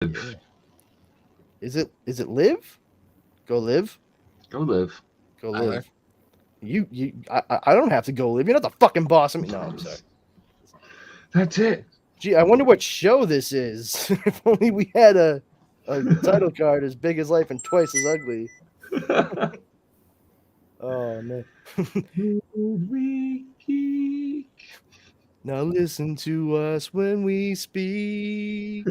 Yeah. Is it live? Go live. Go live. Go live. I don't have to go live. You're not the fucking boss. No, I'm sorry. That's it. Gee, I wonder what show this is. If only we had a title card as big as life and twice as ugly. Oh man. We geek. Now listen to us when we speak.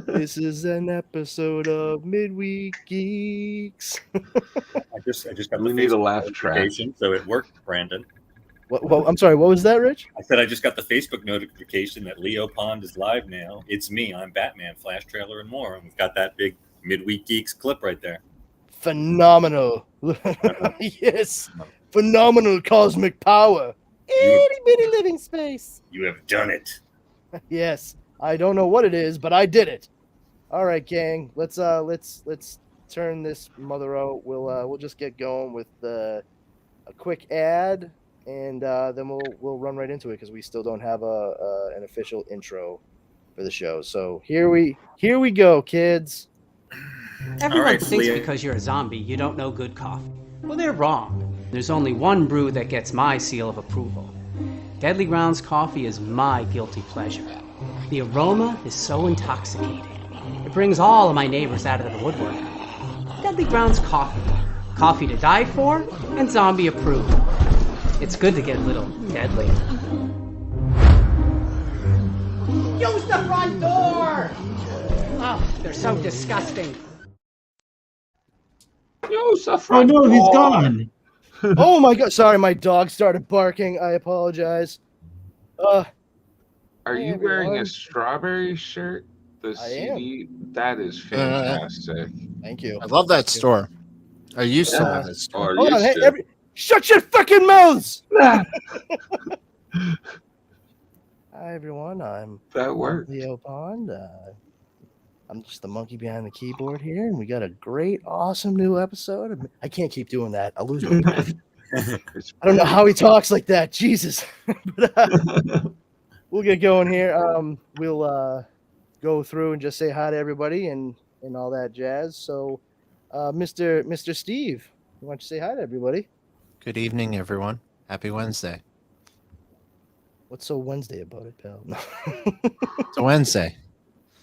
This is an episode of Midweek Geeks. I just got We the need a Facebook laugh track. notification, so it worked, Brandon. Well, I'm sorry. What was that, Rich? I said I just got the Facebook notification that Leo Pond is live now. It's me. I'm Batman, Flash trailer, and more. And we've got that big Midweek Geeks clip right there. Phenomenal. Yes. Phenomenal cosmic power. Itty bitty living space. You have done it. Yes. I don't know what it is, but I did it. All right, gang. Let's turn this mother out. We'll just get going with a quick ad, and then we'll run right into it because we still don't have an official intro for the show. So here we go, kids. Everyone right, thinks Leo. because you're a zombie, you don't know good coffee. Well, they're wrong. There's only one brew that gets my seal of approval. Deadly Grounds coffee is my guilty pleasure. The aroma is so intoxicating. It brings all of my neighbors out of the woodwork. Deadly Grounds coffee. Coffee to die for and zombie approved. It's good to get a little deadly. Use the front door! Oh, they're so disgusting. Oh no, he's gone. Oh my god! Sorry, my dog started barking. I apologize. Are Hey, you wearing everyone. a strawberry shirt? The I CD? That is fantastic. Thank you. I love that store. I used to have that store. Or Hold on, used hey, to. shut your fucking mouths! Hi everyone, I'm That worked. Leo Pond. I'm just the monkey behind the keyboard here, and we got a great, awesome new episode. I can't keep doing that. I'll lose my breath. I don't know how he talks like that. Jesus. But, we'll get going here. We'll go through and just say hi to everybody and all that jazz. So, Mr. Steve, why don't you say hi to everybody? Good evening, everyone. Happy Wednesday. What's so Wednesday about it, pal? No. It's a Wednesday.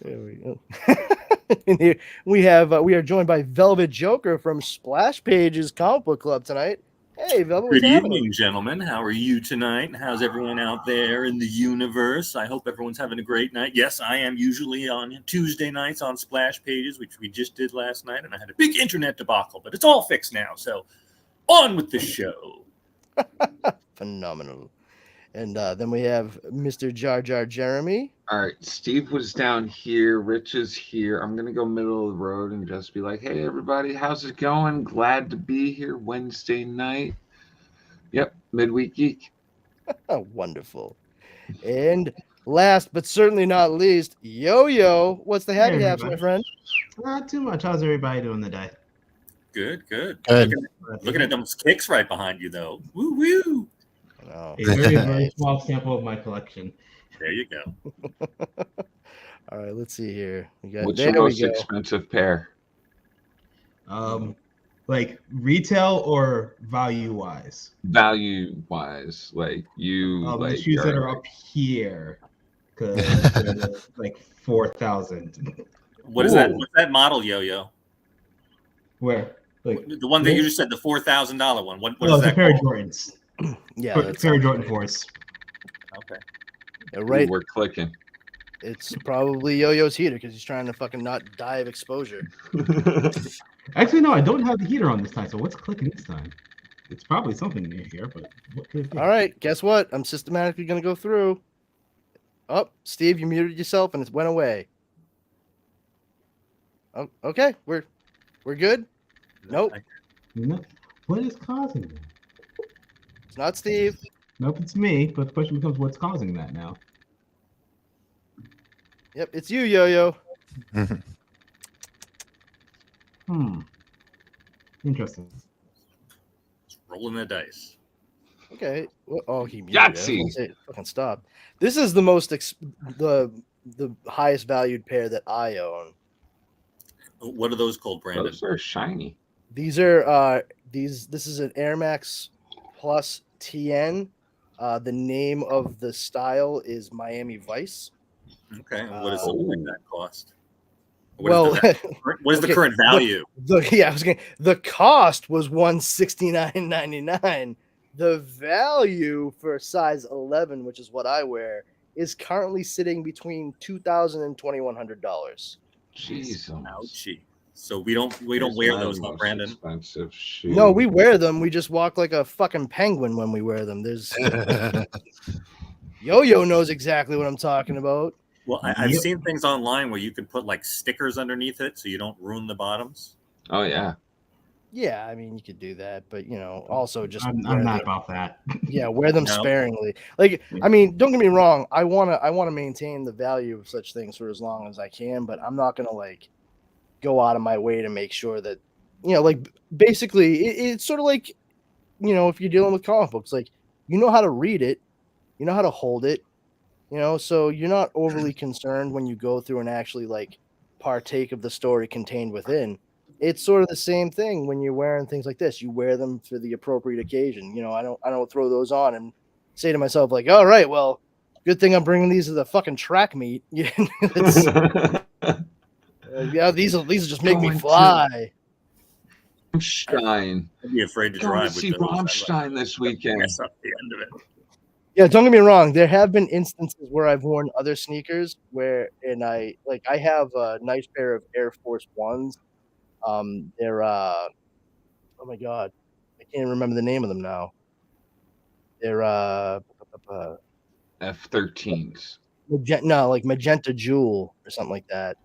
There we go. And here we are joined by Velvet Joker from Splash Pages Comic Book Club tonight. Hey, Velvet. Good what's happening? evening, gentlemen. How are you tonight? How's everyone out there in the universe? I hope everyone's having a great night. Yes, I am usually on Tuesday nights on Splash Pages, which we just did last night, and I had a big internet debacle, but it's all fixed now. So on with the show. Phenomenal. And then we have Mr. Jar Jar Jeremy. All right, Steve was down here. Rich is here. I'm going to go middle of the road and just be like, hey, everybody, how's it going? Glad to be here Wednesday night. Yep, Midweek Geek. Wonderful. And last but certainly not least, Yo-Yo. What's the happy Hey, haps, my friend? Not too much. How's everybody doing today? Good, good. Good. Looking at those kicks right behind you, though. Woo woo. Oh. A very, very small sample of my collection. There you go. All right, let's see here. We got What's there your we most go. expensive pair? Like retail or value wise? Value wise, like you The like shoes that are are up here, because they're like 4,000. What is that? What's that model, Yo-Yo? Where? Like The one that you just said, the $4,000 one. What oh, is it's a that pair of called? Jordans. Yeah, that pair sounds of Jordan right. 4s. Okay. Yeah, right. We're clicking. It's probably Yo-Yo's heater because he's trying to fucking not die of exposure. Actually, no, I don't have the heater on this time. So what's clicking this time? It's probably something near here, but what could it be? All right, guess what? I'm systematically going to go through. Oh, Steve, you muted yourself and it went away. Oh, okay, we're good. Nope, No. What is causing that? it's not Steve. Nope, it's me. But the question becomes, what's causing that now? Yep, it's you, Yo-Yo. Interesting. Rolling the dice. Okay. Oh, he muted it. I was Yahtzee. gonna say, fucking stop. This is the most the highest valued pair that I own. What are those called, Brandon? Those are shiny. These are this is an Air Max Plus TN. The name of the style is Miami Vice. Okay, and what does something like that cost? What Is the current value? The cost was $169.99. The value for size 11, which is what I wear, is currently sitting between $2,000 and $2,100. Jeez, ouchie. So we don't wear those, huh, Brandon? Expensive shoe. No, we wear them. We just walk like a fucking penguin when we wear them. There's Yo-Yo knows exactly what I'm talking about. Well, I've seen things online where you can put like stickers underneath it so you don't ruin the bottoms. Oh yeah. Yeah, I mean you could do that, but also just I'm not about that. Yeah, wear them sparingly. Like, I mean, don't get me wrong. I wanna maintain the value of such things for as long as I can, but I'm not gonna like go out of my way to make sure that like basically it's sort of like if you're dealing with comic books, like how to read it, how to hold it, so you're not overly concerned when you go through and actually like partake of the story contained within. It's sort of the same thing when you're wearing things like this. You wear them for the appropriate occasion. I don't throw those on and say to myself like, all right, well, good thing I'm bringing these to the fucking track meet. Yeah, these will just make me fly. Rammstein. I'd be afraid to Going drive to with see those. Rammstein this weekend. Mess up the end of it. Yeah, don't get me wrong. There have been instances where I've worn other sneakers I have a nice pair of Air Force Ones. They're oh my god, I can't remember the name of them now. They're F-13s. Magenta Jewel or something like that.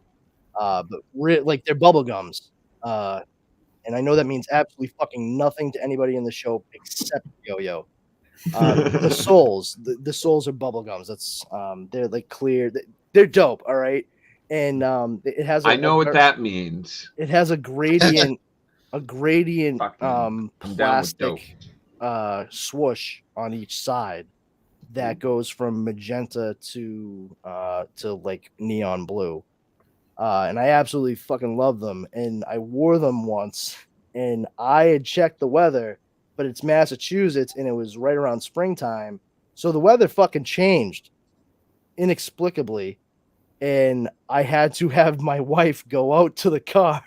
But they're bubble gums. And I know that means absolutely fucking nothing to anybody in the show except Yo-Yo. The soles are bubble gums. That's they're like clear. They're dope. All right, and it has. I know what that means. It has a gradient Fucking plastic swoosh on each side that goes from magenta to like neon blue. And I absolutely fucking love them. And I wore them once, and I had checked the weather, but it's Massachusetts, and it was right around springtime, so the weather fucking changed inexplicably, and I had to have my wife go out to the car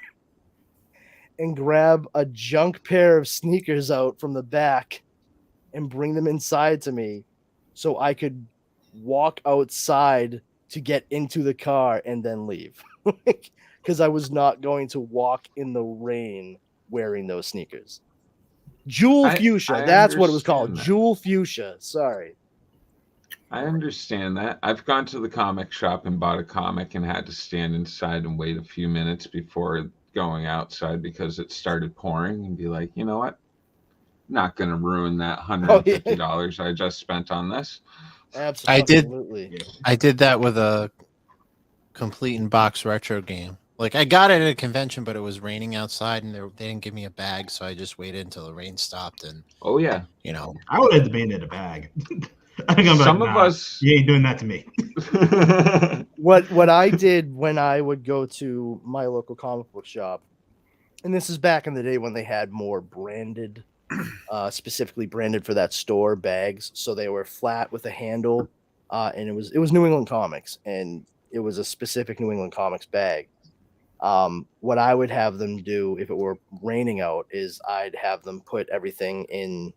and grab a junk pair of sneakers out from the back and bring them inside to me so I could walk outside to get into the car and then leave. Because I was not going to walk in the rain wearing those sneakers. Jewel fuchsia. That's what it was called. Jewel fuchsia. Sorry. I understand that. I've gone to the comic shop and bought a comic and had to stand inside and wait a few minutes before going outside because it started pouring and be like, you know what? Not going to ruin that $150 I just spent on this. Absolutely. I did that with a complete in box retro game. Like I got it at a convention, but it was raining outside, and they didn't give me a bag, so I just waited until the rain stopped. And oh yeah, I would have demanded a bag. Some of us, you ain't doing that to me. What I did when I would go to my local comic book shop, and this is back in the day when they had more branded, specifically branded for that store bags, so they were flat with a handle, and it was New England Comics, and it was a specific New England Comics bag. What I would have them do if it were raining out is I'd have them slide everything in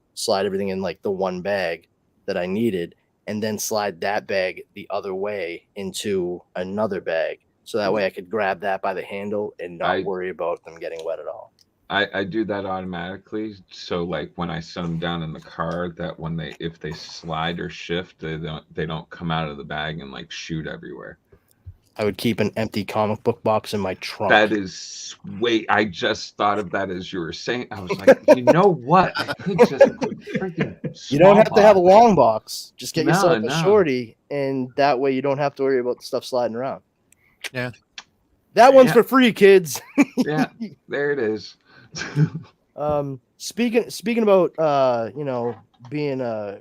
like the one bag that I needed, and then slide that bag the other way into another bag. So that way I could grab that by the handle and not worry about them getting wet at all. I do that automatically. So like when I set them down in the car, that if they slide or shift, they don't come out of the bag and like shoot everywhere. I would keep an empty comic book box in my trunk. That is I just thought of that as you were saying. I was like, you know what? I could just freaking. You don't have to have a long box. Just get yourself a shorty, and that way you don't have to worry about the stuff sliding around. Yeah. That one's for free, kids. Yeah, there it is. Speaking about being a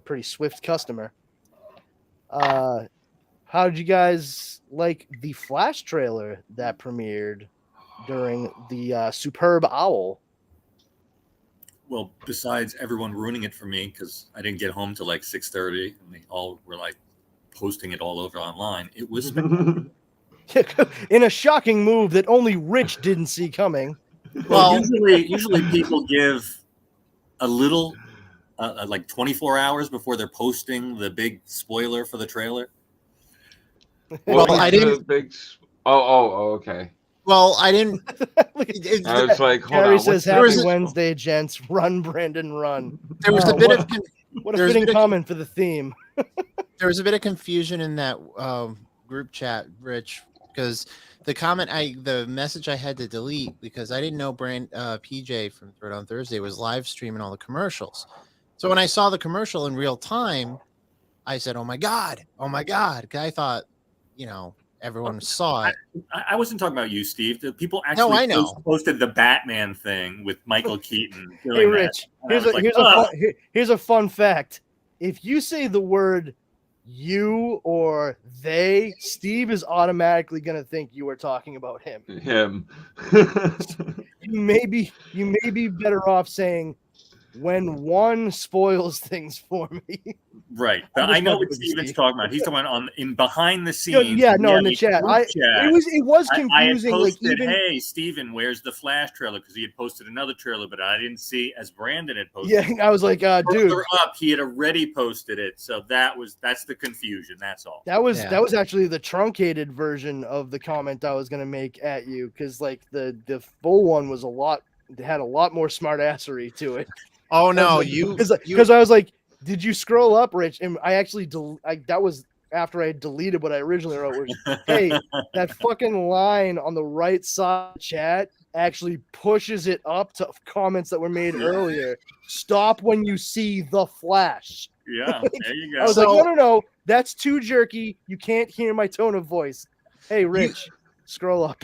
pretty swift customer, how did you guys like the Flash trailer that premiered during the Superb Owl. Well, besides everyone ruining it for me because I didn't get home till like 6:30, and they all were like posting it all over online. It was In a shocking move that only Rich didn't see coming. well. Usually people give a little, like 24 hours before they're posting the big spoiler for the trailer. Well, I didn't. Okay. Well, I didn't. I was like, hold Gary on. says, "Happy Wednesday, gents! Run, Brandon, run!" There was a bit of. What a fitting comment for the theme. There was a bit of confusion in that group chat, Rich, because the message I had to delete because I didn't know PJ from Thread on Thursday was live streaming all the commercials. So when I saw the commercial in real time, I said, "Oh my god!" 'Cause I thought, everyone saw it. I wasn't talking about you, Steve. The people actually posted the Batman thing with Michael Keaton. Hey, Rich, here's a fun fact. If you say the word you or they, Steve is automatically going to think you are talking about him. You may be better off saying when one spoils things for me. Right. I know what Steven's talking about. He's talking about in behind the scenes. In the chat. It was confusing. I had posted, hey, Steven, where's the Flash trailer? Because he had posted another trailer, but I didn't see as Brandon had posted. Yeah, I was like, dude. Further up, he had already posted it. So that's the confusion. That's all. That was actually the truncated version of the comment I was gonna make at you, because like the full one was had a lot more smartassery to it. Oh no, because I was like, did you scroll up, Rich? And I actually that was after I had deleted what I originally wrote. Was, hey, that fucking line on the right side of the chat actually pushes it up to comments that were made earlier. Stop when you see the Flash. Yeah, there you go. I was like, no, that's too jerky. You can't hear my tone of voice. Hey, Rich, scroll up.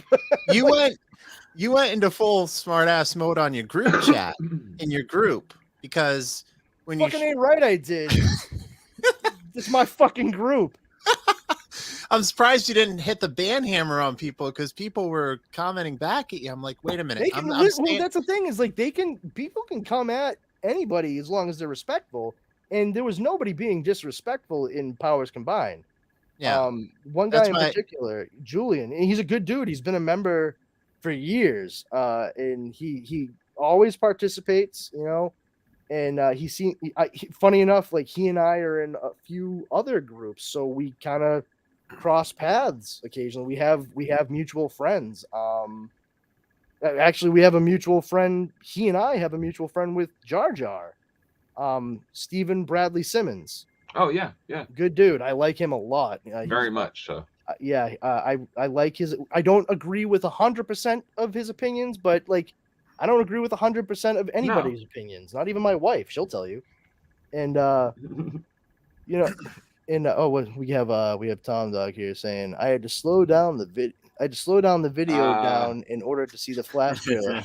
You went into full smartass mode on your group chat in your group because when you ain't right, I did. It's my fucking group. I'm surprised you didn't hit the ban hammer on people because people were commenting back at you. I'm like, wait a minute. Well, that's the thing is like people can come at anybody as long as they're respectful, and there was nobody being disrespectful in Powers Combined. Yeah. One guy in particular, Julian, and he's a good dude. He's been a member for years, and he always participates, and funny enough, like he and I are in a few other groups, so we kind of cross paths occasionally. We have mutual friends. Actually, we have a mutual friend. He and I have a mutual friend with Jar Jar, Stephen Bradley Simmons. Oh yeah, good dude. I like him a lot. Very much so. I like his. I don't agree with 100% of his opinions, but like, I don't agree with 100% of anybody's opinions. Not even my wife; she'll tell you. And we have Tom Dog here saying I had to slow down the video down in order to see the Flash trailer.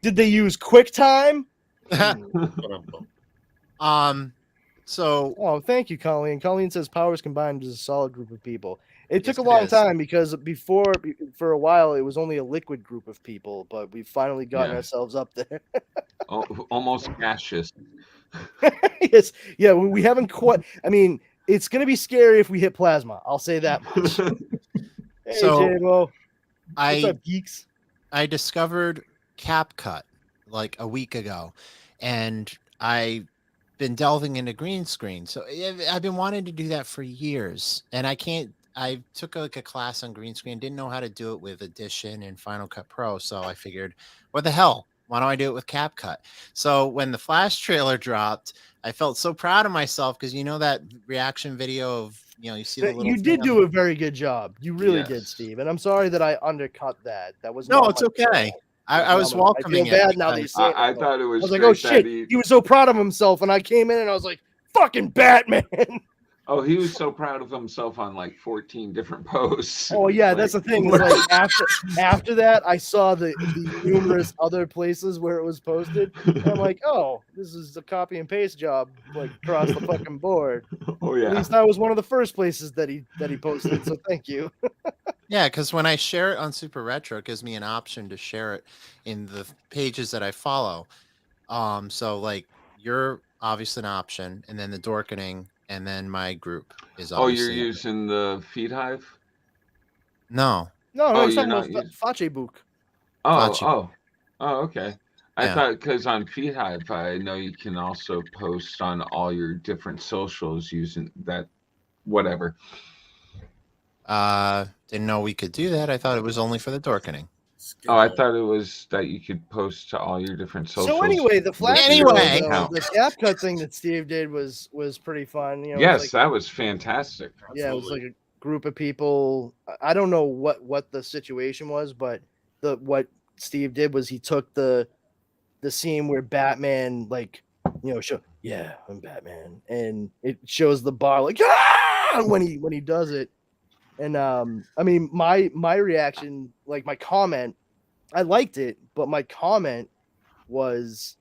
Did they use QuickTime? Thank you, Colleen. Colleen says Powers Combined is a solid group of people. It took a long time because for a while, it was only a liquid group of people, but we've finally gotten ourselves up there. Almost gaseous. Yes. Yeah, we haven't quite. I mean, it's going to be scary if we hit plasma. I'll say that much. Hey, J-Mo. What's up, Geeks? I discovered CapCut like a week ago, and I've been delving into green screen. So I've been wanting to do that for years, and I took like a class on green screen, didn't know how to do it with Audition and Final Cut Pro. So I figured, what the hell? Why don't I do it with CapCut? So when the Flash trailer dropped, I felt so proud of myself because that reaction video of you see the little. You did do a very good job. You really did, Steve. And I'm sorry that I undercut that. That was it's okay. I was welcoming it. I feel bad now that you say it. I thought it was. I was like, oh shit, he was so proud of himself, and I came in and I was like, fucking Batman. Oh, he was so proud of himself on like 14 different posts. Oh yeah, that's the thing. Is like after that, I saw the numerous other places where it was posted, and I'm like, oh, this is a copy and paste job, like across the fucking board. Oh At yeah. least I was one of the first places that he posted. So thank you. Yeah, because when I share it on Super Retro, it gives me an option to share it in the pages that I follow. So like you're obviously an option, and then the Dorkening, and then my group is Oh, you're obviously using the feed hive? no. No, Oh, he's you're talking not about using. Facebook. Oh, okay. I Yeah. thought because on feed hive, I know you can also post on all your different socials using that. Whatever. Didn't know we could do that. I thought it was only for the Dorkening. Oh, I thought it was that you could post to all your different socials. So anyway, the flash Anyway. the cap cut thing that Steve did was pretty fun. You know, Yes, it was like, that was fantastic. yeah, it was like a group of people. I don't know what the situation was, but what Steve did was he took the scene where Batman, like, you know, yeah, I'm Batman, and it shows the bar like when he does it. And I mean, my reaction, like my comment, I liked it, but my comment was,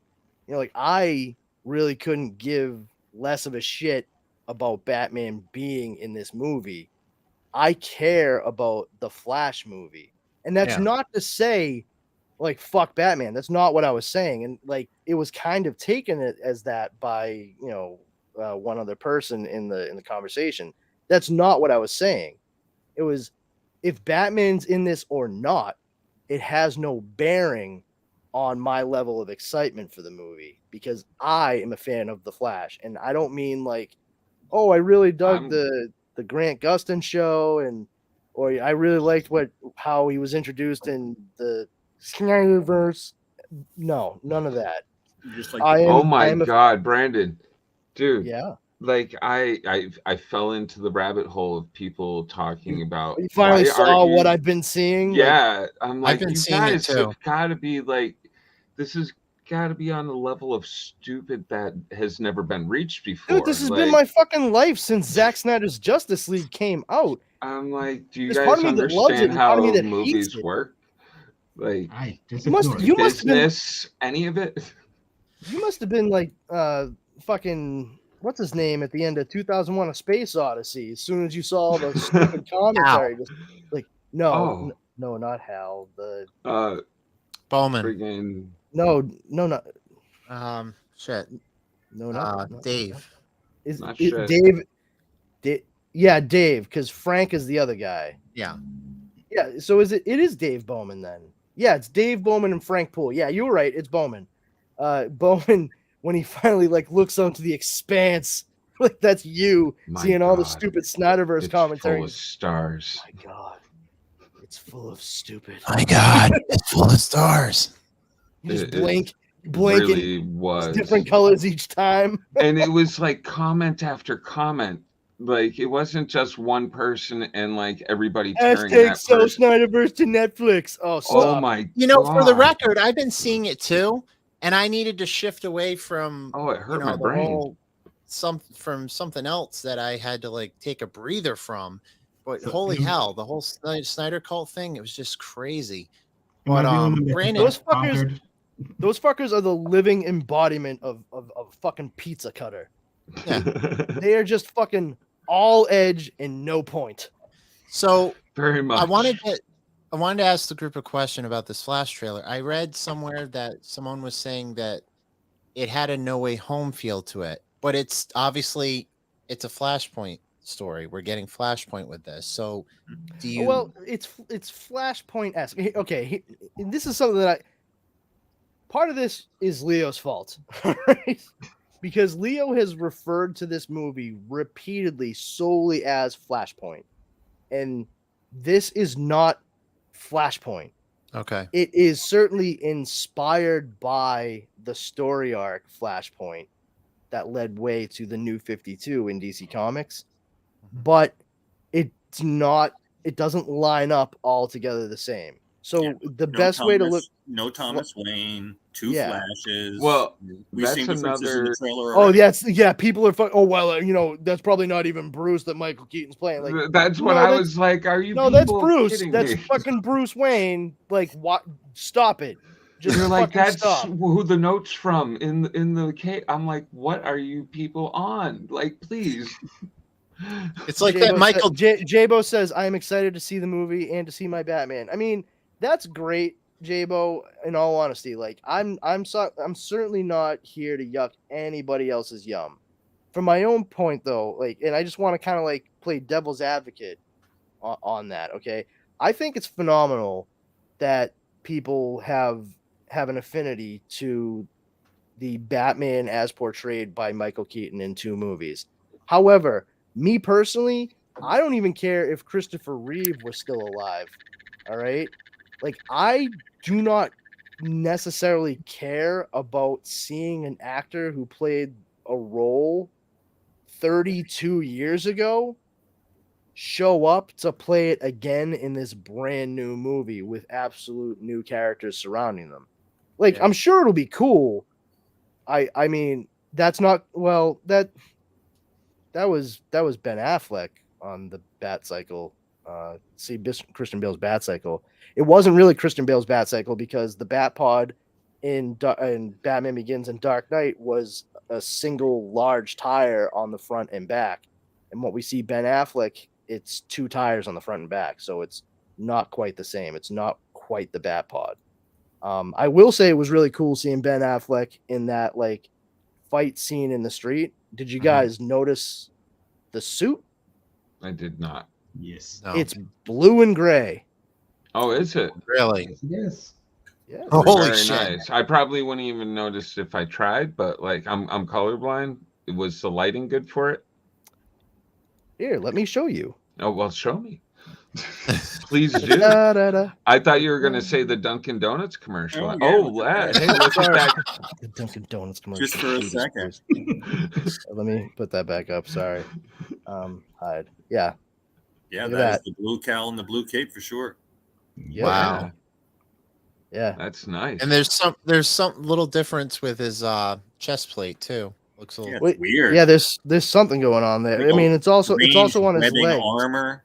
you know, like I really couldn't give less of a shit about Batman being in this movie. I care about the Flash movie. And that's Yeah. not to say like fuck Batman. That's not what I was saying. And like it was kind of taken as that by, you know, one other person in the conversation. That's not what I was saying. It was if Batman's in this or not, it has no bearing on my level of excitement for the movie because I am a fan of the Flash, and I don't mean like, oh, I really dug the Grant Gustin show, or I really liked how he was introduced in the Snyderverse. No, none of that. Just like Oh my God, Brandon, dude. Yeah. Like I fell into the rabbit hole of people talking about. You finally why saw aren't what you- I've been seeing. Yeah, I'm I've like, been you seeing it guys too. have got to be like, this has got to be on the level of stupid that has never been reached before. Dude, this has like, been my fucking life since Zack Snyder's Justice League came out. I'm like, do you There's part guys of me that loves it understand and part of me how that hates movies it. work? Like, I just You must ignore it. you must have been business, any of it? you must have been like fucking what's his name at the end of 2001: A Space Odyssey. As soon as you saw the stupid commentary, just like no, not Hal. The Bowman. Friggin' no, Shit. no, not Dave. Is Not it shit. Dave? Yeah, Dave, because Frank is the other guy. Yeah. Yeah, so it is Dave Bowman then. Yeah, it's Dave Bowman and Frank Poole. Yeah, you were right. It's Bowman. Bowman, when he finally like looks onto the expanse, like that's you My seeing all the God. stupid Snyderverse It's commentary. full of stars. My God, it's full of stupid. My God, it's full of stars. You just It blink, and really it's was. different colors each time. And it was like comment after comment. Like it wasn't just one person and like everybody tearing Hashtag that sell person. Snyderverse to Netflix. Oh, stop. Oh my You know, for the God. record, I've been seeing it too, and I needed to shift away from Oh, it hurt you know, my the brain. whole from something else that I had to like take a breather from. But So, holy you- hell, the whole Snyder cult thing, it was just crazy. Am I But the only one that Brandon, Those fuckers- bothered? Those fuckers are the living embodiment of fucking pizza cutter. Yeah. They are just fucking all edge and no point. So Very much. I wanted to ask the group a question about this Flash trailer. I read somewhere that someone was saying that it had a No Way Home feel to it, but it's obviously it's a Flashpoint story. We're getting Flashpoint with this. So do you? Well, it's Flashpoint-esque. Okay, this is something that part of this is Leo's fault, right? Because Leo has referred to this movie repeatedly solely as Flashpoint, and this is not Flashpoint. Okay. It is certainly inspired by the story arc Flashpoint that led way to the New 52 in DC Comics, but it's not. It doesn't line up all together the same. So Yeah, the best way to look. No Thomas Wayne, two Yeah. flashes. Well, we've that's seen differences in another. the trailer Oh, already. people are. Oh well, that's probably not even Bruce that Michael Keaton's playing. Like That's what no, I that's was like. Are you no, that's people Bruce. kidding That's me? fucking Bruce Wayne. Like what? Stop it. Just They're like, fucking that's stop. who the note's from in the case. I'm like, what are you people on? Like, please. It's like that Michael. Jabo says, "I am excited to see the movie and to see my Batman." I mean, that's great, Jabo. In all honesty, like I'm certainly not here to yuck anybody else's yum. From my own point, though, like, and I just want to kind of like play devil's advocate on that. Okay, I think it's phenomenal that people have an affinity to the Batman as portrayed by Michael Keaton in 2 movies. However, me personally, I don't even care if Christopher Reeve was still alive. All right? Like I do not necessarily care about seeing an actor who played a role 32 years ago show up to play it again in this brand new movie with absolute new characters surrounding them. Like I'm sure it'll be cool. I mean, that's not that was Ben Affleck on the Bat Cycle. Christian Bale's Bat Cycle. It wasn't really Christian Bale's Bat Cycle because the Bat Pod in Batman Begins and Dark Knight was a single large tire on the front and back. And what we see Ben Affleck, it's 2 tires on the front and back. So it's not quite the same. It's not quite the Bat Pod. I will say it was really cool seeing Ben Affleck in that like fight scene in the street. Did you guys notice the suit? I did not. Yes. No. It's blue and gray. Oh, is it? Really? Yes. Yeah. Holy Very shit. nice. I probably wouldn't even notice if I tried, but like I'm colorblind. Was the lighting good for it? Here, let me show you. Oh well, show me. Please do. Da-da-da. I thought you were gonna say the Dunkin' Donuts commercial. Oh, Oh, yeah, hey, look at that. The Dunkin' Donuts commercial. Just for a Jesus second. Christ. Let me put that back up. Sorry. Hide. Yeah. Yeah, Look at that is that. the blue cowl and the blue cape for sure. Yeah. Wow. Yeah. That's nice. And there's some little difference with his chest plate too. Looks a little. Yeah, Wait, it's weird. Yeah, there's something going on there. I mean, it's also on his Webbing legs. armor.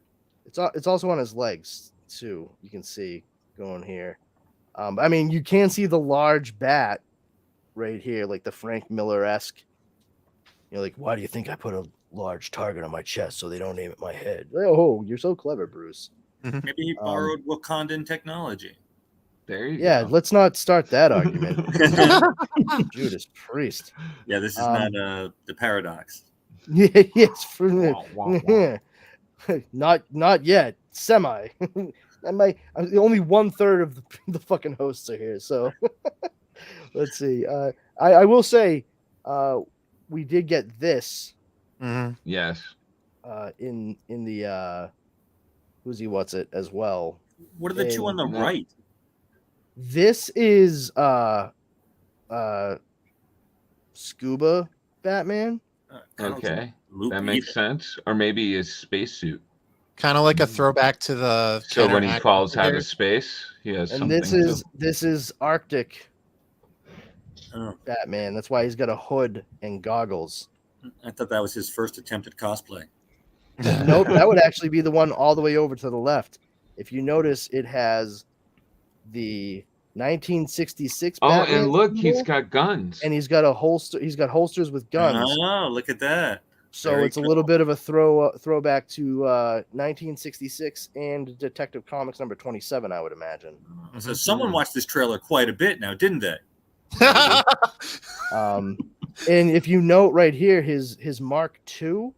It's also on his legs too. You can see going here. I mean, you can see the large bat right here, like the Frank Miller-esque. You're like, why do you think I put a large target on my chest so they don't aim at my head? Oh, you're so clever, Bruce. Maybe he borrowed Wakandan technology. There you Yeah, go. let's not start that argument. Judas Priest. Yeah, this is not the paradox. Yeah, yes, for Wah, wah, wah. not yet. Semi. I'm the only 1/3 of the fucking hosts are here. So let's see. I will say, we did get this Mhm. Yes. in the who's he what's it as well. What are the two on the No. right? This is Scuba Batman. Okay. Luke That makes sense. Or maybe his spacesuit. Kind of like a throwback to the. So when he Kenner falls out actor. of space, he has And something. this is Arctic Oh, Batman. That's why he's got a hood and goggles. I thought that was his first attempt at cosplay. Nope, that would actually be the one all the way over to the left. If you notice, it has the 1966 Oh, Batman and look, he's symbol, got guns. and he's got a holster. He's got holsters with guns. Oh, look at that. So Very it's a little bit of a throwback to 1966 and Detective Comics number 27, I would imagine. So someone watched this trailer quite a bit now, didn't they? And if you note right here, his Mark II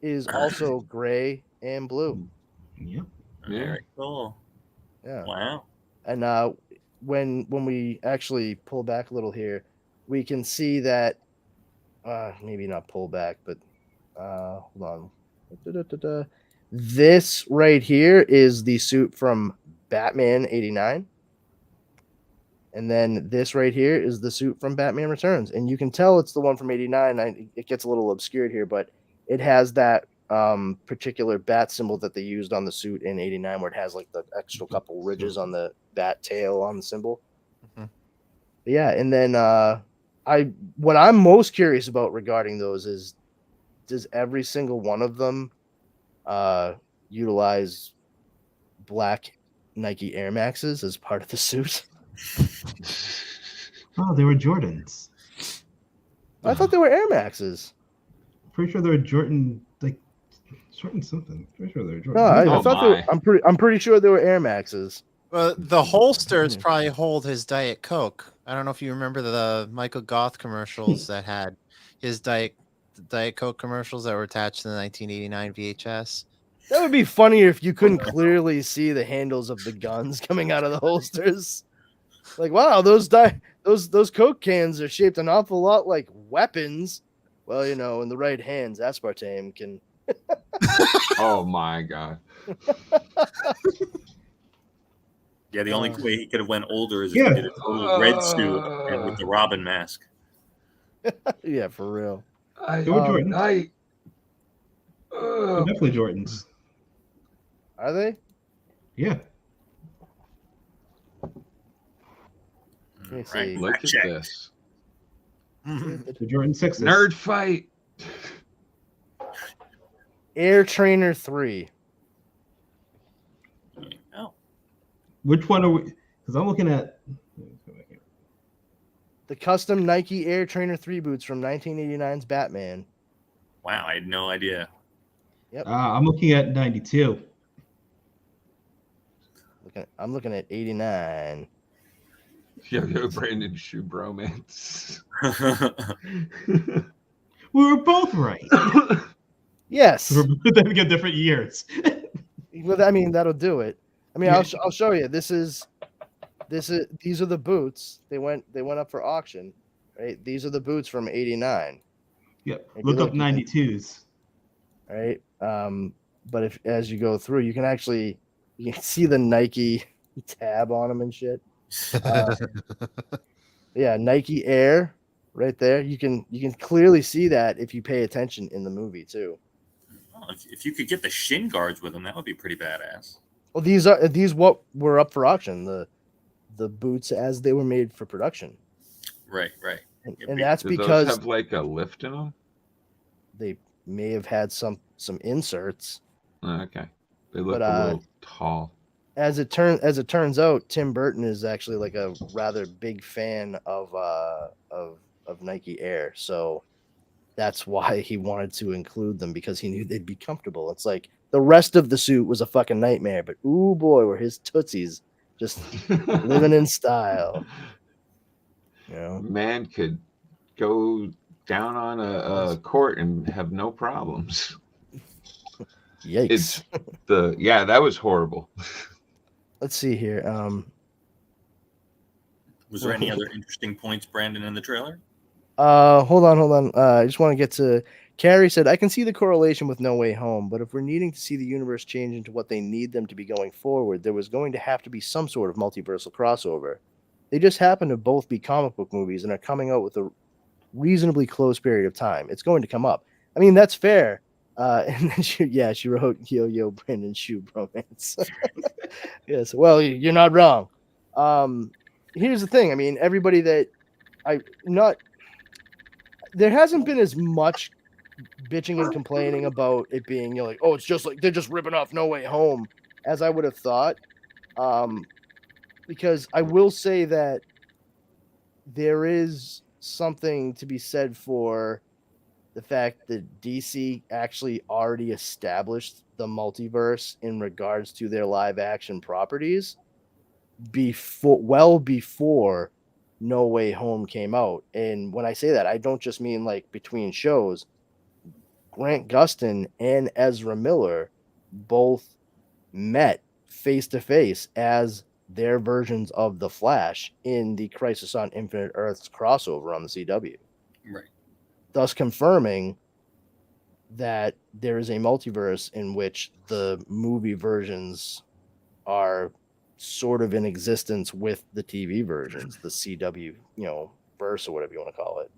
is also gray and blue. Yep. Yeah. Very cool. Yeah. Wow. And when we actually pull back a little here, we can see that maybe not pull back, but hold on. Da-da-da-da. This right here is the suit from Batman 89. And then this right here is the suit from Batman Returns. And you can tell it's the one from 89. It gets a little obscured here, but it has that particular bat symbol that they used on the suit in '89, where it has like the extra couple ridges on the bat tail on the symbol. Mhm. Yeah, and then what I'm most curious about regarding those is, does every single one of them utilize black Nike Air Maxes as part of the suit? Oh, they were Jordans. I thought they were Air Maxes. Pretty sure they were Jordan, like Jordan something. Pretty sure they were Jordan. No, I Oh thought they were, my. I'm pretty sure they were Air Maxes. Well, the holsters probably hold his Diet Coke. I don't know if you remember the Michael Goth commercials that had his Diet Coke commercials that were attached to the 1989 VHS. That would be funnier if you couldn't clearly see the handles of the guns coming out of the holsters. Like, wow, those Coke cans are shaped an awful lot like weapons. Well, you know, in the right hands, aspartame can. Oh my god. Yeah, the only way he could have went older is if Yeah. he did a total red suit and with the Robin mask. Yeah, for real. They were Jordans. They're definitely Jordans. Are they? Yeah. Let me Right. see. Look at Check. this. The Jordan 6s. Nerd fight. Air Trainer 3. Oh, Which one are we? Because I'm looking at. The custom Nike Air Trainer 3 boots from 1989's Batman. wow! I had no idea. I'm looking at 92. I'm looking at 89. Yo, Brandon shoe bromance. We were both right. Yes. We're then we get different years. Well, I mean, that'll do it. I mean, I'll show you. These are the boots. They went up for auction, right? These are the boots from '89. Yep. Maybe Look up look, 92s. right? But as you go through, you can see the Nike tab on them and shit. Yeah, Nike Air right there. You can clearly see that if you pay attention in the movie too. Well, if you could get the shin guards with them, that would be pretty badass. Well, these what were up for auction, the boots as they were made for production. Right. And that's Do because those have like a lift in them? they may have had some inserts. Okay. They look But, a little tall. As it turns out, Tim Burton is actually like a rather big fan of Nike Air, so that's why he wanted to include them, because he knew they'd be comfortable. It's like the rest of the suit was a fucking nightmare, but ooh boy, were his tootsies just living in style. You know, Man could go down on a court and have no problems. yikes. That was horrible. Let's see here. Was there any other interesting points, Brandon, in the trailer? Hold on. I just want to get to. Carrie said, I can see the correlation with No Way Home, but if we're needing to see the universe change into what they need them to be going forward, there was going to have to be some sort of multiversal crossover. They just happen to both be comic book movies and are coming out with a reasonably close period of time. It's going to come up. I mean, that's fair. And then she wrote Yo Brandon shoe bromance. Yes, well, you're not wrong. Here's the thing. I mean, everybody that there hasn't been as much bitching and complaining about it being, like, oh, it's just like they're just ripping off No Way Home, as I would have thought. Because I will say that there is something to be said for the fact that DC actually already established the multiverse in regards to their live action properties before No Way Home came out. And when I say that, I don't just mean like between shows. Grant Gustin and Ezra Miller both met face to face as their versions of the Flash in the Crisis on Infinite Earths crossover on the CW. Right. Thus confirming that there is a multiverse in which the movie versions are sort of in existence with the TV versions, the CW, verse or whatever you want to call it.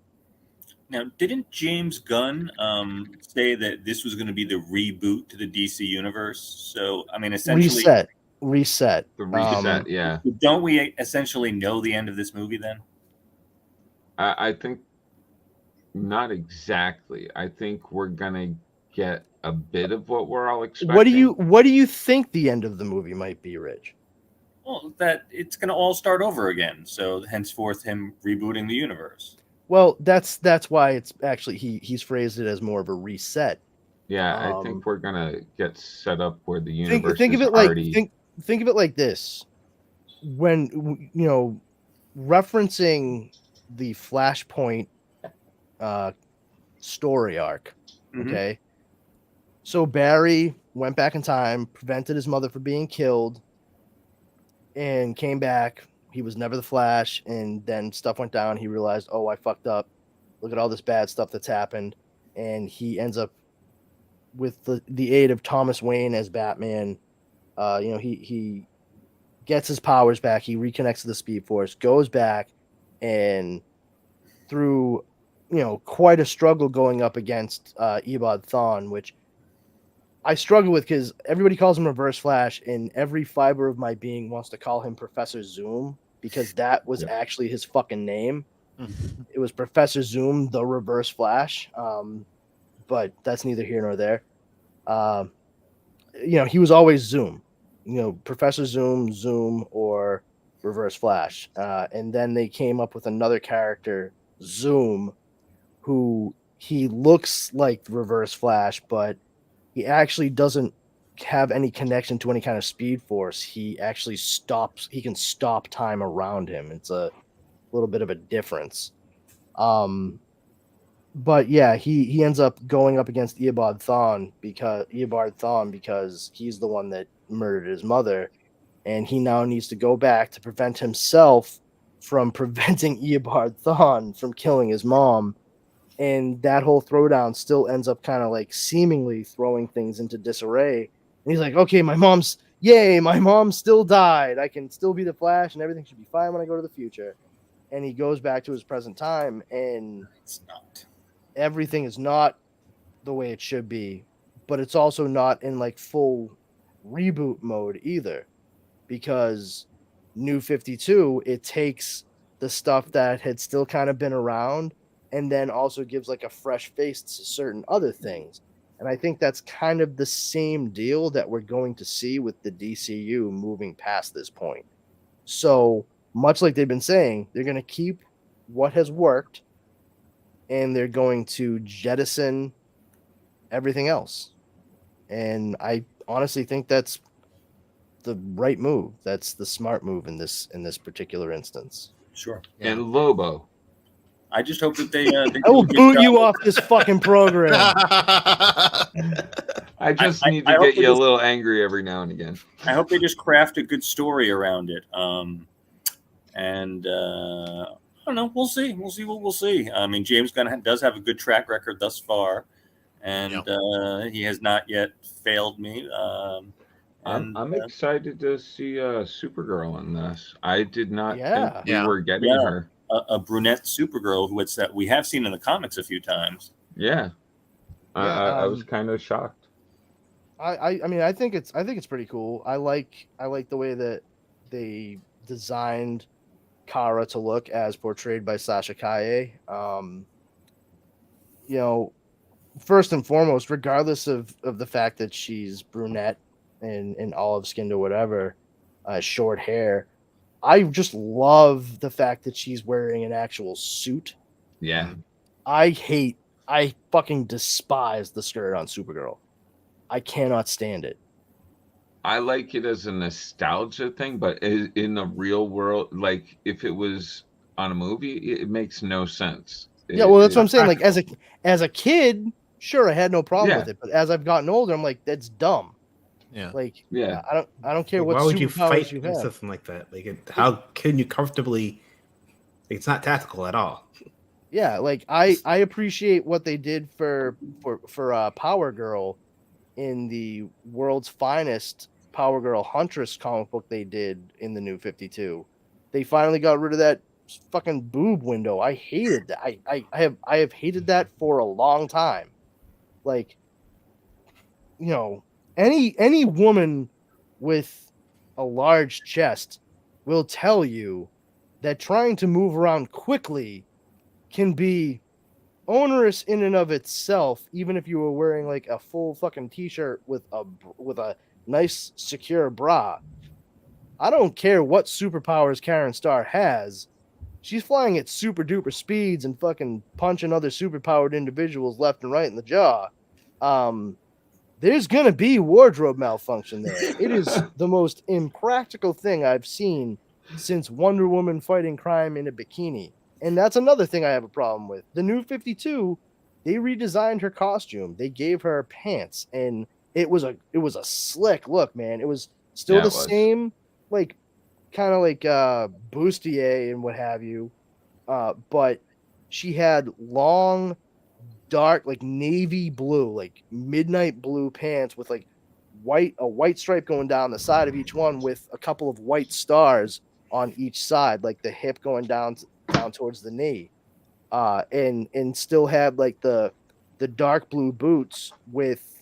Now, didn't James Gunn say that this was going to be the reboot to the DC universe? So, I mean, essentially, reset. The reset, yeah. Don't we essentially know the end of this movie then? I think not exactly. I think we're gonna get a bit of what we're all expecting. What do you think the end of the movie might be, Rich? Well, that it's going to all start over again. So, henceforth, him rebooting the universe. Well, that's why it's actually he's phrased it as more of a reset. Yeah, I think we're gonna get set up where the universe think of is it like already. think of it like this: when referencing the Flashpoint story arc. Mhm. Okay, so Barry went back in time, prevented his mother from being killed, and came back. He was never the Flash, and then stuff went down. He realized, oh, I fucked up. Look at all this bad stuff that's happened, and he ends up with the aid of Thomas Wayne as Batman. He gets his powers back. He reconnects to the Speed Force, goes back, and through quite a struggle going up against Ebod Thawne, which I struggle with because everybody calls him Reverse Flash, and every fiber of my being wants to call him Professor Zoom because that was actually his fucking name. It was Professor Zoom, the Reverse Flash. But that's neither here nor there. He was always Zoom. Professor Zoom, or Reverse Flash. And then they came up with another character, Zoom, who he looks like Reverse Flash, but he actually doesn't have any connection to any kind of Speed Force. He actually he can stop time around him. It's a little bit of a difference. But yeah, he ends up going up against Eobard Thawne because he's the one that murdered his mother, and he now needs to go back to prevent himself from preventing Eobard Thawne from killing his mom. And that whole throwdown still ends up kind of like seemingly throwing things into disarray. And he's like, okay, my mom still died. I can still be the Flash and everything should be fine when I go to the future. And he goes back to his present time, and it's not. Everything is not the way it should be, but it's also not in like full reboot mode either, because New 52, it takes the stuff that had still kind of been around and then also gives like a fresh face to certain other things. And I think that's kind of the same deal that we're going to see with the DCU moving past this point. So much like they've been saying, they're going to keep what has worked and they're going to jettison everything else. And I honestly think that's the right move. That's the smart move in this particular instance. Sure. Yeah. And Lobo. I just hope that they I will boot you off this fucking program. I just need to get you a little angry every now and again. I hope they just craft a good story around it. I don't know. We'll see. We'll see. I mean, James Gunn does have a good track record thus far, and he has not yet failed me. I'm excited to see Supergirl in this. I did not think we were getting her. A brunette Supergirl that we have seen in the comics a few times. Yeah, I was kind of shocked. I mean, I think it's pretty cool. I like the way that they designed Kara to look as portrayed by Sasha Calle. First and foremost, regardless of the fact that she's brunette and olive skinned or whatever, short hair, I just love the fact that she's wearing an actual suit. Yeah. I fucking despise the skirt on Supergirl. I cannot stand it. I like it as a nostalgia thing, but in the real world, like if it was on a movie, it makes no sense. Yeah, well, that's what I'm saying. Like as a kid, sure, I had no problem with it, but as I've gotten older, I'm like, that's dumb. Yeah. Like, yeah, I don't care what. Why would you fight you have. something like that? Like, how can you comfortably? It's not tactical at all. Yeah, like I appreciate what they did for Power Girl in the World's Finest Power Girl Huntress comic book they did in the New 52. They finally got rid of that fucking boob window. I hated that. I have hated that for a long time. Like, any woman with a large chest will tell you that trying to move around quickly can be onerous in and of itself, even if you were wearing like a full fucking t-shirt with a nice secure bra. I don't care what superpowers Karen Starr has. She's flying at super duper speeds and fucking punching other superpowered individuals left and right in the jaw. There's gonna be wardrobe malfunction there. It is the most impractical thing I've seen since Wonder Woman fighting crime in a bikini. And that's another thing I have a problem with. The new 52, they redesigned her costume. They gave her pants, and it was a slick look, man. It was still the same, like kind of like bustier and what have you. But she had long, dark, like navy blue, like midnight blue pants with like a white stripe going down the side of each one with a couple of white stars on each side, like the hip going down towards the knee, and still had like the dark blue boots with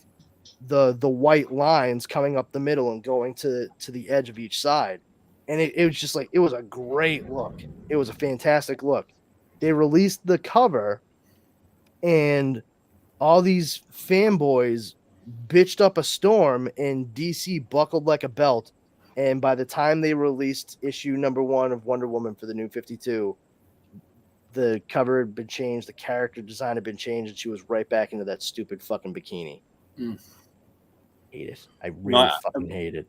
the white lines coming up the middle and going to the edge of each side. And it was just like, it was a great look. It was a fantastic look. They released the cover, and all these fanboys bitched up a storm, and DC buckled like a belt. And by the time they released issue number 1 of Wonder Woman for the new 52, the cover had been changed, the character design had been changed, and she was right back into that stupid fucking bikini. Hate it. I really fucking hate it.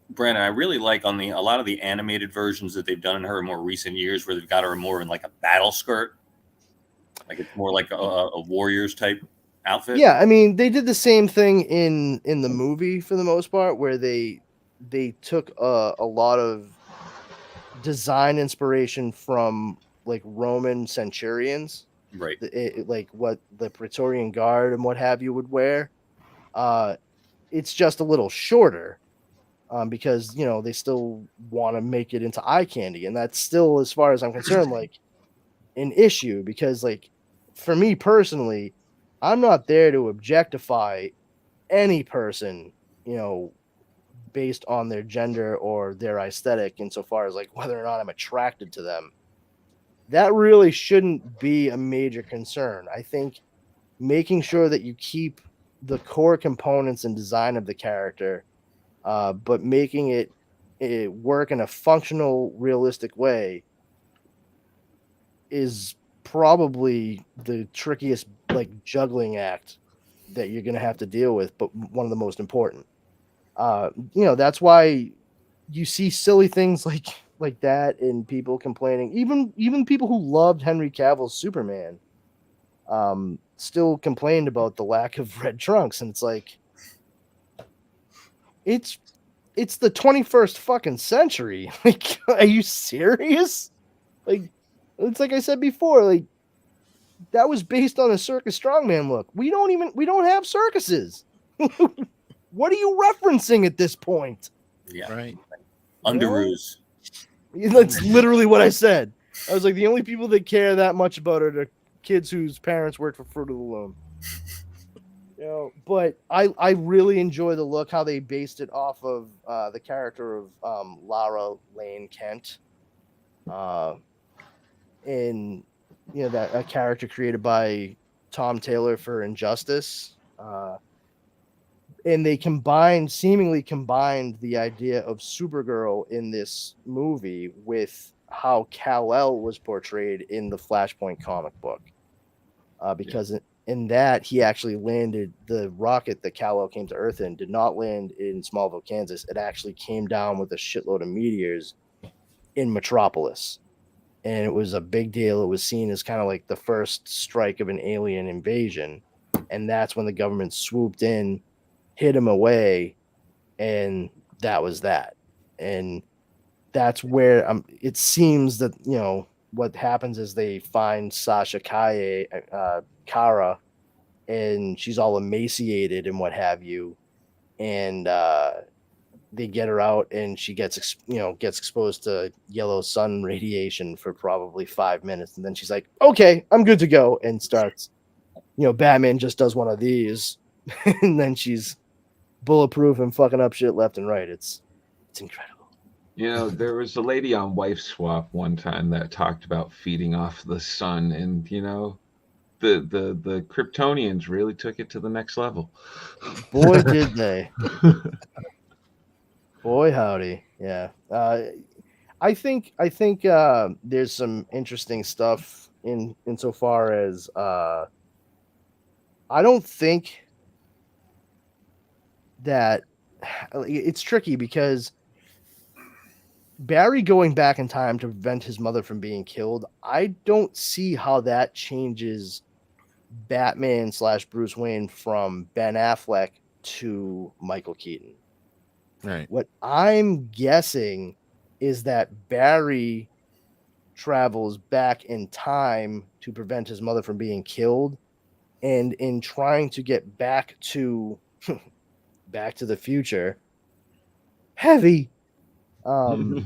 Brandon, I really like on a lot of the animated versions that they've done in her in more recent years, where they've got her more in like a battle skirt, like it's more like a warriors type outfit. Yeah, I mean, they did the same thing in the movie for the most part, where they took a lot of design inspiration from like Roman centurions, right? Like what the Praetorian Guard and what have you would wear. It's just a little shorter, because they still want to make it into eye candy, and that's still, as far as I'm concerned, like an issue, because like for me personally, I'm not there to objectify any person, based on their gender or their aesthetic, insofar as like whether or not I'm attracted to them. That really shouldn't be a major concern. I think making sure that you keep the core components and design of the character, but making it work in a functional, realistic way is probably the trickiest like juggling act that you're going to have to deal with, but one of the most important. That's why you see silly things like that, and people complaining, even people who loved Henry Cavill's Superman, still complained about the lack of red trunks. And it's like, it's the 21st fucking century. Like, are you serious? Like, it's like I said before, like that was based on a circus strongman look. We don't have circuses. What are you referencing at this point? Yeah, right. Underoos. That's literally what I said. I was like, the only people that care that much about it are kids whose parents worked for Fruit of the Loom. But I really enjoy the look, how they based it off of the character of Lara Lane Kent, and that a character created by Tom Taylor for Injustice. And they seemingly combined the idea of Supergirl in this movie with how Kal-El was portrayed in the Flashpoint comic book. Because in that, he actually landed the rocket that Kal-El came to Earth in, did not land in Smallville, Kansas. It actually came down with a shitload of meteors in Metropolis. And it was a big deal. It was seen as kind of like the first strike of an alien invasion. And that's when the government swooped in, hid him away, and that was that. And that's where it seems that what happens is they find Sasha Kara, and she's all emaciated and what have you, and they get her out, and she gets exposed to yellow sun radiation for probably 5 minutes, and then she's like, "Okay, I'm good to go," and starts. Batman just does one of these, and then she's bulletproof and fucking up shit left and right. It's incredible. There was a lady on Wife Swap one time that talked about feeding off the sun, and the Kryptonians really took it to the next level. Boy, did they. Boy, howdy. Yeah. I think there's some interesting stuff insofar as I don't think that it's tricky because Barry going back in time to prevent his mother from being killed, I don't see how that changes Batman / Bruce Wayne from Ben Affleck to Michael Keaton. Right. What I'm guessing is that Barry travels back in time to prevent his mother from being killed, and in trying to get back to the future, heavy. I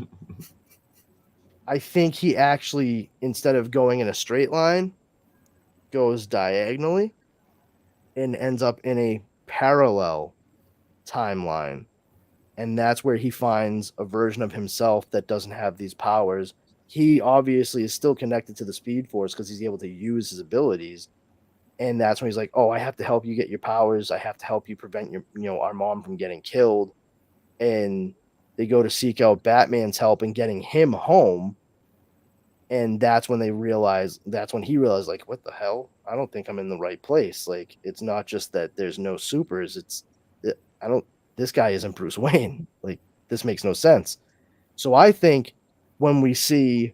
think he actually, instead of going in a straight line, goes diagonally and ends up in a parallel timeline. And that's where he finds a version of himself that doesn't have these powers. He obviously is still connected to the Speed Force because he's able to use his abilities. And that's when he's like, "Oh, I have to help you get your powers. I have to help you prevent our mom from getting killed." And they go to seek out Batman's help in getting him home. And that's when he realized, like, what the hell? I don't think I'm in the right place. Like, it's not just that there's no supers. This guy isn't Bruce Wayne. Like, this makes no sense. So I think when we see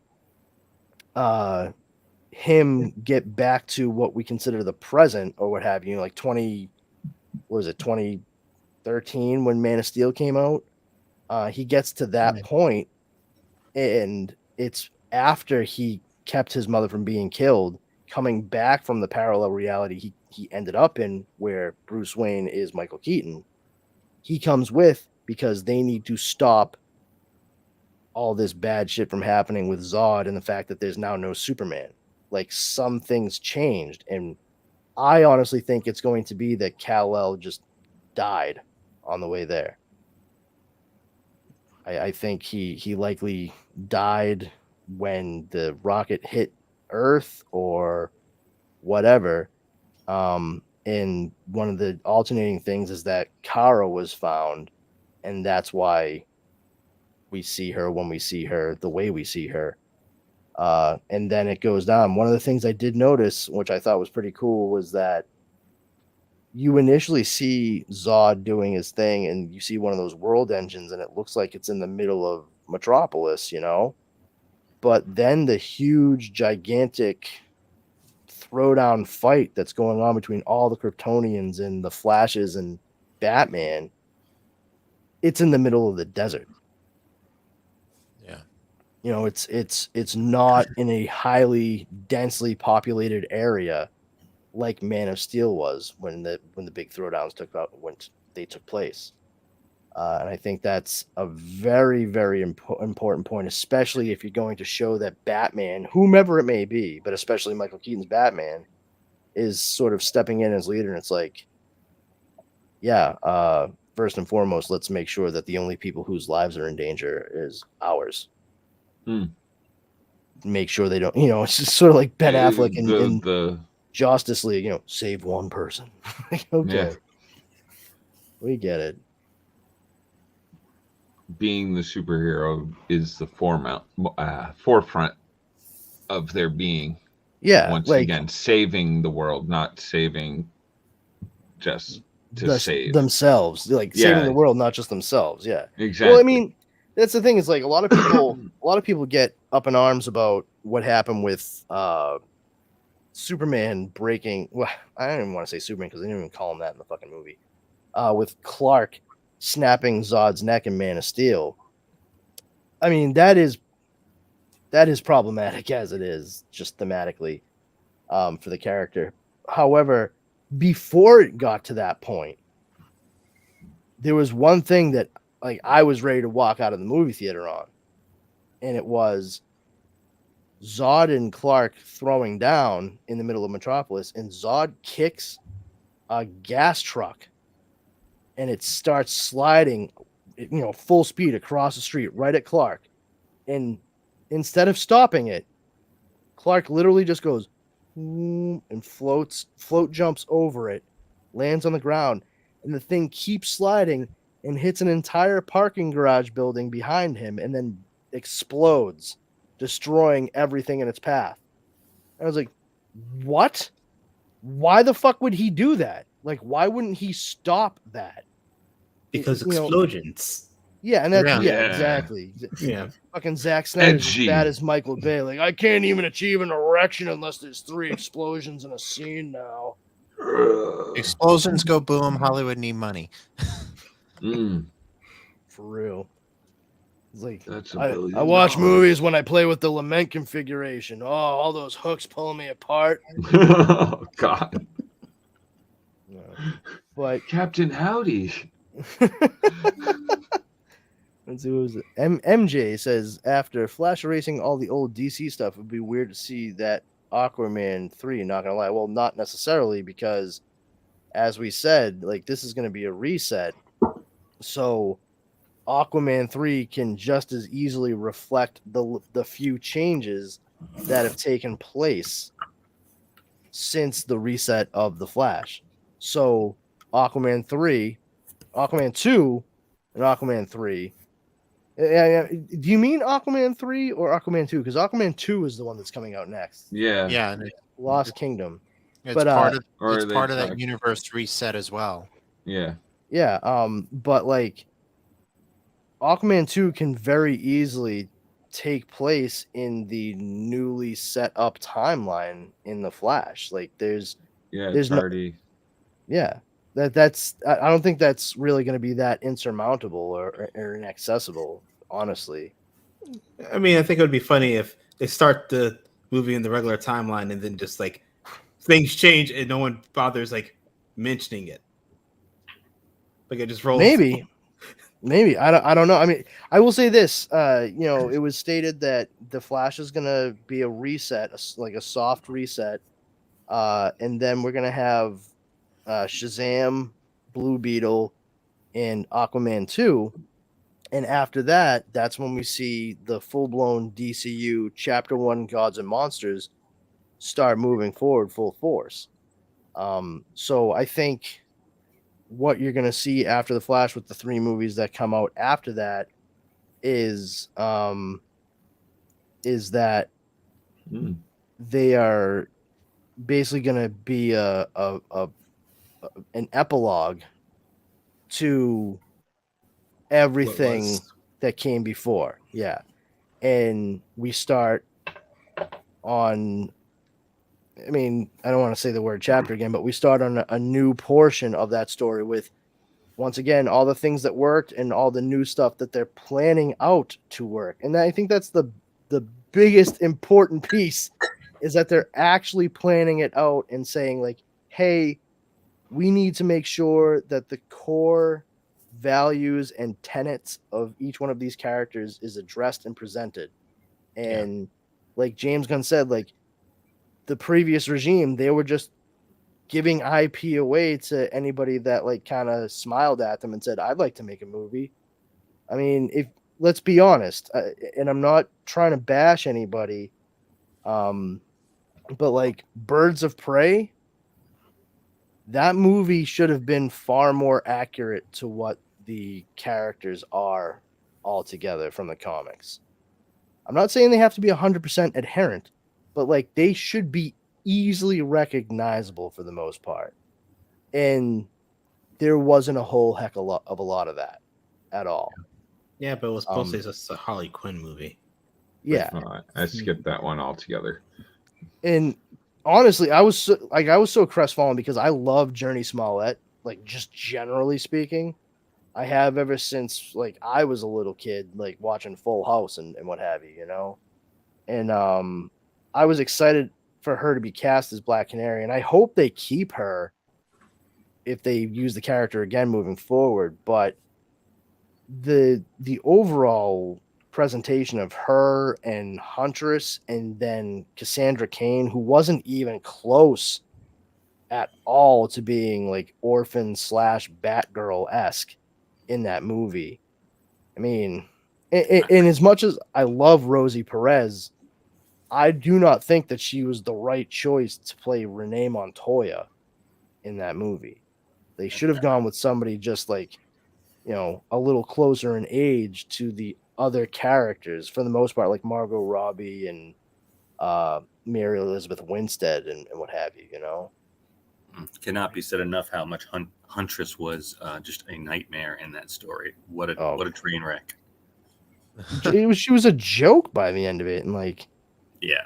him get back to what we consider the present or what have you, like 2013 when Man of Steel came out, he gets to that point, and it's after he kept his mother from being killed, coming back from the parallel reality he ended up in, where Bruce Wayne is Michael Keaton. He comes with because they need to stop all this bad shit from happening with Zod and the fact that there's now no Superman. Like, some things changed, and I honestly think it's going to be that Kal-El just died on the way there. I think he likely died when the rocket hit Earth or whatever. And one of the alternating things is that Kara was found, and that's why we see her when we see her the way we see her. And then it goes down. One of the things I did notice, which I thought was pretty cool, was that you initially see Zod doing his thing, and you see one of those world engines, and it looks like it's in the middle of Metropolis, But then the huge, gigantic throwdown fight that's going on between all the Kryptonians and the Flashes and Batman, it's in the middle of the desert. Yeah. It's not in a highly densely populated area like Man of Steel was when the big throwdowns took place. And I think that's a very, very important point, especially if you're going to show that Batman, whomever it may be, but especially Michael Keaton's Batman, is sort of stepping in as leader. And it's like, first and foremost, let's make sure that the only people whose lives are in danger is ours. Make sure they don't, it's just sort of like Ben Affleck in the Justice League, save one person. Okay. Yeah. We get it. Being the superhero is the forefront of their being. Yeah. Once again, saving the world, not saving just to save themselves. Saving the world, not just themselves. Yeah. Exactly. Well, I mean, that's the thing. Is like a lot of people get up in arms about what happened with Superman breaking. Well, I don't even want to say Superman because they didn't even call him that in the fucking movie. With Clark snapping Zod's neck in Man of Steel. I mean, that is problematic as it is, just thematically, for the character. However, before it got to that point, there was one thing that like I was ready to walk out of the movie theater on, and it was Zod and Clark throwing down in the middle of Metropolis, and Zod kicks a gas truck, and it starts sliding, full speed across the street right at Clark, and instead of stopping it, Clark literally just goes and float jumps over it, lands on the ground, and the thing keeps sliding and hits an entire parking garage building behind him and then explodes, destroying everything in its path. I was like, what? Why the fuck would he do that? Like, why wouldn't he stop that? Because explosions. Yeah, and that's Yeah. exactly. Yeah. Fucking Zack Snyder's Edgy. as bad as Michael Bay. Like, I can't even achieve an erection unless there's 3 explosions in a scene now. Explosions go boom. Hollywood need money. Mm, For real. It's like, that's $1 I billion. watch movies when I play with the lament configuration. Oh, all those hooks pulling me apart. Oh, God. No. But Captain Howdy. let's see, what was it? MJ says, after Flash erasing all the old DC stuff, it would be weird to see that Aquaman 3, not gonna lie. Well, not necessarily, because as we said, like, this is gonna be a reset. So Aquaman 3 can just as easily reflect the few changes that have taken place since the reset of the Flash. So Aquaman 3, Aquaman 2, and Aquaman 3. Yeah. Do you mean Aquaman 3 or Aquaman 2? Because Aquaman 2 is the one that's coming out next. Yeah. Yeah, and Lost Kingdom. it's But, part of or it's they part of that talk- universe reset as well. Yeah. Yeah. But like Aquaman 2 can very easily take place in the newly set up timeline in the Flash. Like there's Yeah. There's It's no- already. yeah. That's I don't think that's really going to be that insurmountable or inaccessible, honestly. I mean, I think it would be funny if they start the movie in the regular timeline and then just like things change and no one bothers like mentioning it. Like it just rolls. Maybe I don't know. I mean, I will say this. It was stated that the Flash is gonna be a reset, like a soft reset, and then we're gonna have Shazam, Blue Beetle, and Aquaman 2. And after that, that's when we see the full-blown DCU Chapter 1 Gods and Monsters start moving forward full force. So I think what you're going to see after the Flash with the 3 movies that come out after that is that Mm. they are basically going to be an epilogue to everything that came before. Yeah. And we start on, I mean, I don't want to say the word chapter again, but we start on a new portion of that story with, once again, all the things that worked and all the new stuff that they're planning out to work. And I think that's the biggest important piece, is that they're actually planning it out and saying like, hey, we need to make sure that the core values and tenets of each one of these characters is addressed and presented. And like James Gunn said, like the previous regime, they were just giving IP away to anybody that like kind of smiled at them and said, I'd like to make a movie. I mean, let's be honest, and I'm not trying to bash anybody, but like Birds of Prey, that movie should have been far more accurate to what the characters are altogether from the comics. I'm not saying they have to be 100% adherent, but like they should be easily recognizable for the most part. And there wasn't a whole heck of a lot of that at all. Yeah, but it was mostly just a Harley Quinn movie. Yeah. I skipped that one altogether. And honestly, I was so crestfallen because I love Journey Smollett, like just generally speaking. I have ever since like I was a little kid, like watching Full House and what have you, you know. And I was excited for her to be cast as Black Canary, and I hope they keep her if they use the character again moving forward. But the overall presentation of her and Huntress and then Cassandra Cain, who wasn't even close at all to being like orphan / Batgirl-esque in that movie. I mean, and as much as I love Rosie Perez, I do not think that she was the right choice to play Renee Montoya in that movie. They should have gone with somebody just like, a little closer in age to the other characters for the most part, like Margot Robbie and Mary Elizabeth Winstead and what have you, Cannot be said enough how much Huntress was just a nightmare in that story. What a train wreck. She was a joke by the end of it, and like, yeah,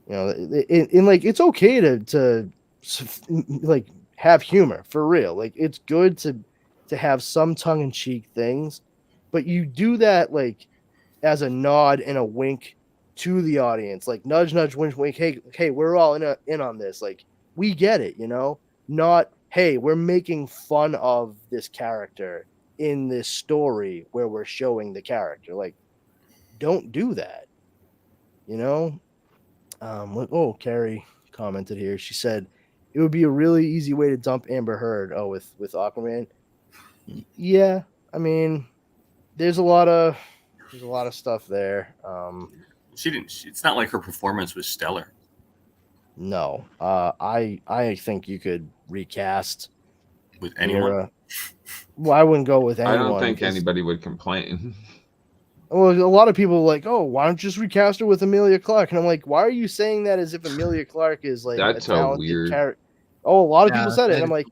like it's okay to like have humor for real. Like it's good to have some tongue-in-cheek things, but you do that like as a nod and a wink to the audience, like nudge, nudge, wink, wink. Hey, we're all in on this. Like we get it, Not hey, we're making fun of this character in this story where we're showing the character. Like, don't do that. Carrie commented here. She said it would be a really easy way to dump Amber Heard. Oh, with Aquaman. Yeah, I mean, there's a lot of stuff there. she didn't. It's not like her performance was stellar. No, I think you could recast with anyone. Mira. Well, I wouldn't go with anyone. I don't think anybody would complain. Well, a lot of people are like, oh, why don't you just recast her with Emilia Clarke? And I'm like, why are you saying that as if Emilia Clarke is like that's a talented weird character? Oh, a lot of people said it. And I'm like,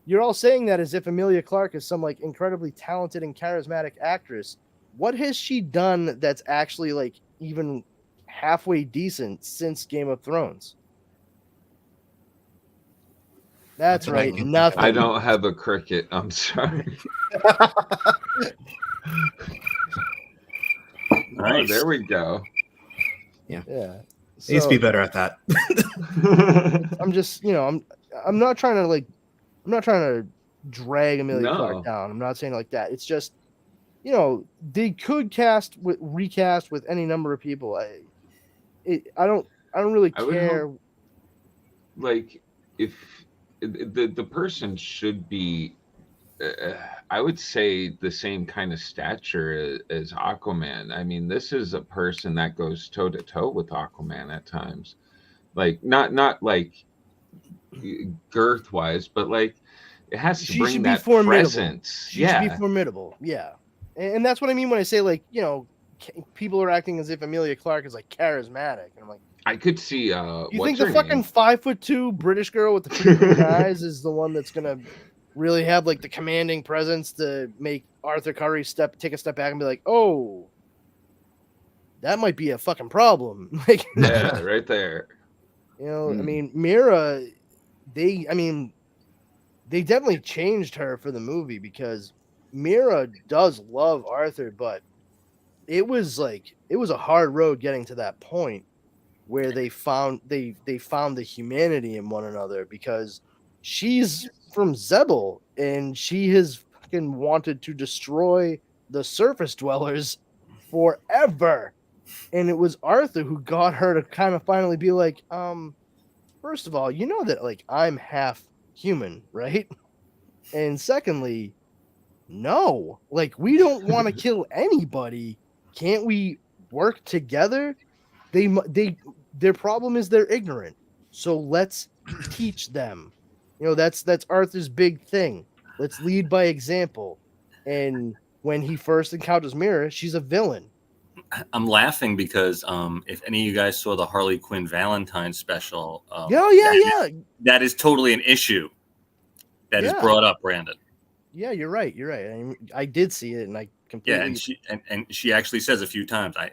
you're all saying that as if Emilia Clarke is some like incredibly talented and charismatic actress. What has she done that's actually like even halfway decent since Game of Thrones? That's right. Nothing. I don't have a cricket. I'm sorry. Nice. Oh, there we go. Yeah. So, needs to be better at that. I'm just, I'm not trying to drag Emilia Clarke down. I'm not saying like that. It's just, they could recast with any number of people. I don't really care. Like if the person should be, I would say the same kind of stature as Aquaman. I mean, this is a person that goes toe to toe with Aquaman at times, like not like girth wise, but like it has to bring that presence. She should be formidable. Yeah, and that's what I mean when I say like people are acting as if Emilia Clarke is like charismatic, and I'm like, I could see. You think the fucking 5'2" British girl with the pretty green eyes is the one that's gonna really have like the commanding presence to make Arthur Curry take a step back and be like, oh, that might be a fucking problem. Like, yeah, right there. I mean, Mira, they definitely changed her for the movie because Mira does love Arthur, but it was a hard road getting to that point where they found the humanity in one another because she's from Zebel and she has fucking wanted to destroy the surface dwellers forever. And it was Arthur who got her to kind of finally be like, first of all, that like I'm half human, right? And secondly, no, like we don't want to kill anybody. Can't we work together? Their problem is they're ignorant. So let's teach them. That's Arthur's big thing. Let's lead by example. And when he first encounters Mira, she's a villain. I'm laughing because if any of you guys saw the Harley Quinn Valentine special, that is totally an issue that is brought up, Brandon. Yeah, you're right. I did see it, and I completely. Yeah, and she actually says a few times, "I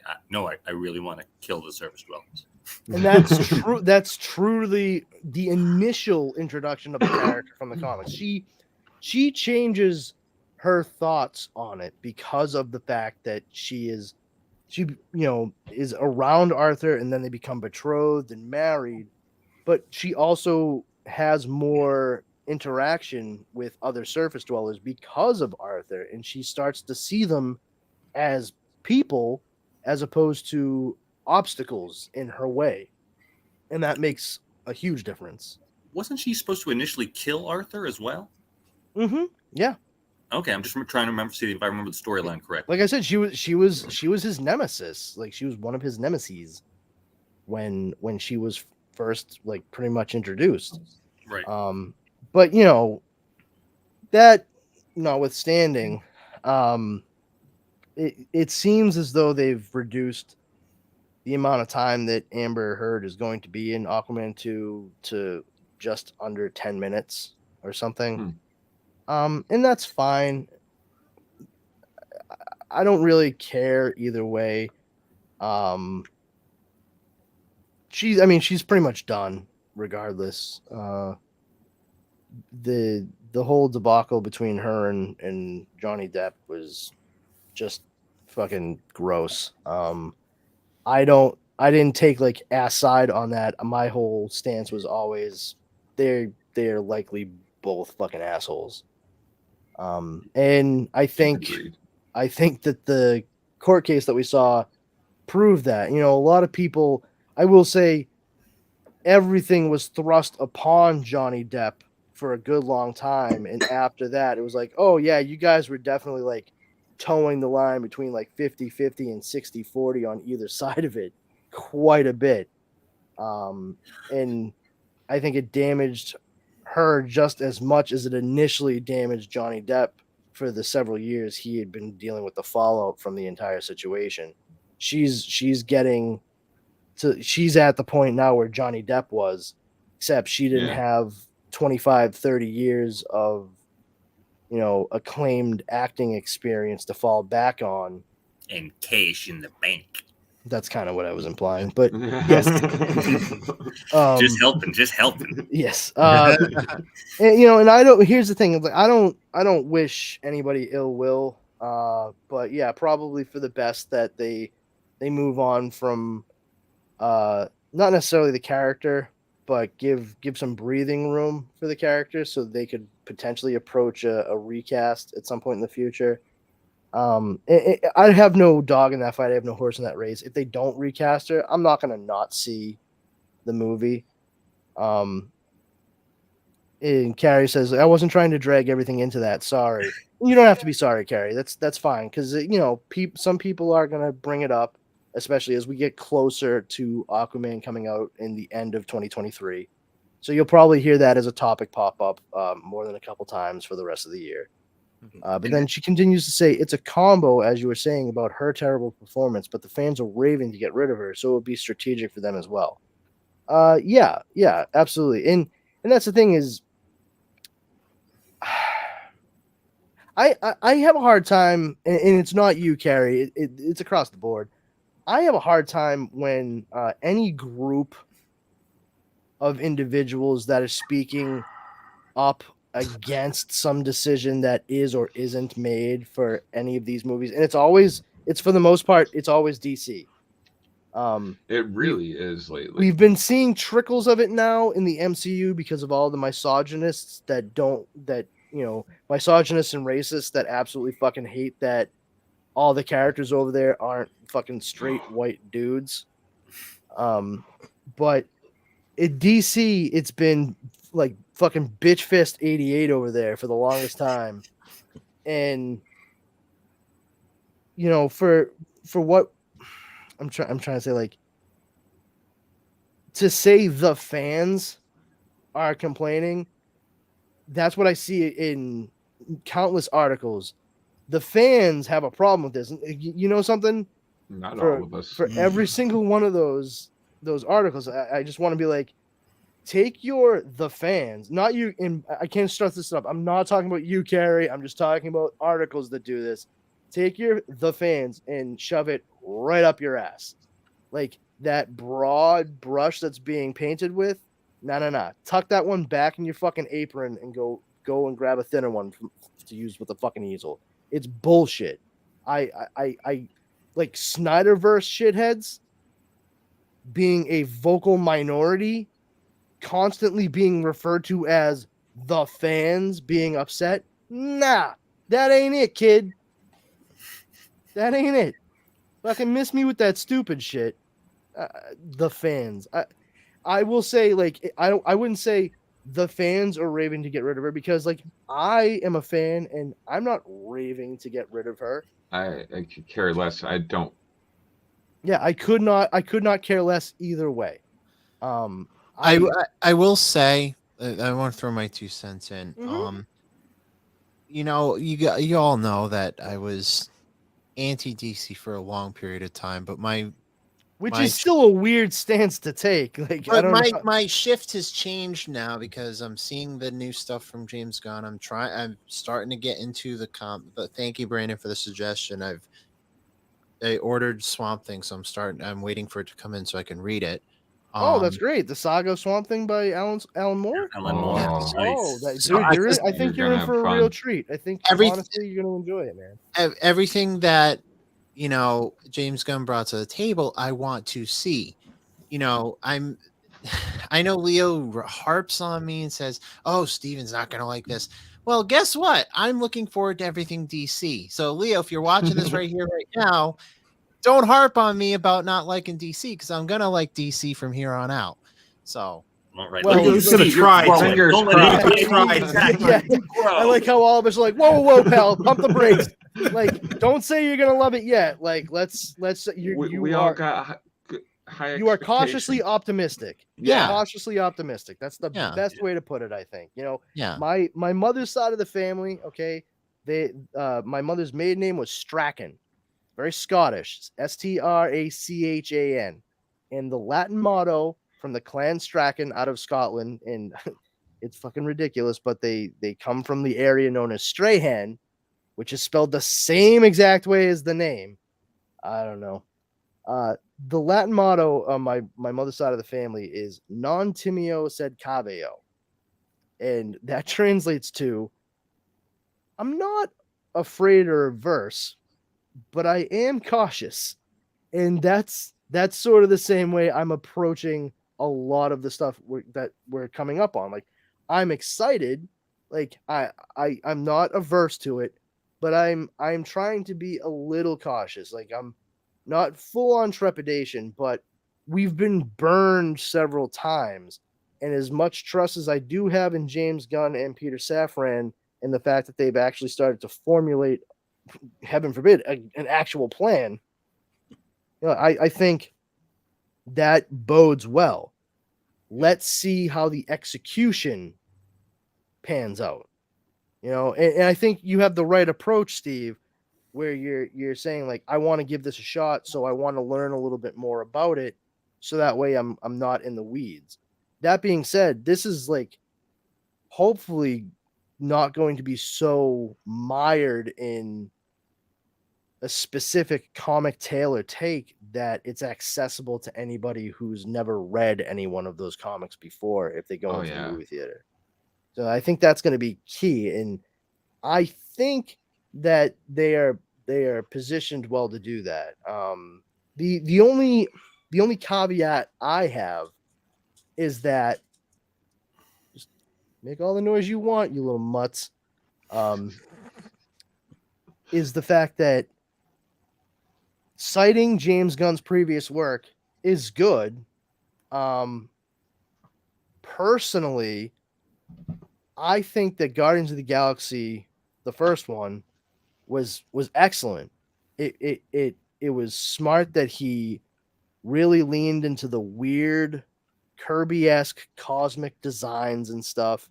really want to kill the surface dwellers." And that's true. That's truly the initial introduction of the character from the comics. She changes her thoughts on it because of the fact that she is around Arthur, and then they become betrothed and married. But she also has more interaction with other surface dwellers because of Arthur, and she starts to see them as people as opposed to obstacles in her way, and that makes a huge difference. Wasn't she supposed to initially kill Arthur as well? Yeah. Okay, I'm just trying to remember, see if I remember the storyline correctly. Like I said, she was his nemesis. Like, she was one of his nemeses when she was first, like, pretty much introduced. Right. But that notwithstanding, it seems as though they've reduced the amount of time that Amber Heard is going to be in Aquaman 2 to just under 10 minutes or something. And that's fine. I don't really care either way. She's pretty much done regardless. The whole debacle between her and Johnny Depp was just fucking gross. I didn't take like ass side on that. My whole stance was always they're likely both fucking assholes. And I think that the court case that we saw proved that. A lot of people, I will say, everything was thrust upon Johnny Depp for a good long time, and after that it was like, oh yeah, you guys were definitely like towing the line between like 50-50 and 60-40 on either side of it quite a bit. And I think it damaged her just as much as it initially damaged Johnny Depp for the several years he had been dealing with the fallout from the entire situation. She's getting to, she's at the point now where Johnny Depp was, except she didn't have 25-30 years of acclaimed acting experience to fall back on and cash in the bank. That's kind of what I was implying, but yes. Just helping. Yes. And I don't, here's the thing, like, I don't wish anybody ill will, but yeah, probably for the best that they move on from not necessarily the character, but give some breathing room for the character so they could potentially approach a recast at some point in the future. I have no dog in that fight. I have no horse in that race. If they don't recast her, I'm not going to not see the movie. And Carrie says, I wasn't trying to drag everything into that. Sorry. You don't have to be sorry, Carrie. That's fine. Cause some people are going to bring it up, especially as we get closer to Aquaman coming out in the end of 2023. So you'll probably hear that as a topic pop up more than a couple times for the rest of the year. But then she continues to say, it's a combo, as you were saying, about her terrible performance, but the fans are raving to get rid of her, so it would be strategic for them as well. Yeah, absolutely. And that's the thing is, I have a hard time, and it's not you, Carrie, it's across the board. I have a hard time when any group of individuals that are speaking up against some decision that is or isn't made for any of these movies, and it's for the most part, it's always DC. It really is lately. We've been seeing trickles of it now in the MCU because of all the misogynists misogynists and racists that absolutely fucking hate that all the characters over there aren't fucking straight white dudes. But at DC, it's been like fucking bitch fist 88 over there for the longest time. And for what I'm trying to say, like, to say the fans are complaining, that's what I see in countless articles. The fans have a problem with this. You know something? Not all of us. For every single one of those articles, I just want to be like, take the fans, not you. And I can't stress this up. I'm not talking about you, Carrie. I'm just talking about articles that do this. Take the fans and shove it right up your ass. Like that broad brush that's being painted with. No. Tuck that one back in your fucking apron and go and grab a thinner one to use with a fucking easel. It's bullshit. I like Snyderverse shitheads being a vocal minority, constantly being referred to as the fans being upset. Nah, that ain't it, kid. That ain't it. Fucking miss me with that stupid shit. The fans. I will say, like, I wouldn't say the fans are raving to get rid of her, because, like, I am a fan and I'm not raving to get rid of her. I could care less. I don't. Yeah, I could not care less either way. I will say, I want to throw my 2 cents in. Mhm. You all know that I was anti DC for a long period of time, but which is still a weird stance to take. Like, I but don't know. my shift has changed now because I'm seeing the new stuff from James Gunn. I'm starting to get into but thank you, Brandon, for the suggestion. I ordered Swamp Thing, so I'm waiting for it to come in so I can read it. Oh, that's great. The Saga of Swamp Thing by Alan Moore. Alan Moore. Yes. Oh, Nice. dude, I think You're you're in gonna for have a real fun. treat. I think honestly you're gonna enjoy it, man. Everything that James Gunn brought to the table, I want to see. I know Leo harps on me and says, "Oh, Steven's not going to like this." Well, guess what? I'm looking forward to everything DC. So, Leo, if you're watching this right here, right now, don't harp on me about not liking DC, because I'm going to like DC from here on out. So, All right. Well, He's gonna try. Fingers Don't let crossed. him Try. Yeah, I like how all of us are like, "Whoa, pal, pump the brakes." Like, don't say you're gonna love it yet. Like, let's We all got high you are cautiously expectations. optimistic. Yeah. Cautiously optimistic. That's the Yeah. best way to put it, I think. yeah. My mother's side of the family, okay, my mother's maiden name was Strachan. Very Scottish. Strachan. And the Latin motto from the clan Strachan out of Scotland, and it's fucking ridiculous, but they come from the area known as Strahan, which is spelled the same exact way as the name. I don't know. The Latin motto on my mother's side of the family is "Non timeo sed caveo," and that translates to "I'm not afraid or averse, but I am cautious." And that's sort of the same way I'm approaching a lot of the stuff that we're coming up on. Like, I'm excited, like I'm not averse to it, but I'm trying to be a little cautious. Like, I'm not full on trepidation, but we've been burned several times. And as much trust as I do have in James Gunn and Peter Safran, and the fact that they've actually started to formulate, heaven forbid, an actual plan, I think that bodes well. Let's see how the execution pans out. And I think you have the right approach, Steve, where you're saying, like, I want to give this a shot, so I want to learn a little bit more about it, so that way I'm not in the weeds. That being said, this is, like, hopefully not going to be so mired in a specific comic tale or take that it's accessible to anybody who's never read any one of those comics before if they go into the movie theater. So I think that's going to be key, and I think that they are positioned well to do that. The only caveat I have is that, just make all the noise you want, you little mutts, is the fact that citing James Gunn's previous work is good. Personally, I think that Guardians of the Galaxy, the first one, was excellent. It was smart that he really leaned into the weird Kirby-esque cosmic designs and stuff,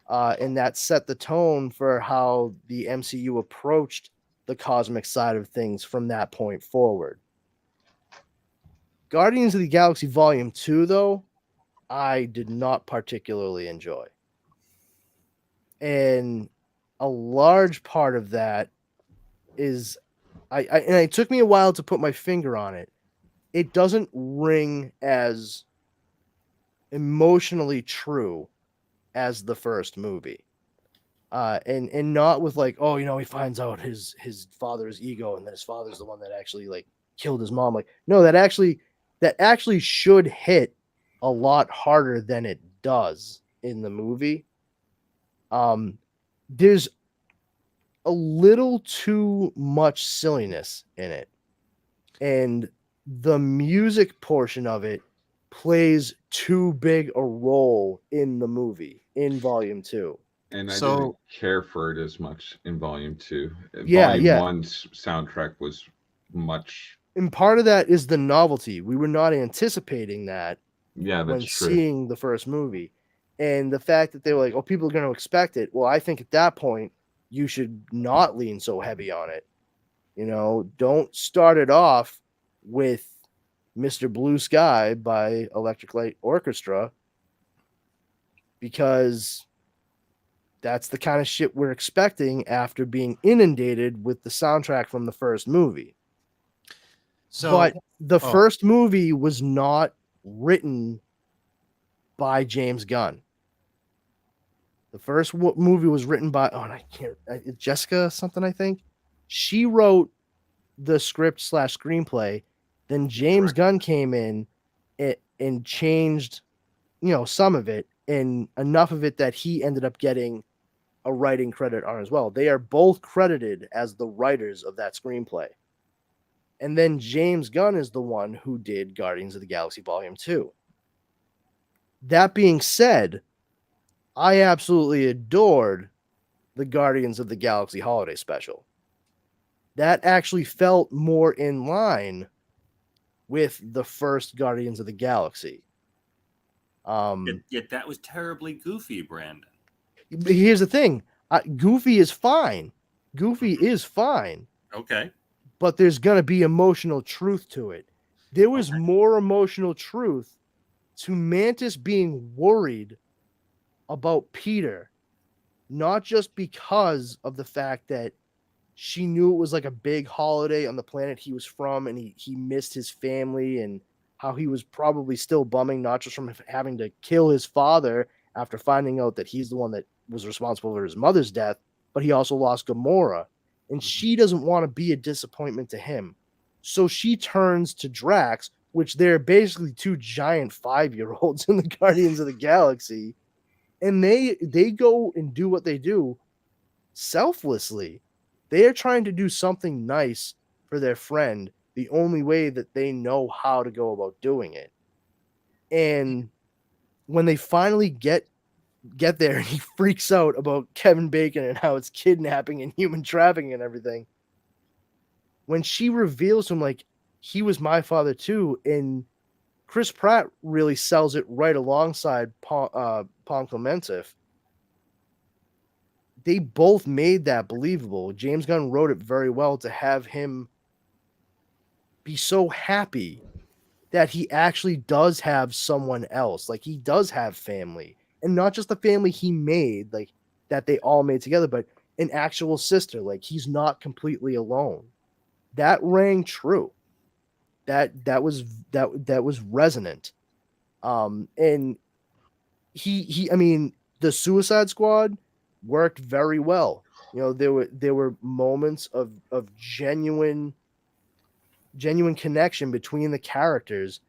and that set the tone for how the MCU approached the cosmic side of things from that point forward. Guardians of the Galaxy Volume 2, though, I did not particularly enjoy. And a large part of that is, and it took me a while to put my finger on it. It doesn't ring as emotionally true as the first movie. And not with, like, oh, he finds out his father's ego and that his father's the one that actually, like, killed his mom. Like, no, that actually should hit a lot harder than it does in the movie. There's a little too much silliness in it, and the music portion of it plays too big a role in the movie in volume 2. And I So- didn't care for it as much in volume 2. Yeah, Volume yeah. 1's soundtrack was much. And part of that is the novelty. We were not anticipating that Yeah, when that's true. seeing the first movie. And the fact that they were like, oh, people are going to expect it. Well, I think at that point, you should not lean so heavy on it. You know, don't start it off with Mr. Blue Sky by Electric Light Orchestra, because that's the kind of shit we're expecting after being inundated with the soundtrack from the first movie. So, But the oh. first movie was not written by James Gunn. The first movie was written by Jessica something, I think. She wrote the script / screenplay. Then James Gunn came in and changed, some of it, and enough of it that he ended up getting a writing credit on as well. They are both credited as the writers of that screenplay. And then James Gunn is the one who did Guardians of the Galaxy Volume 2. That being said, I absolutely adored the Guardians of the Galaxy Holiday Special. That actually felt more in line with the first Guardians of the Galaxy. Yet that was terribly goofy, Brandon. Here's the thing. Goofy is fine. Goofy is fine. Okay. But there's going to be emotional truth to it. There was more emotional truth to Mantis being worried about Peter, not just because of the fact that she knew it was like a big holiday on the planet he was from, and he missed his family, and how he was probably still bumming, not just from having to kill his father after finding out that he's the one that was responsible for his mother's death, but he also lost Gamora. And she doesn't want to be a disappointment to him. So she turns to Drax, which they're basically two giant 5-year-olds in the Guardians of the Galaxy. And they go and do what they do selflessly. They are trying to do something nice for their friend the only way that they know how to go about doing it. And when they finally get there and he freaks out about Kevin Bacon and how it's kidnapping and human trafficking and everything, when she reveals to him, like, he was my father too, and Chris Pratt really sells it right alongside Pon Clementif. They both made that believable. James Gunn wrote it very well to have him be so happy that he actually does have someone else. Like, he does have family. And not just the family he made, like, that they all made together, but an actual sister. Like, he's not completely alone. That rang true. That was resonant. And he I mean, the Suicide Squad worked very well. There were moments of genuine connection between the characters.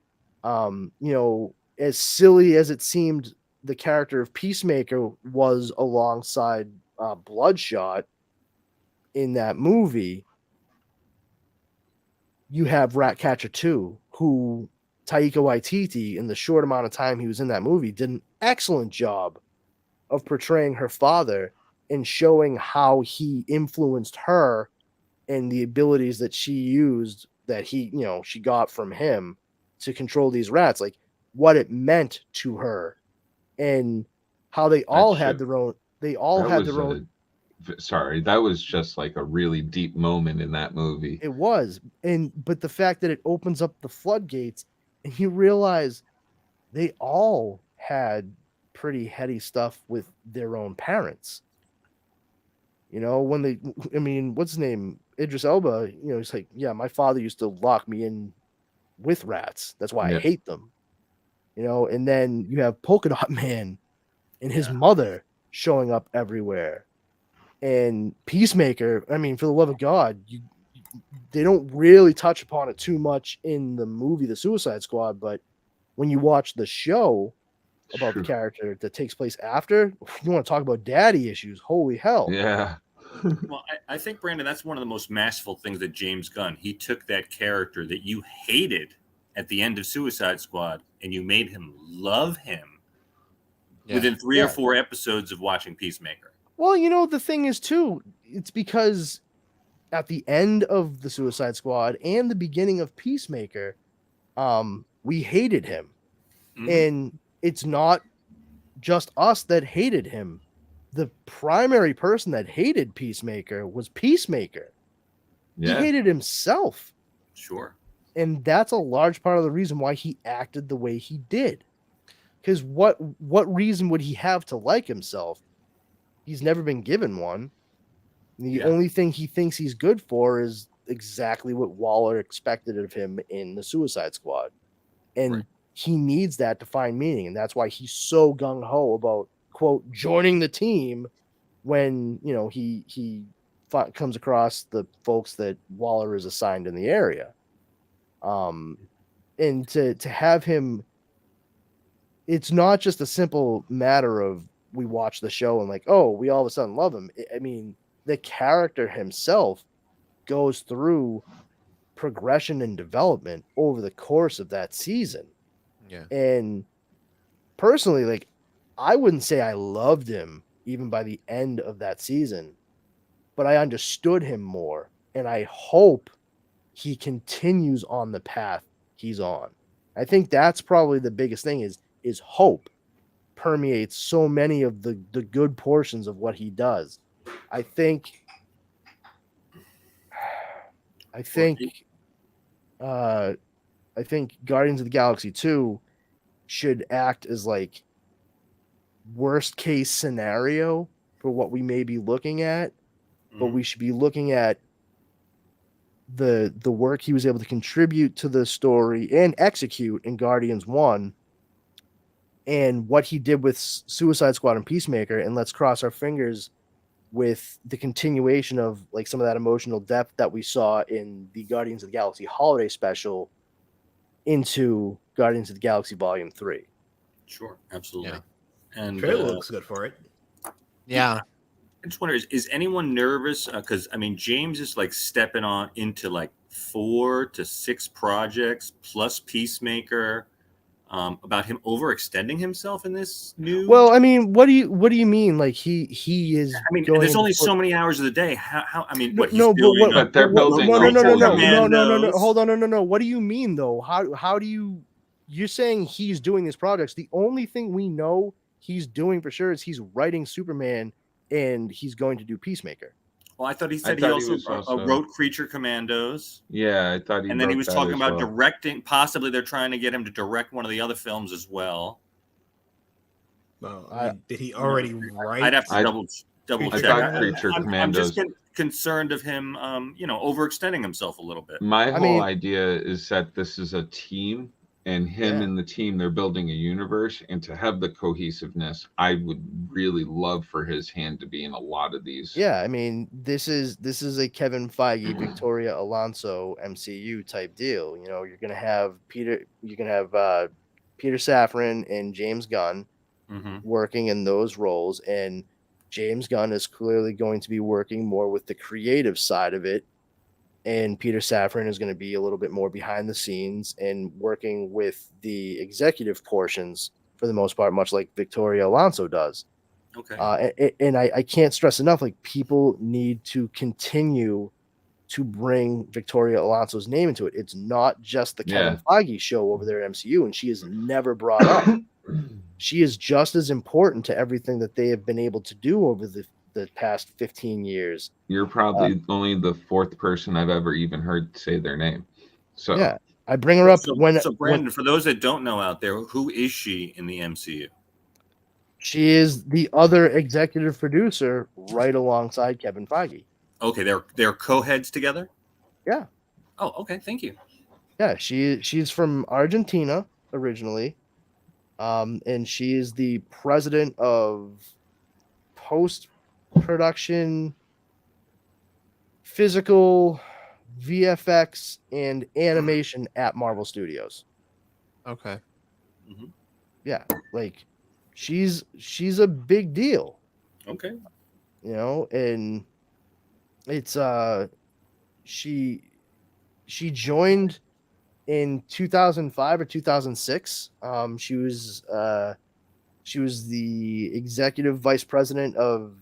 As silly as it seemed the character of Peacemaker was alongside Bloodshot in that movie, you have Ratcatcher 2, who Taika Waititi, in the short amount of time he was in that movie, did an excellent job of portraying her father and showing how he influenced her and the abilities that she used that she got from him to control these rats, like what it meant to her, and how they all had their own. They all had their own. Sorry, that was just like a really deep moment in that movie. It was, but the fact that it opens up the floodgates, and you realize they all had pretty heady stuff with their own parents. What's his name? Idris Elba, he's like, yeah, my father used to lock me in with rats. That's why I hate them. And then you have Polka Dot Man and his mother showing up everywhere. And Peacemaker, I mean, for the love of God, they don't really touch upon it too much in the movie The Suicide Squad, but when you watch the show, about the True. character that takes place after. You want to talk about daddy issues? Holy hell! Yeah. Well, I think, Brandon, that's one of the most masterful things that James Gunn. He took that character that you hated at the end of Suicide Squad, and you made him love him within 3 or 4 episodes of watching Peacemaker. Well, you know, the thing is too, it's because at the end of the Suicide Squad and the beginning of Peacemaker, we hated him. Mhm. And it's not just us that hated him. The primary person that hated Peacemaker was Peacemaker. Yeah. He hated himself. Sure. And that's a large part of the reason why he acted the way he did. Because what reason would he have to like himself? He's never been given one. The only thing he thinks he's good for is exactly what Waller expected of him in the Suicide Squad. And he needs that to find meaning. And that's why he's so gung-ho about, quote, joining the team when, you know, he comes across the folks that Waller is assigned in the area. And to have him, it's not just a simple matter of we watch the show and like, oh, we all of a sudden love him. I mean, the character himself goes through progression and development over the course of that season. Yeah. And personally, like, I wouldn't say I loved him even by the end of that season, but I understood him more. And I hope he continues on the path he's on. I think that's probably the biggest thing is hope permeates so many of the good portions of what he does. I think Guardians of the Galaxy 2 should act as like worst case scenario for what we may be looking at, but we should be looking at the work he was able to contribute to the story and execute in Guardians 1 and what he did with Suicide Squad and Peacemaker, and let's cross our fingers with the continuation of like some of that emotional depth that we saw in the Guardians of the Galaxy holiday special into Guardians of the Galaxy Volume 3. Sure, absolutely. Yeah. And Trailer looks good for it. Yeah. I just wonder, is anyone nervous? Because I mean, James is like stepping on into like 4 to 6 projects plus Peacemaker. About him overextending himself in this new. Well, I mean, what do you mean? Like he is. I mean, there's only so many hours of the day. How? I mean, what he's no, building. but they're building no. Commandos. Hold on, no. What do you mean though? How do you? You're saying he's doing these projects. The only thing we know he's doing for sure is he's writing Superman, and he's going to do Peacemaker. Well, I thought he said he also wrote Creature Commandos. Yeah, I thought he. And then he was talking about well. directing. Possibly they're trying to get him to direct one of the other films as well. Did he already write? I'd have to double I check. thought Creature I'm Commandos. just concerned of him, overextending himself a little bit. My whole idea is that this is a team, and him and the team, they're building a universe, and to have the cohesiveness, I would really love for his hand to be in a lot of these. Yeah, I mean, this is a Kevin Feige, Victoria Alonso MCU type deal. You know, you're gonna have Peter Safran and James Gunn working in those roles, and James Gunn is clearly going to be working more with the creative side of it. And Peter Safran is going to be a little bit more behind the scenes and working with the executive portions for the most part, much like Victoria Alonso does. Okay. And I can't stress enough, like, people need to continue to bring Victoria Alonso's name into it. It's not just the Kevin Feige show over there at MCU, and she is never brought up. She is just as important to everything that they have been able to do over the past 15 years. You're probably only the 4th person I've ever even heard say their name. So yeah, I bring her up So Brandon, for those that don't know out there, who is she in the MCU? She is the other executive producer right alongside Kevin Feige. Okay, they're co-heads together? Yeah. Oh, okay, thank you. Yeah, she's from Argentina originally. And she is the president of post-production, physical, VFX, and animation at Marvel Studios. Okay. Yeah, like she's a big deal, Okay. you know, and it's she joined in 2005 or 2006. She was the executive vice president of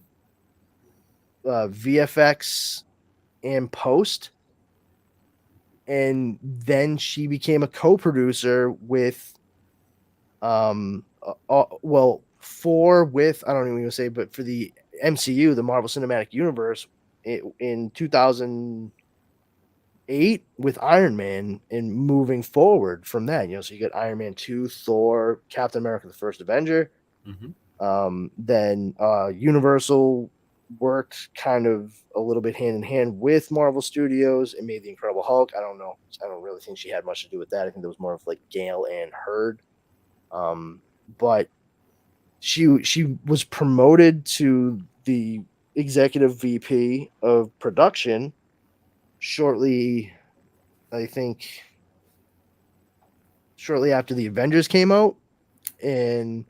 VFX and post, and then she became a co-producer with with I don't even say, but for the MCU, the Marvel Cinematic Universe, in 2008 with Iron Man, and moving forward from that, so you get Iron Man 2, Thor, Captain America: The First Avenger. Then Universal worked kind of a little bit hand in hand with Marvel Studios and made the Incredible Hulk. I don't know. I don't really think she had much to do with that. I think there was more of like Gale and Hurd. But she was promoted to the executive VP of production shortly after the Avengers came out, and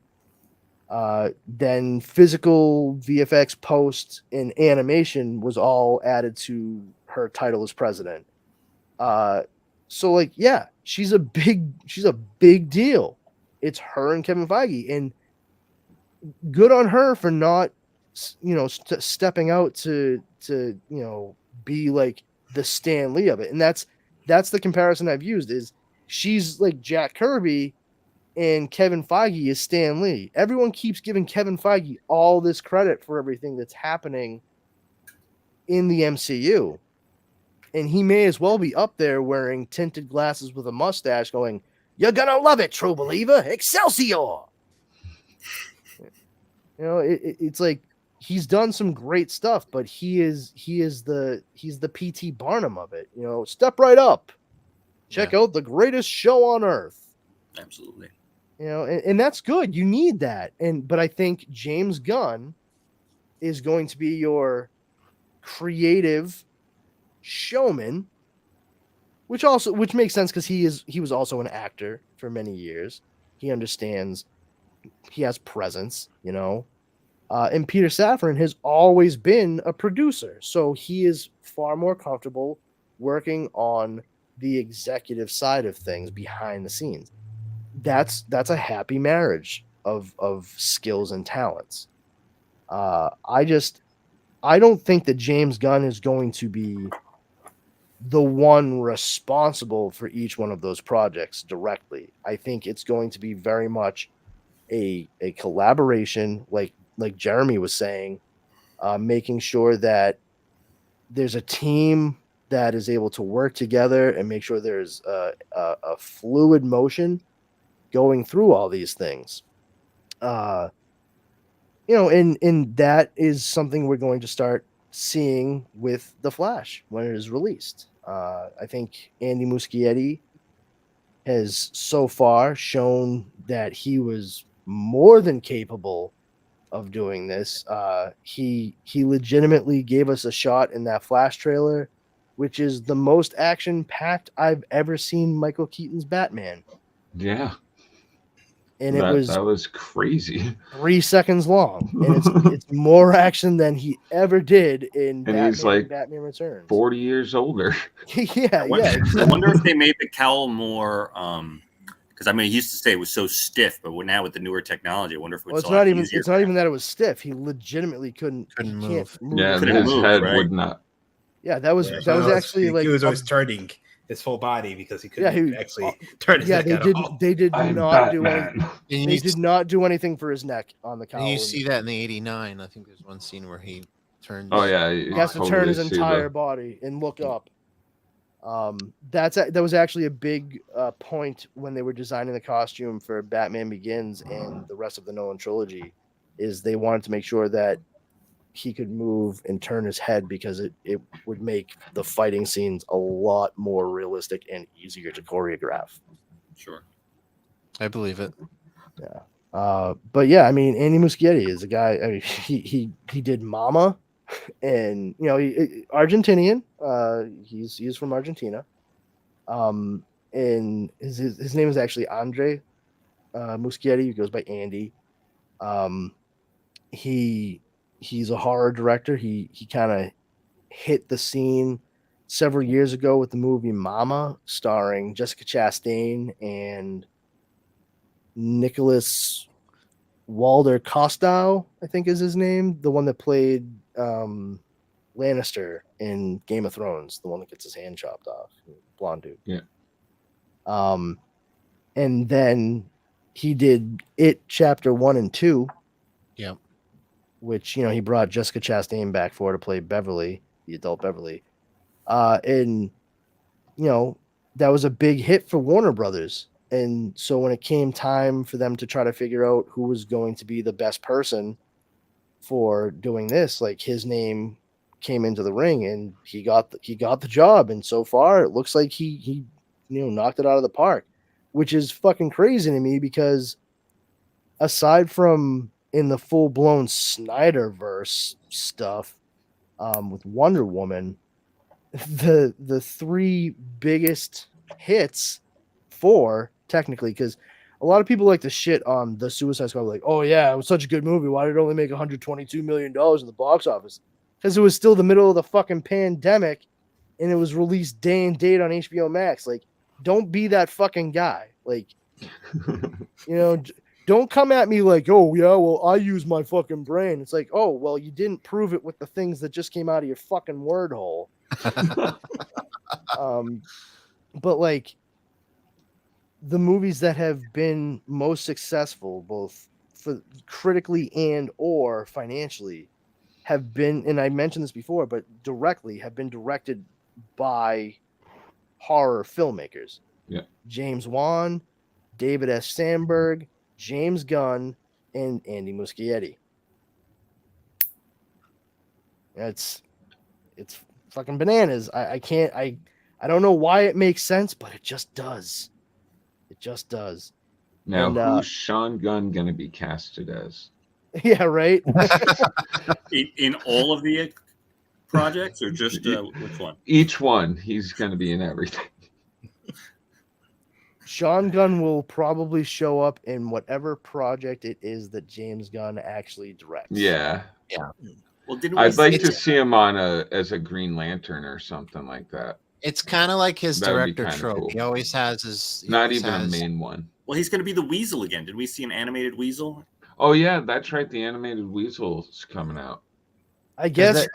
then physical VFX, post, and animation was all added to her title as president. So like, yeah, she's a big deal. It's her and Kevin Feige, and good on her for not, stepping out to be like the Stan Lee of it. And that's the comparison I've used, is she's like Jack Kirby and Kevin Feige is Stan Lee. Everyone keeps giving Kevin Feige all this credit for everything that's happening in the MCU. And he may as well be up there wearing tinted glasses with a mustache going, "You're gonna love it, true believer. Excelsior." It's like he's done some great stuff, but he's the P.T. Barnum of it. Step right up. Check out the greatest show on earth. Absolutely. And that's good. You need that. But I think James Gunn is going to be your creative showman, which makes sense because he was also an actor for many years. He understands. He has presence, and Peter Safran has always been a producer, so he is far more comfortable working on the executive side of things behind the scenes. That's a happy marriage of skills and talents. I don't think that James Gunn is going to be the one responsible for each one of those projects directly. I think it's going to be very much a collaboration, like Jeremy was saying, making sure that there's a team that is able to work together and make sure there's a fluid motion going through all these things. And that is something we're going to start seeing with The Flash when it is released. I think Andy Muschietti has so far shown that he was more than capable of doing this. He legitimately gave us a shot in that Flash trailer, which is the most action-packed I've ever seen Michael Keaton's Batman. Yeah. And that was crazy. 3 seconds long, and it's more action than he ever did in Batman, he's like Batman Returns. 40 years older. Yeah. I wonder if they made the cowl more, because he used to say it was so stiff, but now with the newer technology, I wonder if it's not even that it was stiff. He legitimately couldn't move. Yeah, his head would not. Yeah, that was actually like he was always turning his whole body because he couldn't actually turn his neck at all. They did not do anything. They did not do anything for his neck on the cowl. And you see that in the '89. I think there's one scene where he turns. Oh yeah, he has to turn his entire body and look up. That was actually a big point when they were designing the costume for Batman Begins and the rest of the Nolan trilogy, is they wanted to make sure that he could move and turn his head, because it would make the fighting scenes a lot more realistic and easier to choreograph. Sure. I believe it. Yeah. But yeah, Andy Muschietti is a guy. He did Mama, and he Argentinian. He's from Argentina. And his name is actually Andre Muschietti. He goes by Andy. He's a horror director. He kind of hit the scene several years ago with the movie Mama, starring Jessica Chastain and Nicholas Walder Costow, I think is his name, the one that played Lannister in Game of Thrones, the one that gets his hand chopped off, blonde dude. Yeah. And then he did It Chapter 1 and 2. Yep. Which, he brought Jessica Chastain back for to play Beverly, the adult Beverly. And, that was a big hit for Warner Brothers. And so when it came time for them to try to figure out who was going to be the best person for doing this, like his name came into the ring and he got the job. And so far it looks like he knocked it out of the park, which is fucking crazy to me because aside from in the full-blown Snyderverse stuff with Wonder Woman, the three biggest hits technically, because a lot of people like to shit on the Suicide Squad, like, oh yeah, it was such a good movie, why did it only make $122 million in the box office? Because it was still the middle of the fucking pandemic and it was released day and date on HBO Max. Like, don't be that fucking guy. Like, don't come at me like, oh yeah, well, I use my fucking brain. It's like, oh, well, you didn't prove it with the things that just came out of your fucking word hole. But like the movies that have been most successful, both for critically and or financially, have been, and I mentioned this before, but directly have been directed by horror filmmakers. Yeah. James Wan, David S. Sandberg, James Gunn, and Andy Muschietti. It's fucking bananas. I don't know why it makes sense, but it just does. It just does. Now, who's Sean Gunn gonna be casted as? Yeah, right. in all of the projects, or just which one? Each one. He's gonna be in everything. Sean Gunn will probably show up in whatever project it is that James Gunn actually directs. Yeah. Yeah. Well, I'd like to see him on as a Green Lantern or something like that. It's kind of like his director trope. Cool. He always has his. Not even a main one. Well, he's going to be the Weasel again. Did we see an animated Weasel? Oh yeah, that's right. The animated Weasel's coming out. I guess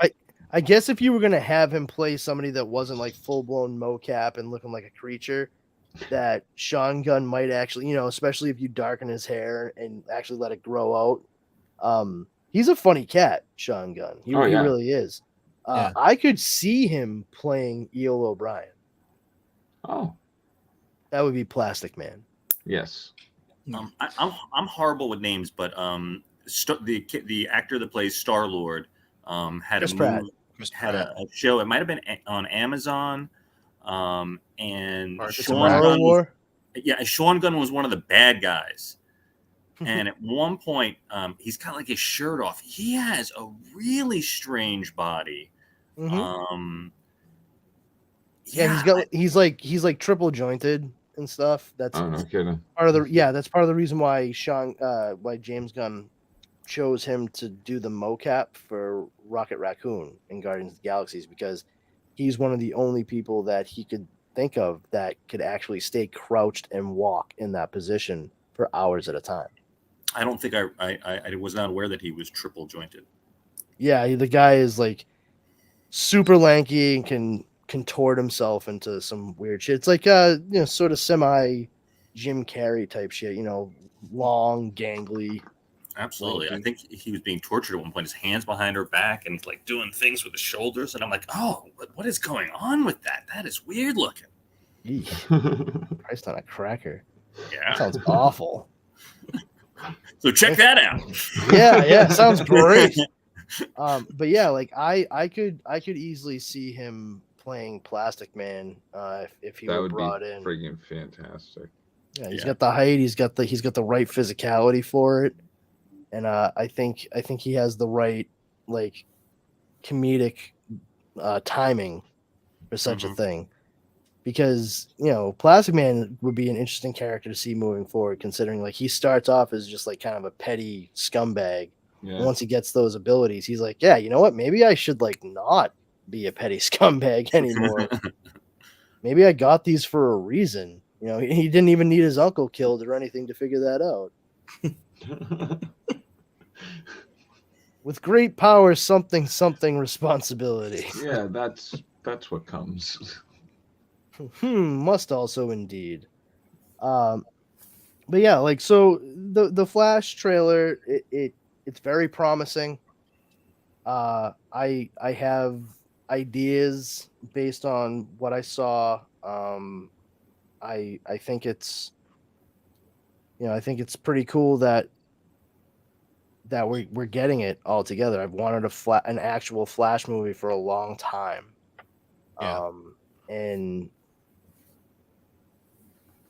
if you were gonna have him play somebody that wasn't like full blown mocap and looking like a creature, that Sean Gunn might actually, especially if you darken his hair and actually let it grow out. He's a funny cat, Sean Gunn. He really is. I could see him playing Eel O'Brien. Oh, that would be Plastic Man. Yes. I'm horrible with names, but the actor that plays Star-Lord had a show. It might have been on Amazon. And Sean Gunn was one of the bad guys. And at one point, he's got like his shirt off. He has a really strange body. Mm-hmm. He's like triple jointed and stuff. That's no kidding. That's part of the reason why why James Gunn chose him to do the mocap for Rocket Raccoon in Guardians of the Galaxy, because he's one of the only people that he could think of that could actually stay crouched and walk in that position for hours at a time. I don't think I was not aware that he was triple jointed. Yeah, the guy is like super lanky and can contort himself into some weird shit. It's like sort of semi Jim Carrey type shit, long, gangly. Absolutely. Lanky. I think he was being tortured at one point. His hands behind her back and like doing things with his shoulders. And I'm like, oh, what is going on with that? That is weird looking. Christ on a cracker. Yeah. That sounds awful. So check that out. Yeah, sounds great. But yeah, like I could easily see him playing Plastic Man if he were brought in. That would be friggin' fantastic. Yeah, he's got the height, he's got the right physicality for it, and I think he has the right like comedic timing for such a thing. because Plastic Man would be an interesting character to see moving forward, considering like he starts off as just like kind of a petty scumbag. Yeah. And once he gets those abilities, he's like, yeah, you know what? Maybe I should like not be a petty scumbag anymore. Maybe I got these for a reason. He didn't even need his uncle killed or anything to figure that out. With great power, something responsibility. Yeah, that's what comes. Must also indeed. But yeah, like so the Flash trailer, it's very promising. I have ideas based on what I saw. I think it's I think it's pretty cool that we're getting it all together. I've wanted an actual Flash movie for a long time. Yeah. And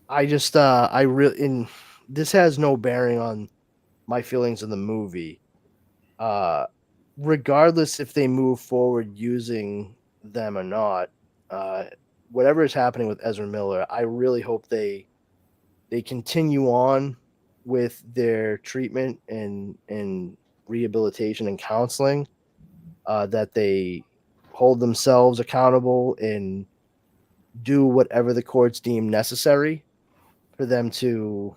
I just this has no bearing on my feelings of the movie. Regardless if they move forward using them or not, whatever is happening with Ezra Miller, I really hope they continue on with their treatment and rehabilitation and counseling, that they hold themselves accountable and do whatever the courts deem necessary for them to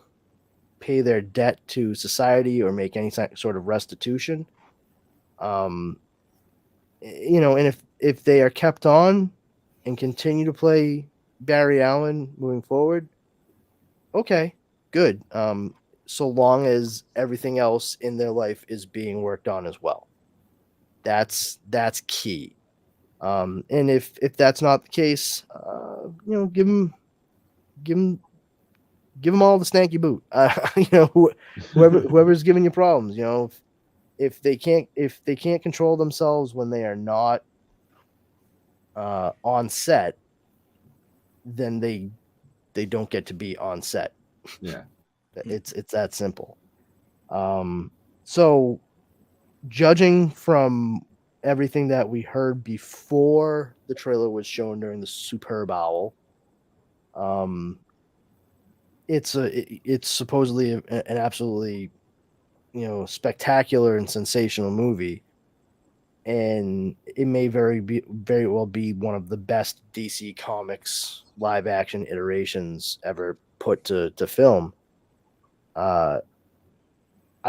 pay their debt to society or make any sort of restitution. And if they are kept on and continue to play Barry Allen moving forward, okay, good. So long as everything else in their life is being worked on as well. That's key. And if that's not the case, give them all the stanky boot. Whoever's giving you problems, if they can't control themselves when they are not on set, then they don't get to be on set. Yeah. It's that simple. So judging from everything that we heard before the trailer was shown during the Superb Owl, it's supposedly an absolutely spectacular and sensational movie, and it may very well be one of the best DC Comics live action iterations ever put to film. I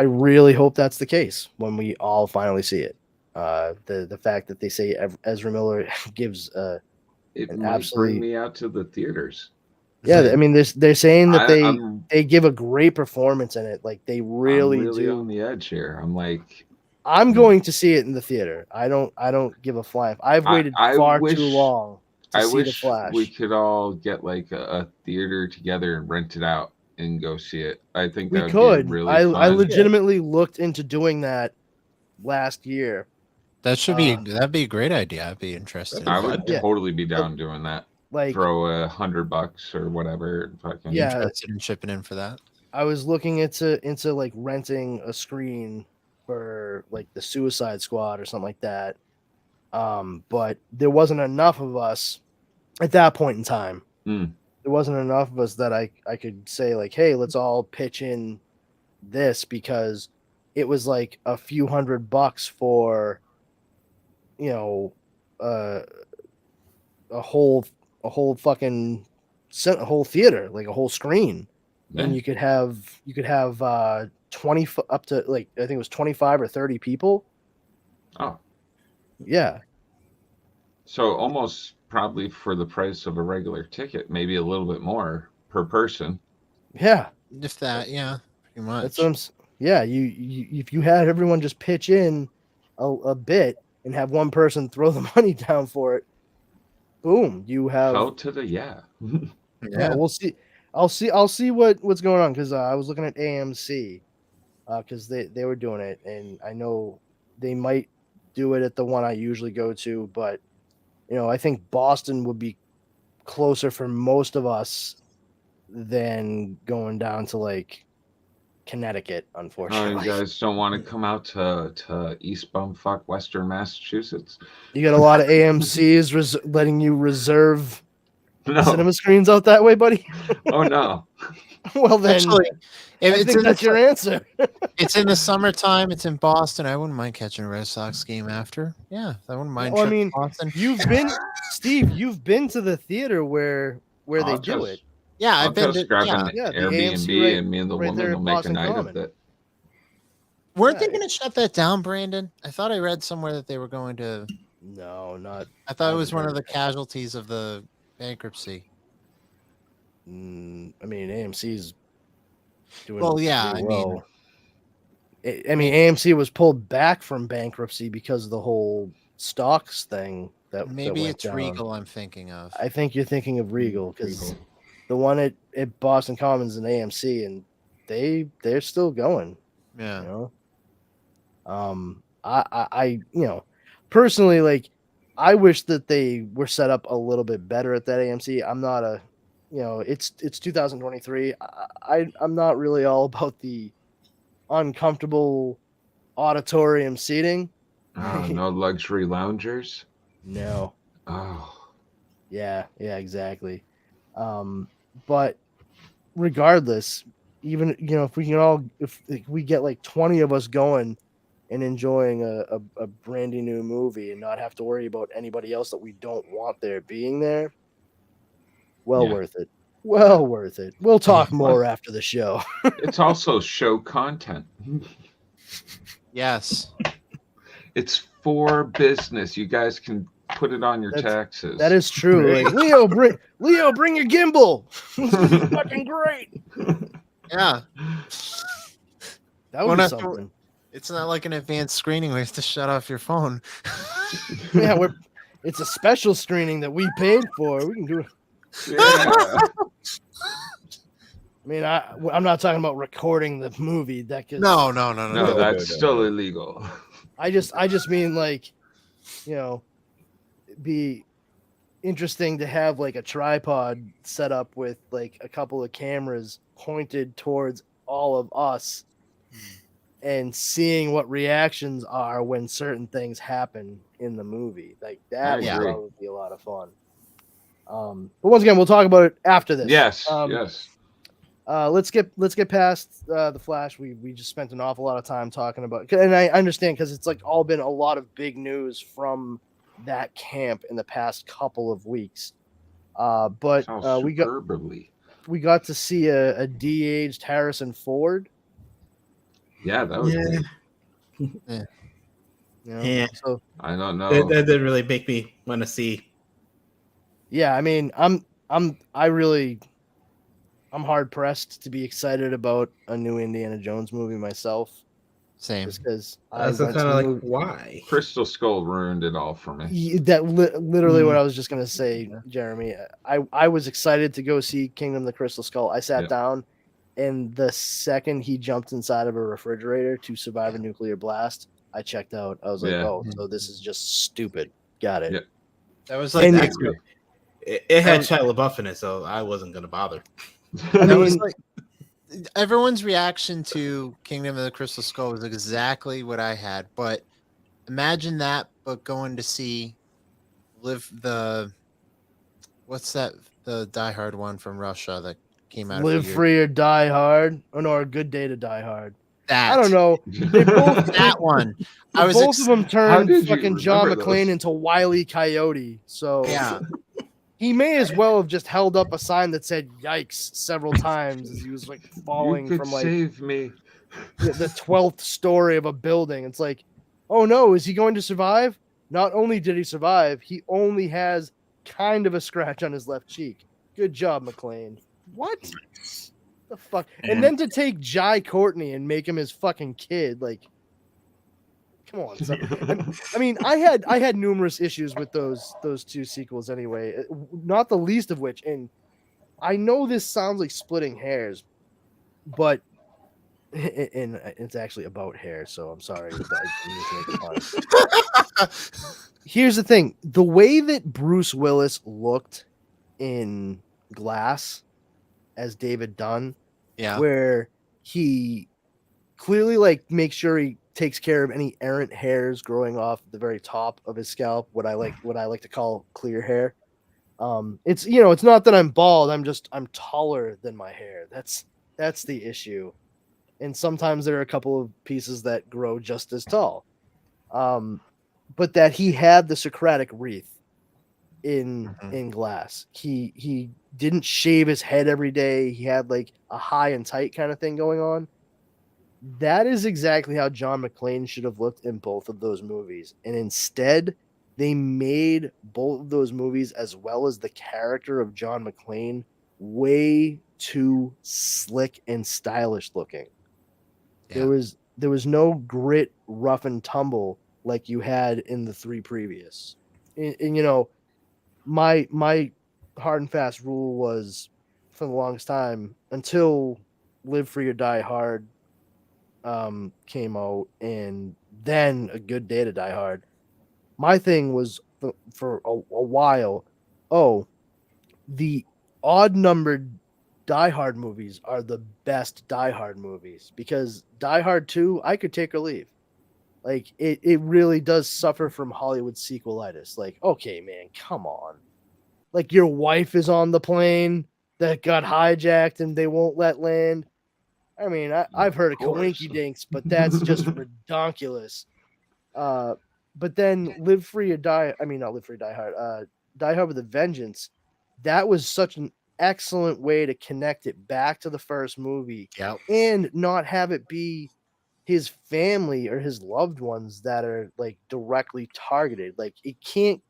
really hope that's the case when we all finally see it. The fact that they say Ezra Miller gives It an might absolutely bring me out to the theaters. yeah. I mean, they're saying that I'm they give a great performance in it. Like they really do. on the edge here. I'm like, I'm going to see it in the theater. I don't give a flying. I've waited far too long to see the Flash. We could all get like a theater together and rent it out and go see it. I think we that could. Be really I fun. legitimately looked into doing that last year. That'd be a great idea. I'd be interested. I would Yeah. totally be down doing that. Like throw $100 or whatever. Fucking Yeah. Interested in shipping in for that. I was looking into like renting a screen for like the Suicide Squad or something like that. But there wasn't enough of us at that point in time. There wasn't enough of us that I could say like, hey, let's all pitch in this, because it was like a few $100 for a whole fucking a whole theater, like a whole screen. Yeah. And you could have 20 up to like I think it was 25 or 30 people. Oh. Yeah. So almost probably for the price of a regular ticket, maybe a little bit more per person. Yeah. If that, yeah, pretty much. That's what yeah, you if you had everyone just pitch in a bit and have one person throw the money down for it, boom, you have Hell to the Yeah. we'll see. I'll see what's going on, because I was looking at AMC because they were doing it, and I know they might do it at the one I usually go to, but I think Boston would be closer for most of us than going down to like Connecticut, unfortunately. Oh, you guys don't want to come out to East Bumfuck, Western Massachusetts? You got a lot of AMCs letting you reserve No. cinema screens out that way, buddy? Oh no. Well, then Actually, if I it's think in that's the, your answer. it's in the summertime. It's in Boston. I wouldn't mind catching a Red Sox game after. Yeah, I wouldn't mind. Well, I trip to mean, Boston. Steve, you've been to the theater where they I'll do just- it. Yeah, I'll I've been just to. grab Yeah. an Yeah, the Airbnb AMC right- and me and the right there woman at will make a Boston night Common. of it. Weren't they Yeah. going to shut that down, Brandon? I thought I read somewhere that they were going to. No, not. I thought I it was haven't one of the heard that. casualties of the bankruptcy. I mean, AMC's doing. Well, yeah, pretty I mean- well. I mean, AMC was pulled back from bankruptcy because of the whole stocks thing. That Maybe went it's down. Regal I'm thinking of. I think you're thinking of Regal because the one at Boston Commons and AMC, and they're still going. Yeah. You know, I personally, like, I wish that they were set up a little bit better at that AMC. I'm not a, it's 2023. I'm not really all about the uncomfortable auditorium seating. Oh, no luxury loungers. No. Oh, Yeah, exactly. But regardless, even if we get like 20 of us going and enjoying a brandy new movie and not have to worry about anybody else that we don't want there being there, well Yeah. worth it. Well worth it. We'll talk more after the show. it's also show content. Yes. It's for business. You guys can put it on your taxes. That is true. Like, Leo, bring your gimbal. This is fucking great. Yeah. That would Won't be have to- something. It's not like an advanced screening where you have to shut off your phone. Yeah, it's a special screening that we paid for. We can do it. Yeah. I mean, I'm not talking about recording the movie. No. No, that's still illegal. I just mean, like, it'd be interesting to have like a tripod set up with like a couple of cameras pointed towards all of us and seeing what reactions are when certain things happen in the movie. Like that would I agree. probably be a lot of fun. But once again, we'll talk about it after this. Yes, Yes. yes. Let's get past the Flash. We just spent an awful lot of time talking about, and I understand because it's like all been a lot of big news from that camp in the past couple of weeks. But Sounds we superbly. got to see a de-aged Harrison Ford. Yeah, that was. Yeah. Yeah. So I don't know. That didn't really make me want to see. yeah, I mean, I'm hard pressed to be excited about a new Indiana Jones movie myself. Same. Just because I was kind of like, why? Crystal Skull ruined it all for me. Literally what I was just gonna say, Jeremy. I was excited to go see Kingdom of the Crystal Skull. I sat down, and the second he jumped inside of a refrigerator to survive a nuclear blast, I checked out. I was like, oh, so this is just stupid. Got it. Yeah. That was like And- Actually, it had Shia LaBeouf in it, so I wasn't gonna bother. I that was mean, like everyone's reaction to Kingdom of the Crystal Skull was exactly what I had. But imagine that, but going to see what's that? The Die Hard one from Russia that came out. Live Free or Die Hard. Oh no, A Good Day to Die Hard. That I don't know. They both that one. I was both of them How turned did you fucking John remember McClane those? into Wile E. Coyote. So Yeah. he may as well have just held up a sign that said "Yikes" several times as he was like falling You could from like save me. the 12th story of a building. It's like, oh no, is he going to survive? Not only did he survive, he only has kind of a scratch on his left cheek. Good job, McClane. What the fuck? And then to take Jai Courtney and make him his fucking kid, like, come on. So, I mean, I had numerous issues with those two sequels anyway. Not the least of which, and I know this sounds like splitting hairs, but and it's actually about hair, so I'm sorry. I'm just making fun. Here's the thing: the way that Bruce Willis looked in Glass as David Dunn, Yeah. where he clearly like makes sure he takes care of any errant hairs growing off the very top of his scalp. What I like to call clear hair. It's it's not that I'm bald. I'm taller than my hair. That's the issue. And sometimes there are a couple of pieces that grow just as tall. But that he had the Socratic wreath in Glass. He didn't shave his head every day. He had like a high and tight kind of thing going on. That is exactly how John McClane should have looked in both of those movies. And instead, they made both of those movies, as well as the character of John McClane, way too slick and stylish looking. Yeah. There was no grit, rough and tumble like you had in the three previous. And my hard and fast rule was, for the longest time, until Live Free or Die Hard came out, and then A Good Day to Die Hard. My thing was for a while, the odd numbered Die Hard movies are the best Die Hard movies, because Die Hard 2, I could take or leave. Like, it really does suffer from Hollywood sequelitis. Like, okay, man, come on. Like, your wife is on the plane that got hijacked and they won't let land. I mean, I've heard of coinky dinks, but that's just redonkulous. But then Live Free or Die, I mean, not Live Free or Die Hard, Die Hard with a Vengeance, that was such an excellent way to connect it back to the first movie. Yep. And not have it be his family or his loved ones that are like directly targeted. Like, you can't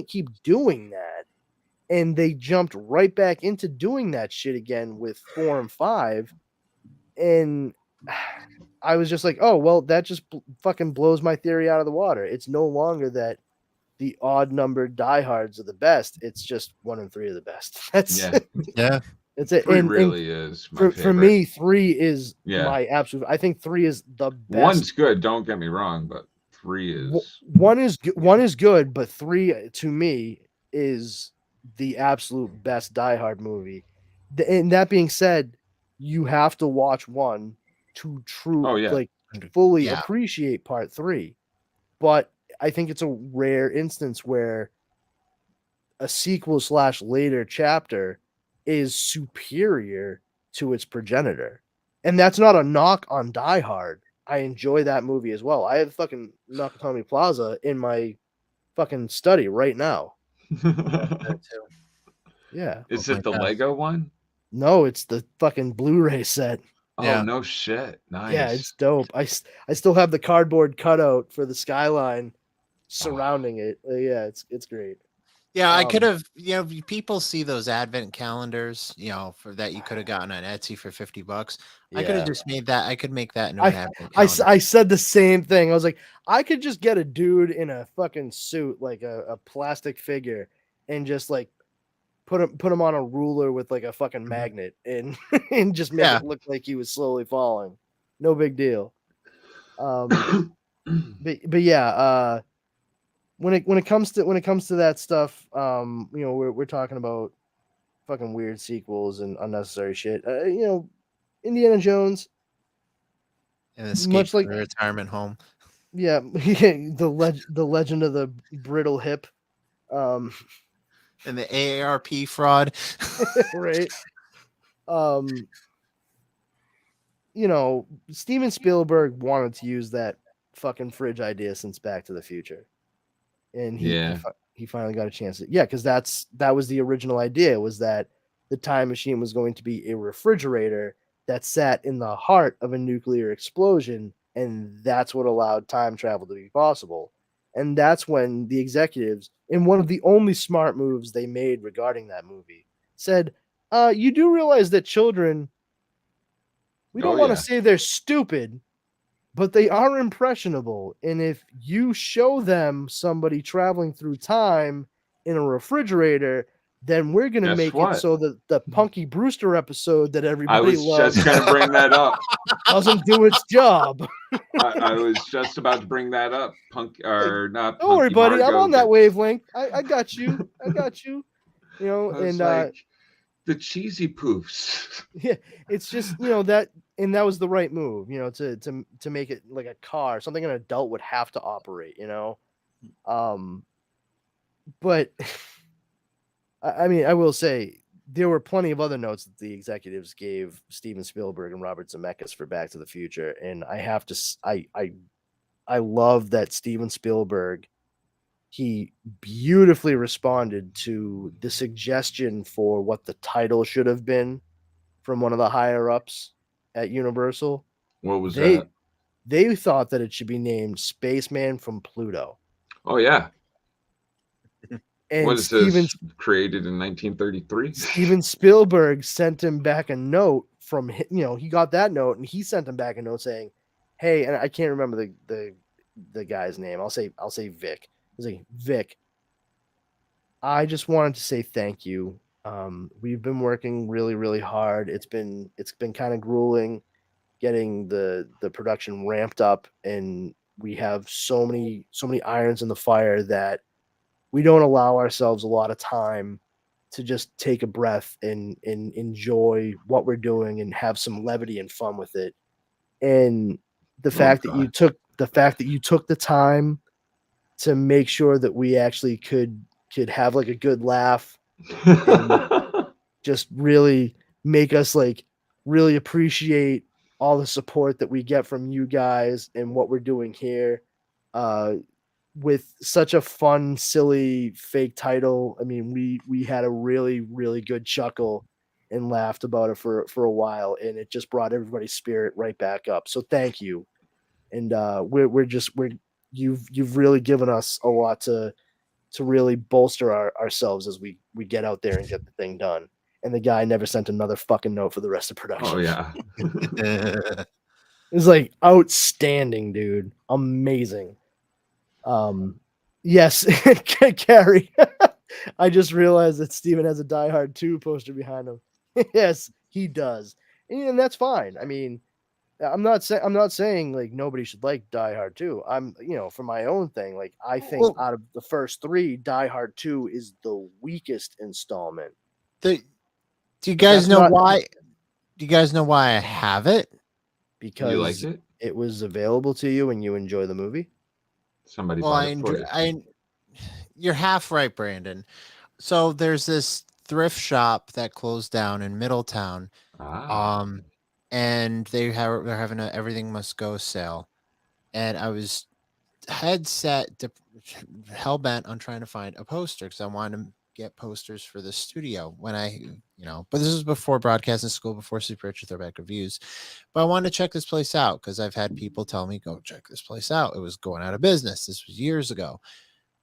keep doing that. And they jumped right back into doing that shit again with 4 and 5. And I was just like, oh, well, that just fucking blows my theory out of the water. It's no longer that the odd numbered diehards are the best. It's just 1 and 3 are the best. That's Yeah. That's it. 3 And really is my for favorite. me, 3 is Yeah. my absolute. I think 3 is the best. 1's good. Don't get me wrong, but 3 is 1 is good, but 3 to me is the absolute best Die Hard movie. And that being said, you have to watch 1 to fully appreciate part 3. But I think it's a rare instance where a sequel / later chapter is superior to its progenitor. And that's not a knock on Die Hard. I enjoy that movie as well. I have fucking Nakatomi Plaza in my fucking study right now. Yeah. Is it the Lego one? No, it's the fucking Blu-ray set. Oh, no shit. Nice. Yeah, it's dope. I still have the cardboard cutout for the skyline surrounding it. Yeah, it's great. Yeah, I could have, people see those advent calendars, for that you could have gotten on Etsy for $50. I could have just made that. I could make that into an advent calendar. I said the same thing. I was like, I could just get a dude in a fucking suit, like a plastic figure, and just like put him on a ruler with like a fucking magnet and just make it look like he was slowly falling. No big deal. But yeah, when it comes to that stuff, we're talking about fucking weird sequels and unnecessary shit. Indiana Jones, and escape from the retirement home. Yeah, the legend of the brittle hip, and the AARP fraud, right? Steven Spielberg wanted to use that fucking fridge idea since Back to the Future. And he finally got a chance. Because that was the original idea, was that the time machine was going to be a refrigerator that sat in the heart of a nuclear explosion, and that's what allowed time travel to be possible. And that's when the executives, in one of the only smart moves they made regarding that movie, said, you do realize that children, we don't want to say they're stupid, but they are impressionable. And if you show them somebody traveling through time in a refrigerator, then we're going to make it so that the Punky Brewster episode that everybody loves. I was just going to bring that up. Doesn't do its job. I was just about to bring that up. Not. Don't worry, buddy. Margo, I'm on that wavelength. I got you. I got you. And like, the cheesy poofs. Yeah, it's just that. And that was the right move, to make it like a car, something an adult would have to operate, But I mean, I will say there were plenty of other notes that the executives gave Steven Spielberg and Robert Zemeckis for Back to the Future, and I have to, I love that Steven Spielberg, he beautifully responded to the suggestion for what the title should have been from one of the higher ups at Universal. What was They that? they thought that it should be named Spaceman from Pluto. Oh yeah. And What is this? Created in 1933? Steven Spielberg sent him back a note from, he got that note and he sent him back a note saying, "Hey," and I can't remember the guy's name. I'll say Vic. He's like, "Vic, I just wanted to say thank you. We've been working really, really hard. It's been kind of grueling getting the production ramped up, and we have so many irons in the fire that we don't allow ourselves a lot of time to just take a breath and enjoy what we're doing and have some levity and fun with it. And the fact that you took the time to make sure that we actually could have like a good laugh and just really make us like really appreciate all the support that we get from you guys and what we're doing here with such a fun, silly, fake title. I mean, we had a really, really good chuckle and laughed about it for a while, and it just brought everybody's spirit right back up. So thank you. And you've really given us a lot to really bolster ourselves as we get out there and get the thing done." And the guy never sent another fucking note for the rest of production. Oh yeah. It's like outstanding, dude. Amazing. Yes, Carrie. I just realized that Steven has a Die Hard 2 poster behind him. Yes, he does. And that's fine. I mean, I'm not saying like nobody should like Die Hard 2. I'm, for my own thing, like I think out of the first 3, Die Hard 2 is the weakest installment. Do you guys know why? Do you guys know why I have it? Because you liked it? It was available to you and you enjoy the movie. Somebody bought it for you. You're half right, Brandon. So there's this thrift shop that closed down in Middletown. And they're having a Everything Must Go sale. And I was hell bent on trying to find a poster because I wanted to get posters for the studio when but this was before broadcasting school, before Super Rich Throwback Reviews. But I wanted to check this place out because I've had people tell me, go check this place out. It was going out of business. This was years ago.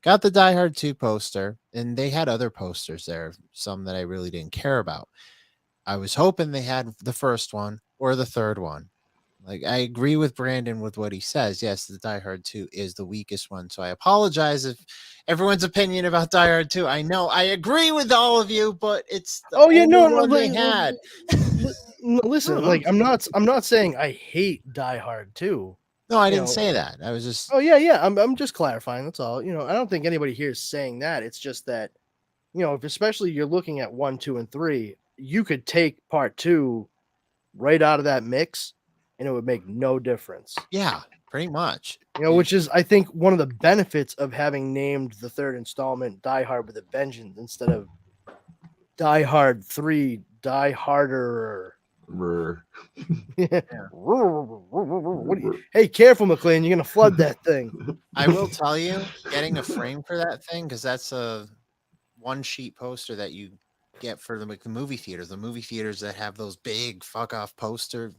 Got the Die Hard 2 poster, and they had other posters there, some that I really didn't care about. I was hoping they had the first one or the third one. Like, I agree with Brandon with what he says. Yes, the Die Hard 2 is the weakest one. So I apologize if everyone's opinion about Die Hard 2. I know I agree with all of you, but it's the one they had. Listen, like I'm not saying I hate Die Hard 2. No, I didn't say that. I was just I'm just clarifying. That's all. I don't think anybody here is saying that. It's just that, if especially you're looking at 1, 2, and 3, you could take part 2 right out of that mix and it would make no difference. Yeah, pretty much. Which is, I think, one of the benefits of having named the third installment Die Hard with a Vengeance instead of Die Hard 3, Die Harder. Hey, careful, McLean. You're going to flood that thing. I will tell you, getting a frame for that thing, because that's a one-sheet poster that you get for the movie theaters. The movie theaters that have those big fuck-off posters.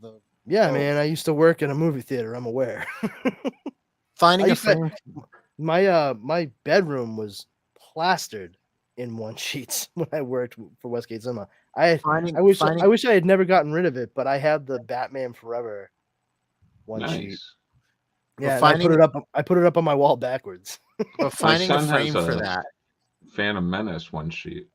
Man, I used to work in a movie theater. I'm aware. Finding a frame. My bedroom was plastered in one sheets when I worked for Westgate Cinema. I wish I had never gotten rid of it, but I had the Batman Forever one sheet. Yeah, I put it up on my wall backwards. But finding a frame for that. Phantom Menace one sheet.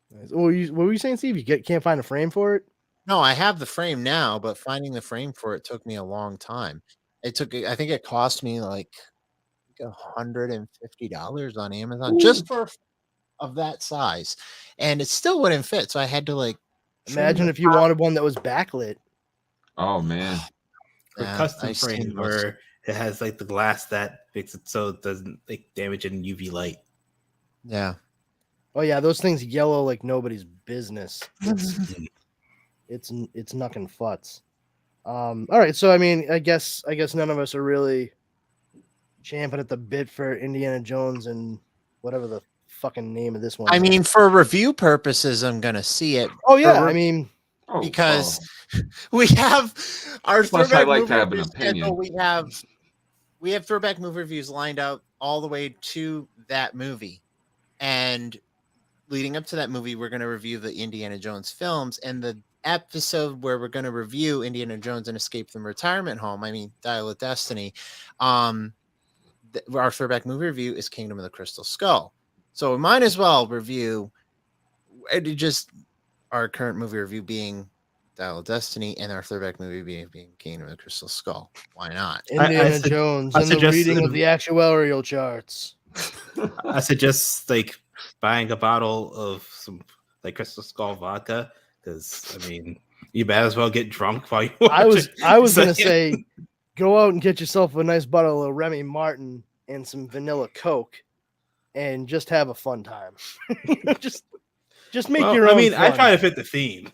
What were you saying, Steve? You can't find a frame for it? No, I have the frame now, but finding the frame for it took me a long time. I think it cost me like $150 on Amazon just for of that size, and it still wouldn't fit. So I had to imagine if you wanted one that was backlit. Oh man, or custom frame where it has like the glass that makes it so it doesn't damage in UV light. Yeah. Oh yeah, those things yellow like nobody's business. It's knuckin' futs. All right, so I mean, I guess none of us are really champing at the bit for Indiana Jones and whatever the fucking name of this one I is. mean, for review purposes, I'm gonna see it. Oh yeah, For I mean, because we have our Plus, I throwback like movie to have an review schedule. opinion. We have throwback movie reviews lined out all the way to that movie, and leading up to that movie, we're going to review the Indiana Jones films, and the episode where we're going to review Indiana Jones and Escape from Retirement Home. I mean, Dial of Destiny. Our throwback movie review is Kingdom of the Crystal Skull. So we might as well review our current movie review being Dial of Destiny and our throwback movie being Kingdom of the Crystal Skull. Why not? Indiana Jones and the reading of the actuarial charts. I suggest like buying a bottle of some like Crystal Skull vodka because I mean you might as well get drunk while you. I was gonna say, go out and get yourself a nice bottle of Remy Martin and some vanilla Coke, and just have a fun time. just make your own. I mean, fun. I try to fit the theme.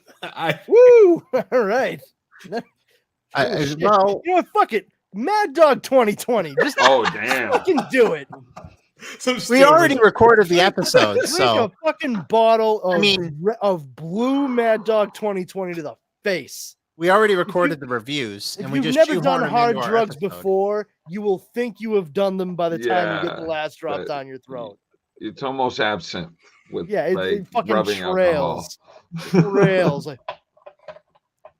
Woo! All right. Well, you know what? Fuck it. Mad Dog 2020. Just damn. fucking do it. We already recorded the episode, Drink so a fucking bottle of I of blue Mad Dog 2020 to the face. we already recorded the reviews, and we If just you've never done shoehorned them hard into our drugs episode. before, you will think you have done them by the time you get the Yeah, last drop but down your throat. It's almost absent with It fucking rubbing trails. alcohol. Trails. Like,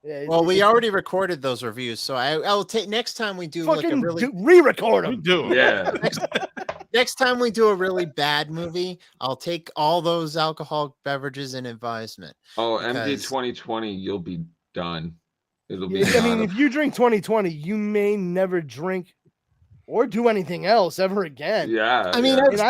yeah, Well, we already recorded those reviews, so I'll take next time we do like a fucking really re-record them. Yeah. next time we do a really bad movie, I'll take all those alcoholic beverages in advisement. Oh, MD because- 2020, you'll be done. It'll be. I mean, not if you drink 2020, you may never drink or do anything else ever again. Yeah. I mean, yeah. And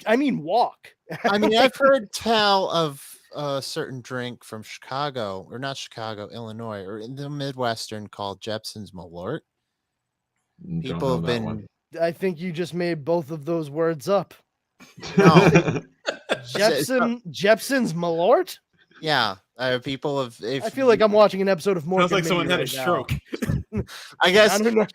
I mean walk. I mean, I've heard tell of a certain drink from Chicago, or not Chicago, Illinois, or in the Midwestern called Jepson's Malort. Don't People know have that been one. I think you just made both of those words up. no, Jepson's Malort? yeah. People have. I feel like I'm watching an episode of Mork. Sounds like someone had a stroke. I guess I don't know.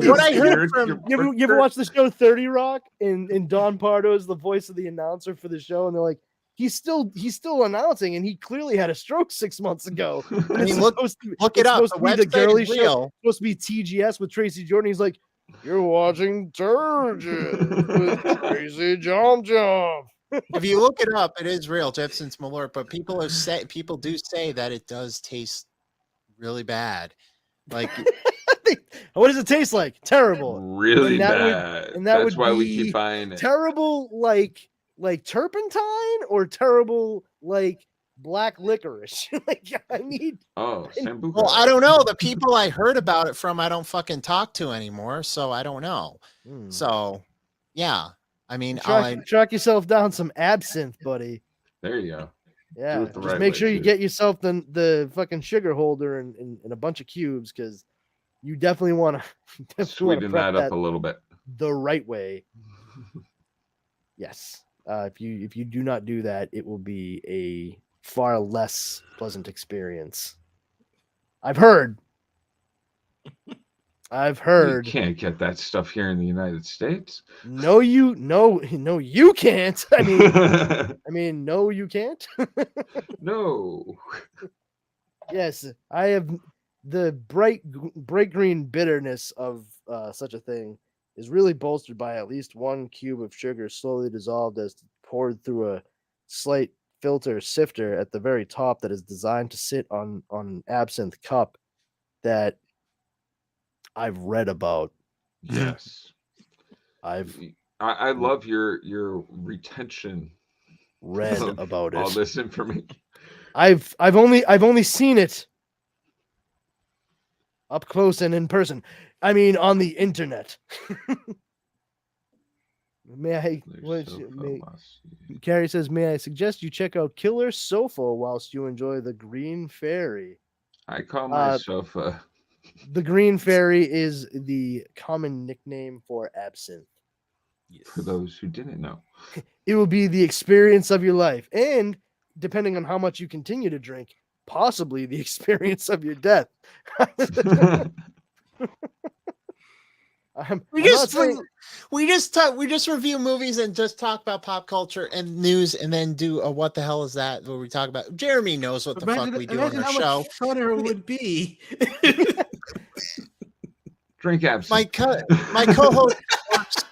what I heard from You ever watch the show 30 Rock? And Don Pardo is the voice of the announcer for the show, and they're like, he's still announcing, and he clearly had a stroke 6 months ago. I mean, look it up. Supposed to be the website girly is show. real. Supposed to be TGS with Tracy Jordan. He's like, you're watching Turgid with Tracy Jom. If you look it up, it is real, Jepson's Malort. But people do say that it does taste really bad. Like, what does it taste like? Terrible. Really And that would- bad. and that That's would why we be keep buying it. Terrible, like turpentine, or terrible, like black licorice. Like, I need. Oh, Sambuca. well, I don't know. The people I heard about it from, I don't fucking talk to anymore, so I don't know. So, yeah. I mean, Track yourself down some absinthe, buddy. There you go. Yeah, Do it the just right make way, sure you too. get yourself the fucking sugar holder and a bunch of cubes, because you definitely want to Sweeten that up a little bit. the right way. Yes. If you do not do that, it will be a far less pleasant experience. I've heard. You can't get that stuff here in the United States. No, you can't. I mean, no, you can't. No. Yes, I have the bright green bitterness of such a thing is really bolstered by at least 1 cube of sugar slowly dissolved as poured through a slight filter sifter at the very top that is designed to sit on an absinthe cup that I've read about. Yes. I love your retention. Read of about it. All this information. I've only seen it up close and in person. I mean, on the internet. Carrie says, may I suggest you check out Killer Sofa whilst you enjoy the Green Fairy? I call my sofa. The Green Fairy is the common nickname for absinthe. For those who didn't know. It will be the experience of your life. And depending on how much you continue to drink, possibly the experience of your death. We just review movies and just talk about pop culture and news, and then do a what the hell is that where we talk about. Jeremy knows what the fuck we do on our how show. much funner it would be. Drink absinthe. My co-host works.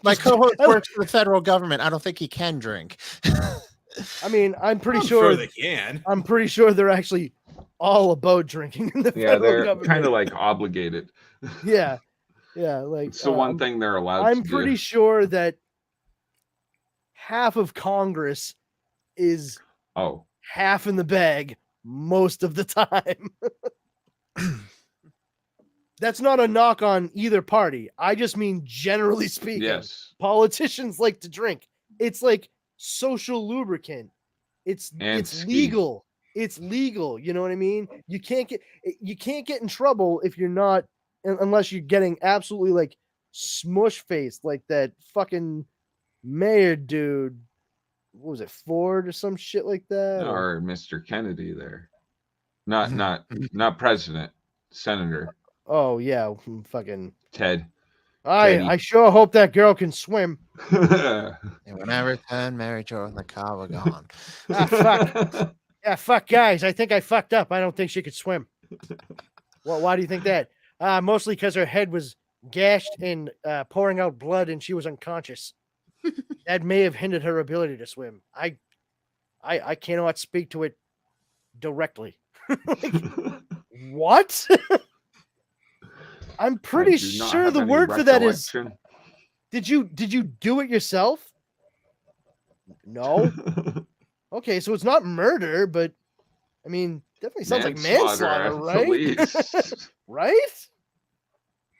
My co-host works for the federal government. I don't think he can drink. I mean, I'm pretty I'm sure they can. I'm pretty sure they're actually all about drinking in the federal they're government. kind of like obligated. Yeah. Yeah, like It's the one thing they're allowed I'm to pretty do. sure that half of Congress is half in the bag most of the time. That's not a knock on either party. I just mean generally speaking. Yes. Politicians like to drink. It's like social lubricant. It's legal. It's legal. You know what I mean? You can't get in trouble if you're not, unless you're getting absolutely like smush faced like that fucking mayor dude. What was it, Ford or some shit like that? Or Mr. Kennedy there. Not president, senator. Oh yeah, fucking Ted. I sure hope that girl can swim. And when I returned, Mary Jo and the car were gone. Fuck. Yeah, fuck guys. I think I fucked up. I don't think she could swim. Well, why do you think that? Mostly because her head was gashed and pouring out blood, and she was unconscious. That may have hindered her ability to swim. I cannot speak to it directly. Like, what? I'm pretty sure the word for that is. Did you do it yourself? No. Okay, so it's not murder, but I mean, definitely sounds like manslaughter, right? Right?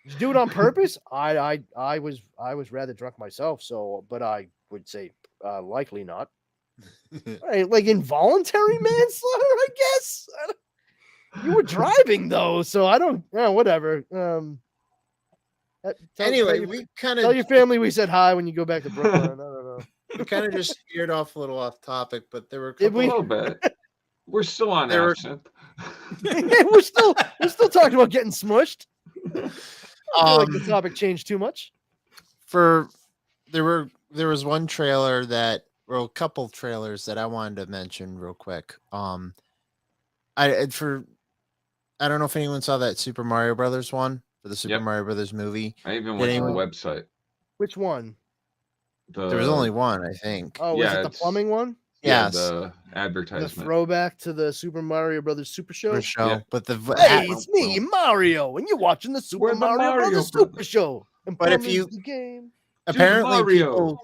Did you do it on purpose? I was rather drunk myself, but I would say likely not. Right, like involuntary manslaughter, I guess. You were driving though, so I don't. Whatever. Anyway, we kind of tell your family we said hi when you go back to Brooklyn. I don't know. We kind of just veered off a little off topic, but there were a little bit. We're still on absinthe. we're still talking about getting smushed. I feel like the topic changed too much. There was one trailer a couple trailers that I wanted to mention real quick. I don't know if anyone saw that Super Mario Brothers one for the Super Mario Brothers movie. I even went to the website. Which one? There was only one, I think. Oh, was it the plumbing one? Yes. The advertisement. The throwback to the Super Mario Brothers Super Show. Yeah. But hey, it's me, Mario, and you're watching the Super Mario Brothers Super Show. And but if you the game, apparently Mario.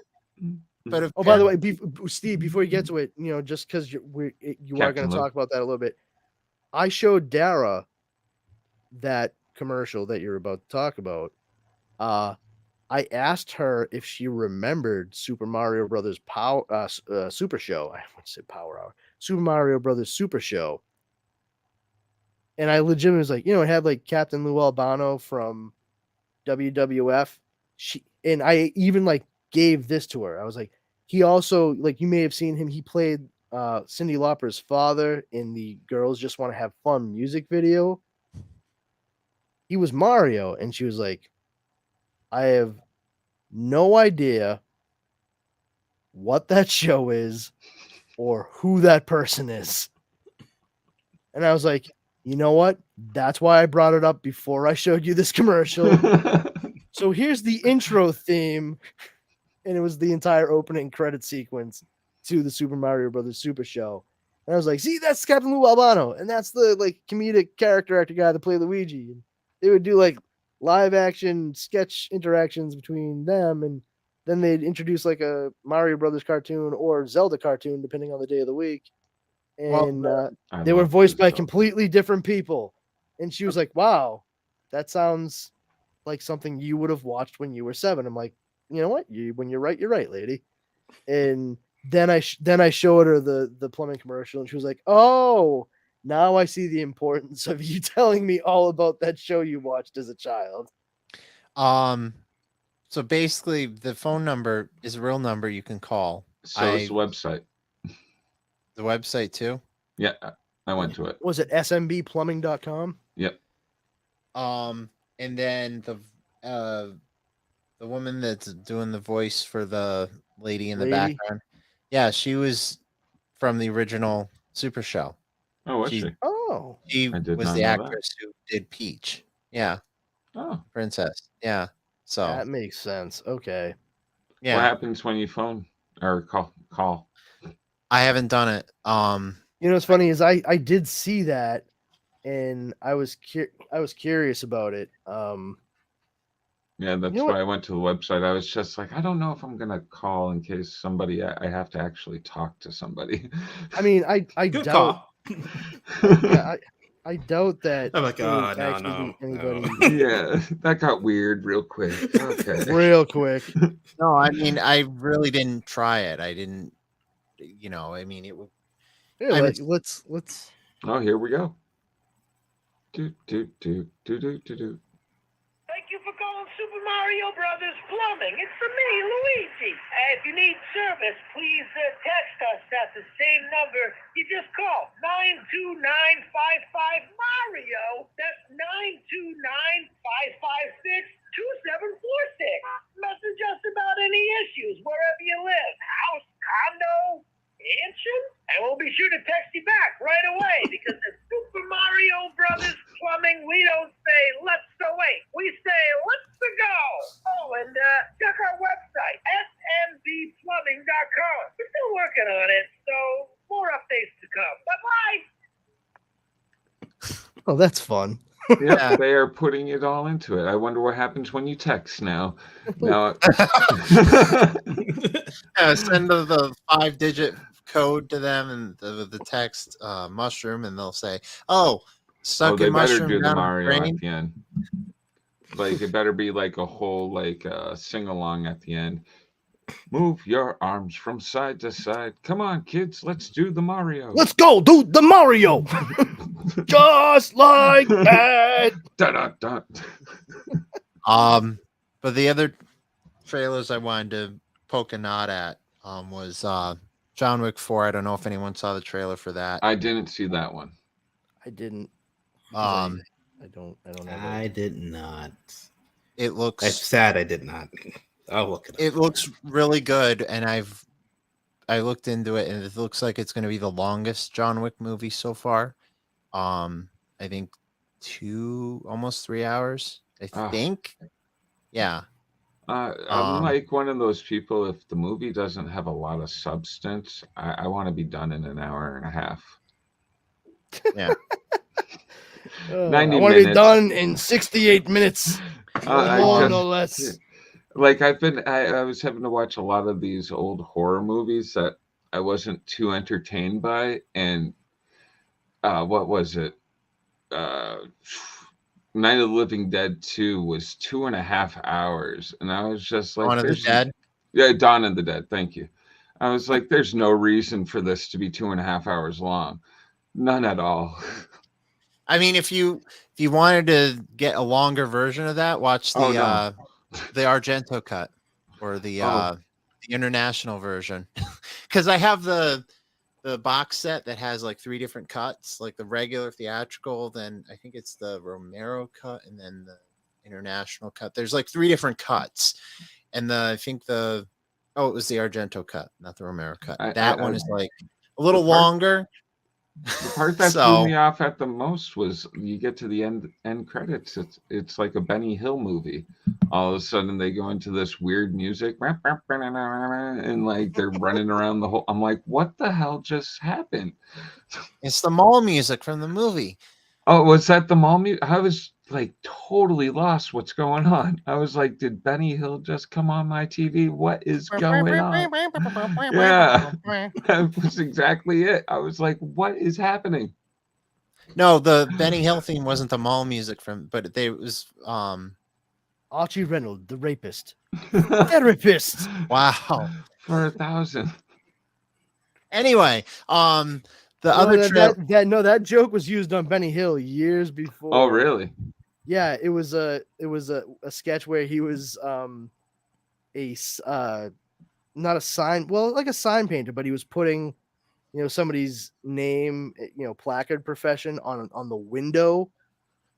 But by the way, Steve, before you get to it, just because you are going to talk about that a little bit, I showed Dara that commercial that you're about to talk about. I asked her if she remembered Super Mario Brothers Super Show. I want to say Power Hour. Super Mario Brothers Super Show. And I legitimately was like, it had like Captain Lou Albano from WWF. I even like gave this to her. I was like, he also, like, you may have seen him. He played Cyndi Lauper's father in the Girls Just Want to Have Fun music video. He was Mario. And she was like, I have no idea what that show is or who that person is. And I was like, you know what? That's why I brought it up before I showed you this commercial. So here's the intro theme. And it was the entire opening credit sequence to the Super Mario Brothers Super Show. And I was like, see, that's Captain Lou Albano. And that's the like comedic character actor guy that played Luigi. And they would do like live action sketch interactions between them, and then they'd introduce like a Mario Brothers cartoon or Zelda cartoon depending on the day of the week, and they were voiced by completely different people. And she was like, wow, that sounds like something you would have watched when you were 7. I'm like, you know what, when you're right, lady. And then I showed her the plumbing commercial, and she was like, oh, now I see the importance of you telling me all about that show you watched as a child. So basically, the phone number is a real number you can call. So it's the website. The website too. Yeah, I went to it. Was it smbplumbing.com? Yep. And then the woman that's doing the voice for the lady in the Lady? background. Yeah, she was from the original Super Show. Oh, was She- she? Oh. She I did was not the know that. actress who did Peach. Yeah, Oh. Princess. Yeah. So That makes sense. Okay. yeah, What happens when you phone or call? I haven't done it. You know what's funny is I did see that, and I was curious about it. Yeah, that's You know why what? I went to the website. I was just like, I don't know if I'm gonna call in case somebody I have to actually talk to somebody. I mean, I Good doubt. call. Yeah, I doubt that. I'm like, there would oh, no, actually no, be no. anybody Yeah, that got weird real quick. Okay. real quick. no, I mean, I really didn't try it. I didn't, I mean, it would. Here, I was- let's. Oh, here we go. Do. Thank you for calling Super Mario Brothers Plumbing. It's for me, Luigi. If you need service, please text us at the same number you just called, 92955 Mario. That's 9295562 Message us about any issues wherever you live, house, condo, mansion, and we'll be sure to text you back right away because at Super Mario Brothers Plumbing, we don't say let's wait. We say let's go. Oh, and check our website, smbplumbing.com. We're still working on it, so more updates to come. Bye-bye. Oh, that's fun. Yeah, they are putting it all into it. I wonder what happens when you text now. Now, Send the 5-digit code to them and the text mushroom, and they'll say, "Oh, stuck they in better mushroom do the down Mario drain." at the end. Like it better be like a whole sing along at the end. Move your arms from side to side. Come on, kids, let's do the Mario. Let's go, dude. The Mario. Just like that. Da-da-da. But the other trailers I wanted to poke a nod at was John Wick 4. I don't know if anyone saw the trailer for that. I didn't see that one. I didn't. Um, I don't know. I did not. it I'm looks sad I did not. I'll look it up. it looks really good, and I looked into it, and it looks like it's going to be the longest John Wick movie so far. I think almost 3 hours. I Ah. think. Yeah. I'm like one of those people. If the movie doesn't have a lot of substance, I want to be done in an hour and a half. Yeah. 90 I want to be minutes. done in 68 minutes. I More, just- no less. Like I was having to watch a lot of these old horror movies that I wasn't too entertained by, and what was it? Night of the Living Dead 2 was 2.5 hours, and I was just like, Dawn of the "There's- Dead. Yeah, Dawn of the Dead. Thank you. I was like, there's no reason for this to be 2.5 hours long. None at all. I mean, if you wanted to get a longer version of that, watch the Oh, no. the Argento cut or the Oh. the international version, because I have the box set that has like 3 different cuts, like the regular theatrical, then I think it's the Romero cut, and then the international cut. There's like 3 different cuts, and it was the Argento cut, not the Romero cut. That one is like a little longer. The part that So- threw me off at the most was you get to the end credits. It's like a Benny Hill movie. All of a sudden they go into this weird music and like they're running around the whole. I'm like, what the hell just happened? It's the mall music from the movie. Oh, was that the mall music? I was like totally lost. What's going on? I was like, did Benny Hill just come on my TV? What is going on? Yeah, that was exactly it. I was like, what is happening? No, the Benny Hill theme wasn't the mall music but it was Archie Reynolds, the rapist. Therapist. wow. For 1,000. Anyway, the other trail. That joke was used on Benny Hill years before. Oh, really? Yeah, it was a sketch where he was not a sign, well, like a sign painter, but he was putting, somebody's name, placard profession on the window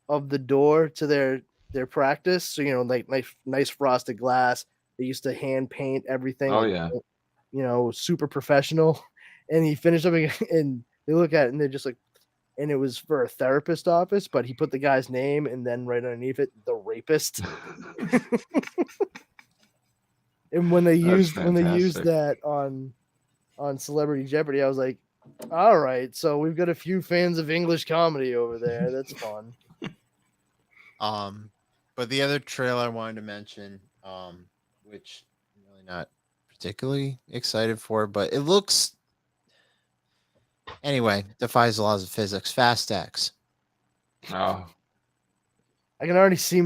of the door to their practice. So, like nice frosted glass. They used to hand paint everything. Oh, like, yeah. Super professional. And he finished up and they look at it and they're just like, and it was for a therapist office, but he put the guy's name and then right underneath it, the rapist. And when they used that on Celebrity Jeopardy, I was like, all right, so we've got a few fans of English comedy over there. That's fun. But the other trailer I wanted to mention, which I'm really not particularly excited for, but it looks anyway, defies the laws of physics. Fast X. Oh, I can already see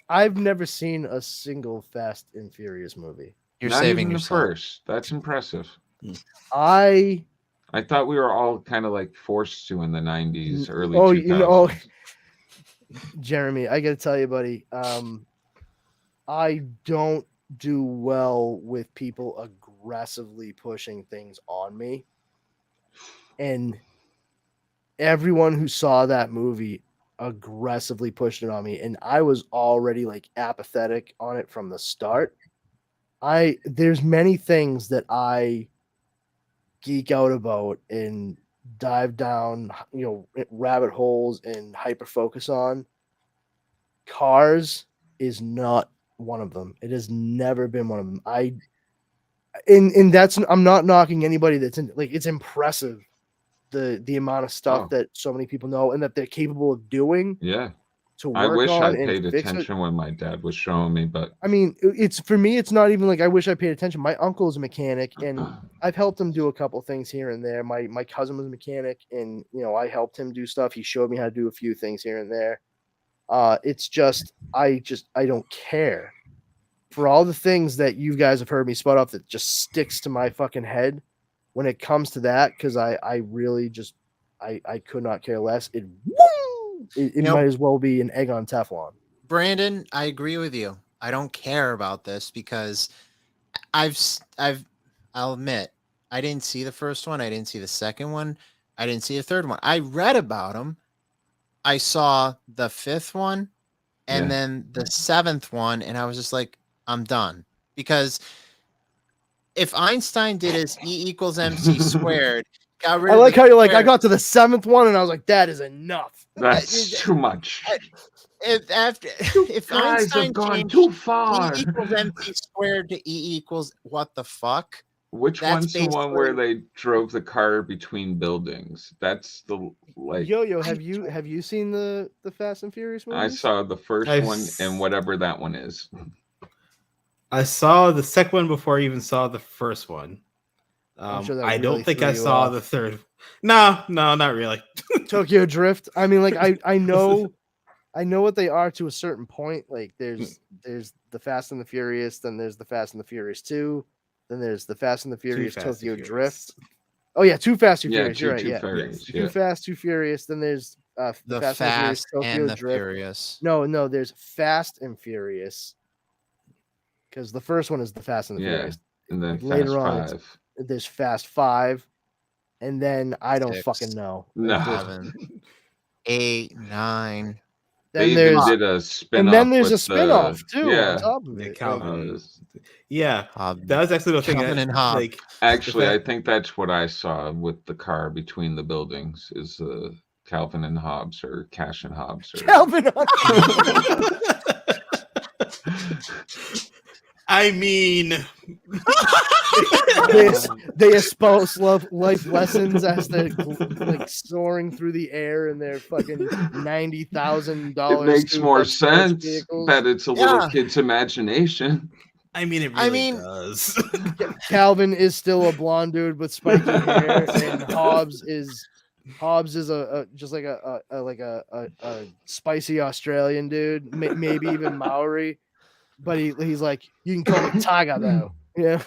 I've never seen a single Fast and Furious movie. You're not saving even yourself. the first. That's impressive. I thought we were all kind of like forced to in the 90s, early 2000s. Jeremy, I gotta tell you, buddy, I don't do well with people aggressively pushing things on me. And everyone who saw that movie aggressively pushed it on me, and I was already like apathetic on it from the start. There's many things that I geek out about and dive down, rabbit holes and hyper focus on. Cars is not one of them. It has never been one of them. I'm not knocking anybody that's in, like, it's impressive the amount of stuff that so many people know and that they're capable of doing. Yeah. To work I wish on I and paid fix attention when my dad was showing me, but I mean, it's for me, it's not even like I wish I paid attention. My uncle's a mechanic and I've helped him do a couple things here and there. My cousin was a mechanic and, I helped him do stuff. He showed me how to do a few things here and there. It's just, I don't care for all the things that you guys have heard me spout off that just sticks to my fucking head when it comes to that. Cause I really just, I could not care less. It might as well be an egg on Teflon. Brandon, I agree with you. I don't care about this because I'll admit, I didn't see the first one. I didn't see the second one. I didn't see the third one. I read about them. I saw the fifth one and then the seventh one. And I was just like, I'm done. Because if Einstein did his E = MC squared, I like how you're like, I got to the seventh one and I was like, that is enough. That's too much. If Einstein have gone changed too far. E = MC squared to E = what the fuck? Which one's the one where they drove the car between buildings? That's the like. Yo, have you seen the Fast and Furious movies? I saw the first one and whatever that one is. I saw the second one before I even saw the first one. Sure I don't really think I threw you saw off. the third. No, not really. Tokyo Drift. I mean, like I know what they are to a certain point. Like there's the Fast and the Furious, then there's the Fast and the Furious 2, then there's the Fast and the Furious Tokyo Drift. Oh yeah, Too Fast, Too Furious. You're right. Yeah, Too Fast, Too Furious. Then there's the Fast and the Furious Tokyo Drift. Furious. No, there's Fast and Furious. Because the first one is the Fast and the Furious. And then later Fast on, 5. There's Fast 5, and then I don't 6, fucking know. No. 7, 8, 9. Then they there's even did a spin-off. and then there's a spin-off too Yeah. on top of it. Yeah, that was actually the thing. Calvin and Hobbes. Like, actually, I think that's what I saw with the car between the buildings is Calvin and Hobbes or Cash and Hobbes. Or... Calvin. I mean, they espouse life lessons as they're like soaring through the air in their fucking $90,000. It makes more sense that it's a little kid's imagination. I mean, it really does. Calvin is still a blonde dude with spiky hair, and Hobbs is a just like a spicy Australian dude, maybe even Maori. But he's like, you can call me Tiger though. Yeah.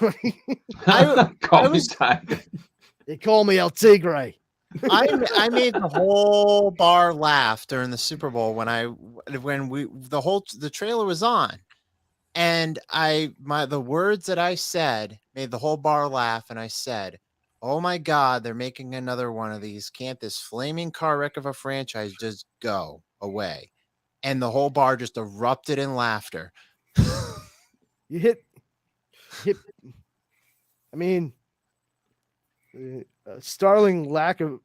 Call me Tiger. They call me El Tigre. I made the whole bar laugh during the Super Bowl when the trailer was on, And the words that I said made the whole bar laugh. And I said, "Oh my God, they're making another one of these. Can't this flaming car wreck of a franchise just go away?" And the whole bar just erupted in laughter. You hit. I mean, a startling lack of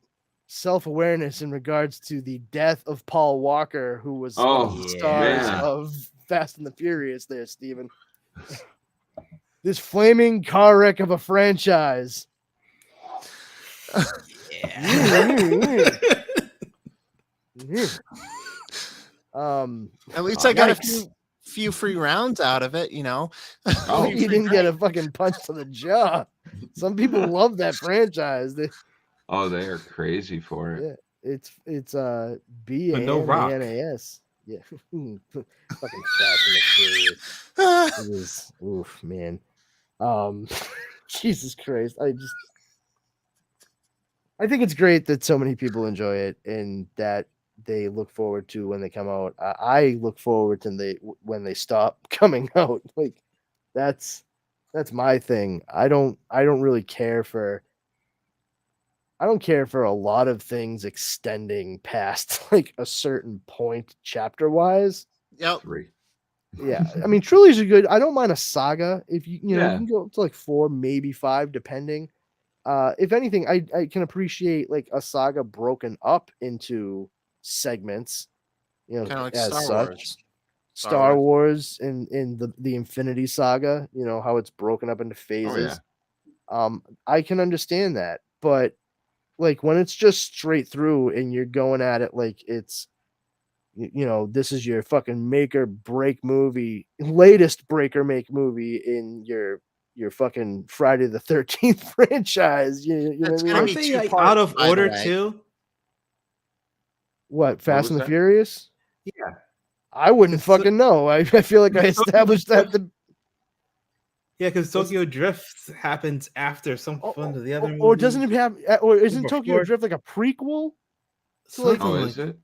self-awareness in regards to the death of Paul Walker, who was one of the stars man. of Fast and the Furious. There, Steven. This flaming car wreck of a franchise. At least I got yikes. a few free rounds out of it, you know. Oh, You didn't get a fucking punch to the jaw. Some people love that franchise. they are crazy for it. Yeah, it's But no Rock. BANANAS. Yeah, fucking Fast and the Furious. It is, oof, man. Jesus Christ, I think it's great that so many people enjoy it and that they look forward to when they come out. I look forward to when they stop coming out. Like that's my thing. I don't really care for. I don't care for a lot of things extending past like a certain point chapter wise. Yep. 3. Yeah, I mean trilogies are good. I don't mind a saga if you know Yeah. you can go up to like 4, maybe 5, depending. If anything, I can appreciate like a saga broken up into segments, you know, Kind of like as Star such. Wars. Star Wars in the Infinity Saga, you know how it's broken up into phases. I can understand that, but like when it's just straight through and you're going at it like it's you know, this is your fucking make or break movie, latest break or make movie in your fucking Friday the 13th franchise. You know That's what I gonna mean? be Aren't they like 2 parts, out of by the order way. too? What, Fast was and the that? Furious? Yeah. I wouldn't It's so- fucking know. I feel like I established that Yeah, because Tokyo Drift happens after some fun of the other movies. or doesn't it have or isn't Before- Tokyo Drift like a prequel? something Oh, like is it?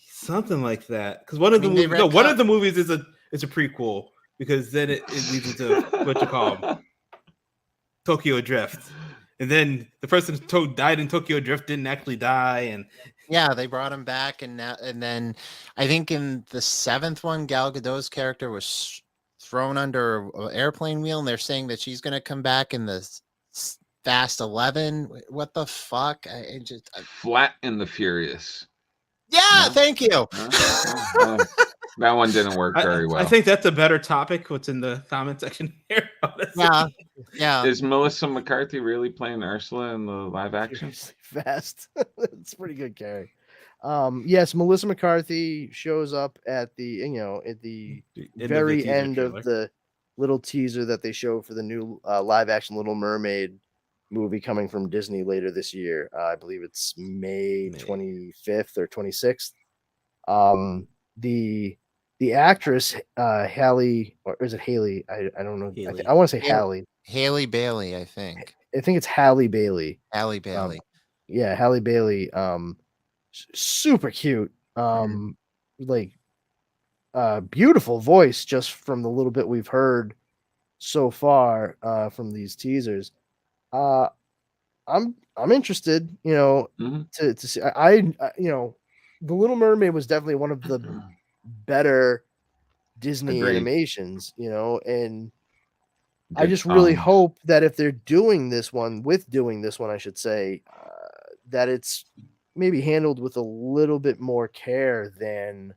something like that? Because one of the mean, they movies, no, one retcon- of the movies is a prequel because then it leads into what you call Tokyo Drift, and then the person who died in Tokyo Drift didn't actually die, and Yeah, they brought him back, and then I think in the 7th one, Gal Gadot's character was thrown under an airplane wheel, and they're saying that she's going to come back in the Fast 11. What the fuck? Flat and the Furious. Yeah, No? thank you. That one didn't work very well. I think that's a better topic. What's in the comment section here? Honestly. Yeah. Is Melissa McCarthy really playing Ursula in the live action? Fast. It's pretty good, Carrie. Yes, Melissa McCarthy shows up at the End of the very teaser end trailer. of the little teaser that they show for the new live action Little Mermaid movie coming from Disney later this year. I believe it's May 25th or 26th. The actress Halle, or is it Haley? I don't know. I want to say Halle. Haley Bailey, I think. I think it's Halle Bailey. Halle Bailey. Yeah, Halle Bailey. Super cute. Like beautiful voice just from the little bit we've heard so far from these teasers. I'm interested, you know, to see. I you know, The Little Mermaid was definitely one of the better Disney animations, you know, and I just really hope that if they're doing this one, I should say, that it's maybe handled with a little bit more care than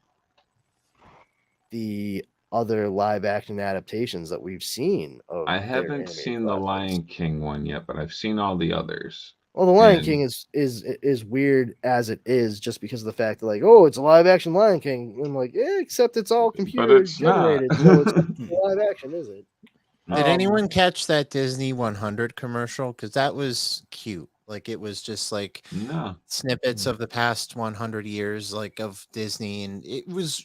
the other live action adaptations that we've seen. I haven't seen the Lion King one yet, but I've seen all the others. Well, the Lion King is weird as it is, just because of the fact that, like, oh, it's a live action Lion King. And I'm like, yeah, except it's all computer generated, so it's not live action, is it? Did anyone catch that Disney 100 commercial? Because that was cute. Like, it was just like snippets of the past 100 years, like, of Disney, and it was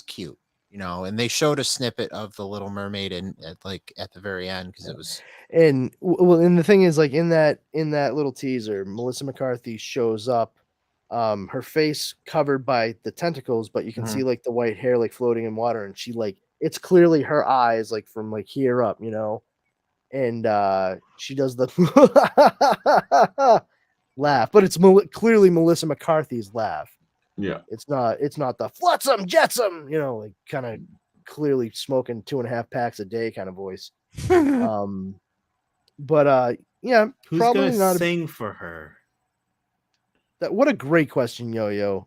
cute, you know. And they showed a snippet of the Little Mermaid at the very end because it was. And the thing is, like, in that little teaser, Melissa McCarthy shows up, her face covered by the tentacles, but you can see like the white hair like floating in water, and she like it's clearly her eyes, like from like here up, and she does the laugh, but it's clearly Melissa McCarthy's laugh. Yeah. It's not the Flotsam Jetsam, like kind of clearly smoking 2.5 packs a day kind of voice. But yeah, Who's probably gonna not. sing for her? What a great question, Yo-Yo.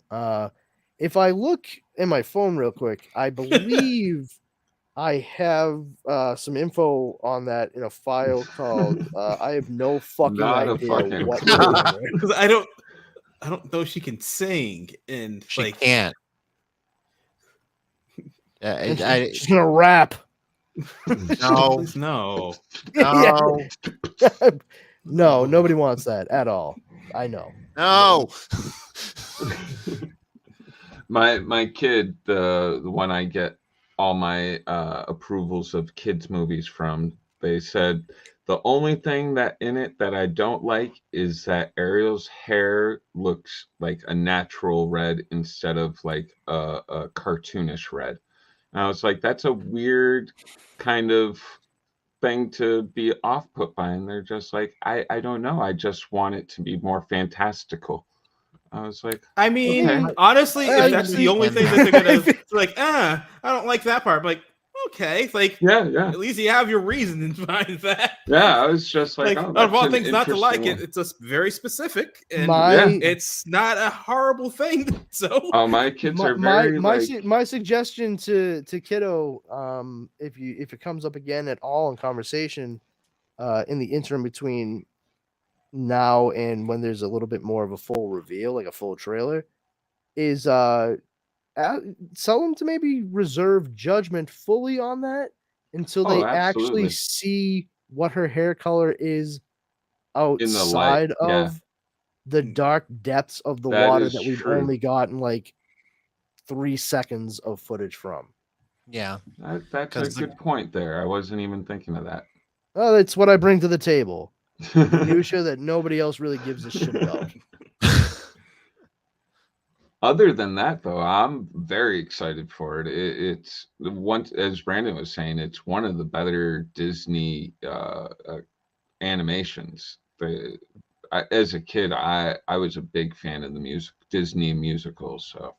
If I look in my phone real quick, I believe I have some info on that in a file called I have no fucking Not a idea fucking what clue. we're doing. Because I don't know if she can sing, and She like can't. She's gonna rap. No. please no. No. No, nobody wants that at all. I know. No. My kid, the one I get all my approvals of kids movies from, they said the only thing that in it that I don't like is that Ariel's hair looks like a natural red instead of like a cartoonish red. And I was like, that's a weird kind of thing to be off put by. And they're just like, I don't know. I just want it to be more fantastical. I was like, I mean, okay. honestly, I if that's the only thing that they're gonna like, I don't like that part. I'm like, okay, like, Yeah. at least you have your reason behind that. Yeah, I was just like, Like, oh, out of all that's an things not to like it, interesting it's just very specific, and My it's not a horrible thing. So, one. My kids are very my suggestion to kiddo, if it comes up again at all in conversation, in the interim between now and when there's a little bit more of a full reveal, like a full trailer, is tell them to maybe reserve judgment fully on that until they actually absolutely. see what her hair color is In the light, outside of the dark depths of the That water is that we've true. only gotten like 3 seconds of footage from. Yeah. That's a good point there. I wasn't even thinking of that. Oh, that's what I bring to the table. Minutia that nobody else really gives a shit about. Other than that, though, I'm very excited for it. It's one, as Brandon was saying, it's one of the better Disney animations. As a kid, I was a big fan of the Disney musicals. So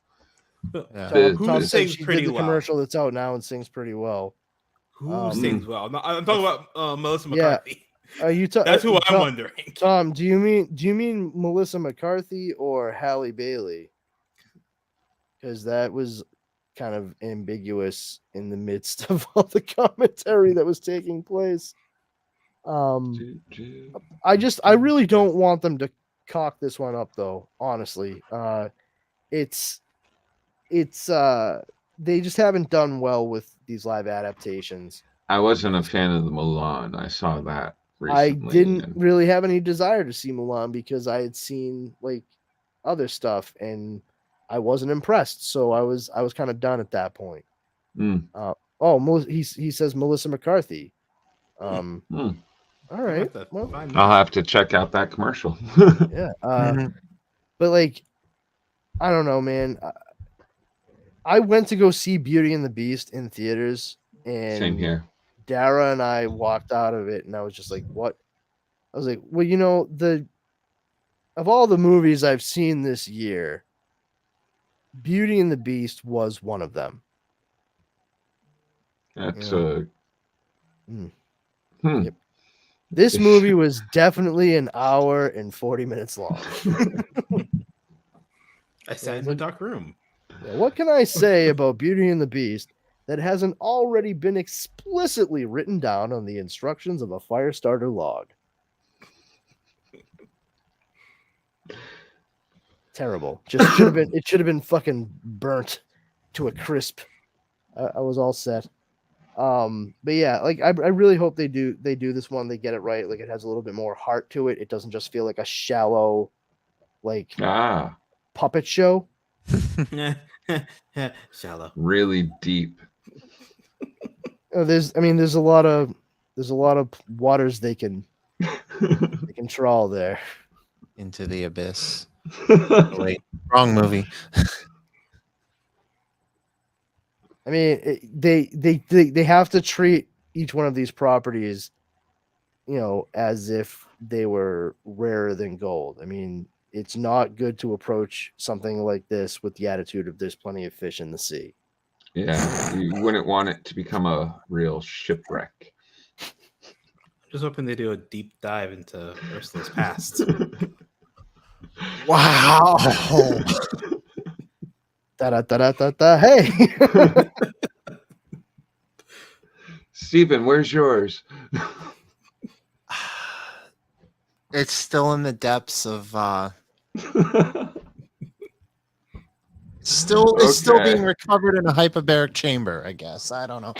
Yeah. Tom said sings she pretty did the well? commercial that's out now and sings pretty well. Who sings well? No, I'm talking about Melissa Yeah. McCarthy. Are you That's who I'm wondering. Tom, do you mean Melissa McCarthy or Halle Bailey? Because that was kind of ambiguous in the midst of all the commentary that was taking place. I really don't want them to cock this one up though, honestly. It's they just haven't done well with these live adaptations. I wasn't a fan of the Mulan. I saw that recently. I didn't really have any desire to see Mulan because I had seen like other stuff and I wasn't impressed. So I was kind of done at that point. He says Melissa McCarthy. All right. Well, I'll have to check out that commercial. yeah. But like, I don't know, man. I went to go see Beauty and the Beast in theaters, and Same here. Dara and I walked out of it, and I was just like, "What?" I was like, "Well, of all the movies I've seen this year, Beauty and the Beast was one of them." That's Yep. This movie was definitely an hour and 40 minutes long. I sat in the dark room. Yeah, what can I say about Beauty and the Beast that hasn't already been explicitly written down on the instructions of a fire starter log? Terrible. Just should have been. It should have been fucking burnt to a crisp. I was all set. But yeah, like I really hope they do this one. They get it right. Like it has a little bit more heart to it. It doesn't just feel like a shallow, like puppet show. Shallow. Really deep. There's a lot of waters they can trawl there. Into the abyss. Wait, wrong movie. I mean, they have to treat each one of these properties, as if they were rarer than gold. I mean, it's not good to approach something like this with the attitude of there's plenty of fish in the sea. Yeah, you wouldn't want it to become a real shipwreck. Just hoping they do a deep dive into Ursula's past. Wow. Da-da-da-da-da-da. Hey. Steven, where's yours? It's still in the depths of it's still being recovered in a hyperbaric chamber, I guess. I don't know.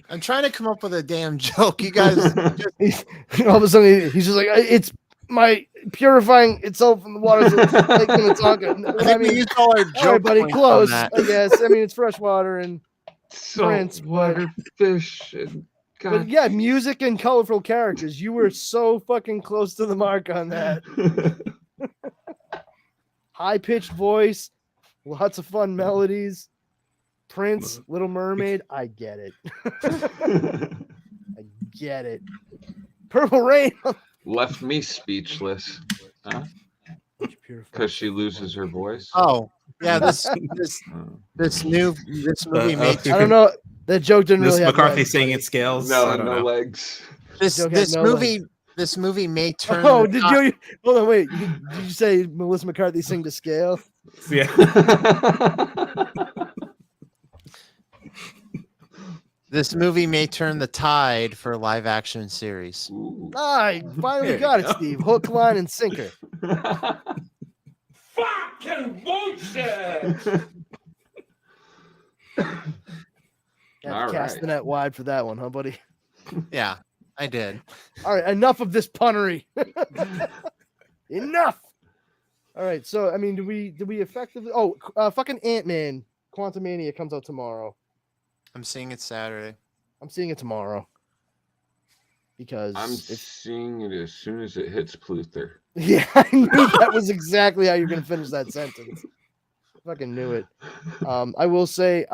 I'm trying to come up with a damn joke. You guys just... all of a sudden he's just like, it's my purifying itself in the water. So it's like when it's talking. I mean, you call our joke, all right, buddy, points on close. that. I guess. I mean, it's fresh water and Prince, Saltwater fish. And but yeah, music and colorful characters. You were so fucking close to the mark on that. High pitched voice, lots of fun melodies. Prince, Little Mermaid. I get it. I get it. Purple Rain left me speechless. Huh? Because she loses her voice. Oh, yeah. This movie made. I don't know. That joke didn't This really have McCarthy legs, singing but- scales. No, I don't no know. legs. This Joke has no movie. This movie may turn. Oh, the did top- you? Hold on, wait. Did you say Melissa McCarthy sing to scale? Yeah. This movie may turn the tide for a live action series. Ooh. I finally There got you it, go. Steve. Hook, line, and sinker. Fucking bullshit! Had All to cast right. the net wide for that one, huh, buddy? Yeah, I did. All right, enough of this punnery. Enough. All right, so I mean, do we effectively? Oh, fucking Ant-Man, Quantumania comes out tomorrow. I'm seeing it Saturday. I'm seeing it tomorrow because I'm seeing it as soon as it hits Pluther. yeah, I knew that was exactly how you're gonna finish that sentence. Fucking knew it. I will say,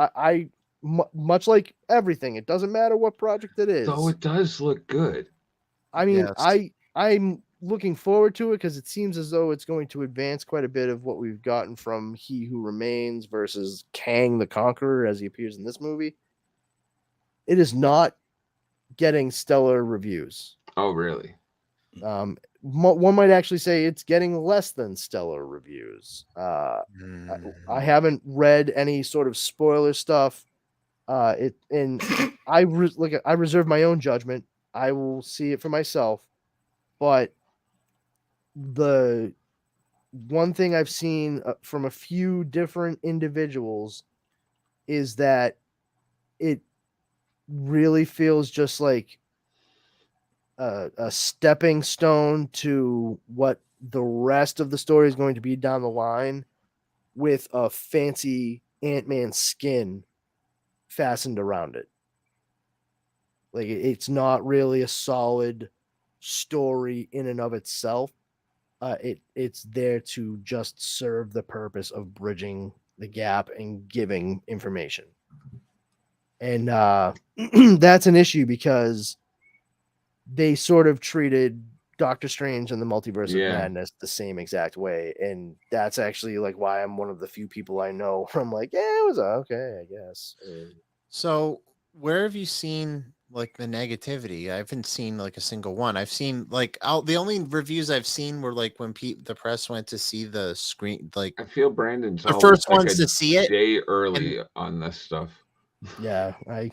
much like everything, it doesn't matter what project it is. Though it does look good. I mean, Yes. I'm looking forward to it because it seems as though it's going to advance quite a bit of what we've gotten from He Who Remains versus Kang the Conqueror as he appears in this movie. It is not getting stellar reviews. Oh, really? One might actually say it's getting less than stellar reviews. I haven't read any sort of spoiler stuff. I reserve my own judgment. I will see it for myself. But the one thing I've seen from a few different individuals is that it really feels just like a stepping stone to what the rest of the story is going to be down the line with a fancy Ant-Man skin fastened around it. Like it's not really a solid story in and of itself. It's there to just serve the purpose of bridging the gap and giving information. And that's an issue because they sort of treated Doctor Strange and the Multiverse of Madness the same exact way. And that's actually like why I'm one of the few people I know from like, yeah, it was okay, I guess. So where have you seen like the negativity? I haven't seen like a single one. I've seen like the only reviews I've seen were like when the press went to see the screen. Like I feel Brandon's the always first like ones a to see it. day early on this stuff. Yeah, I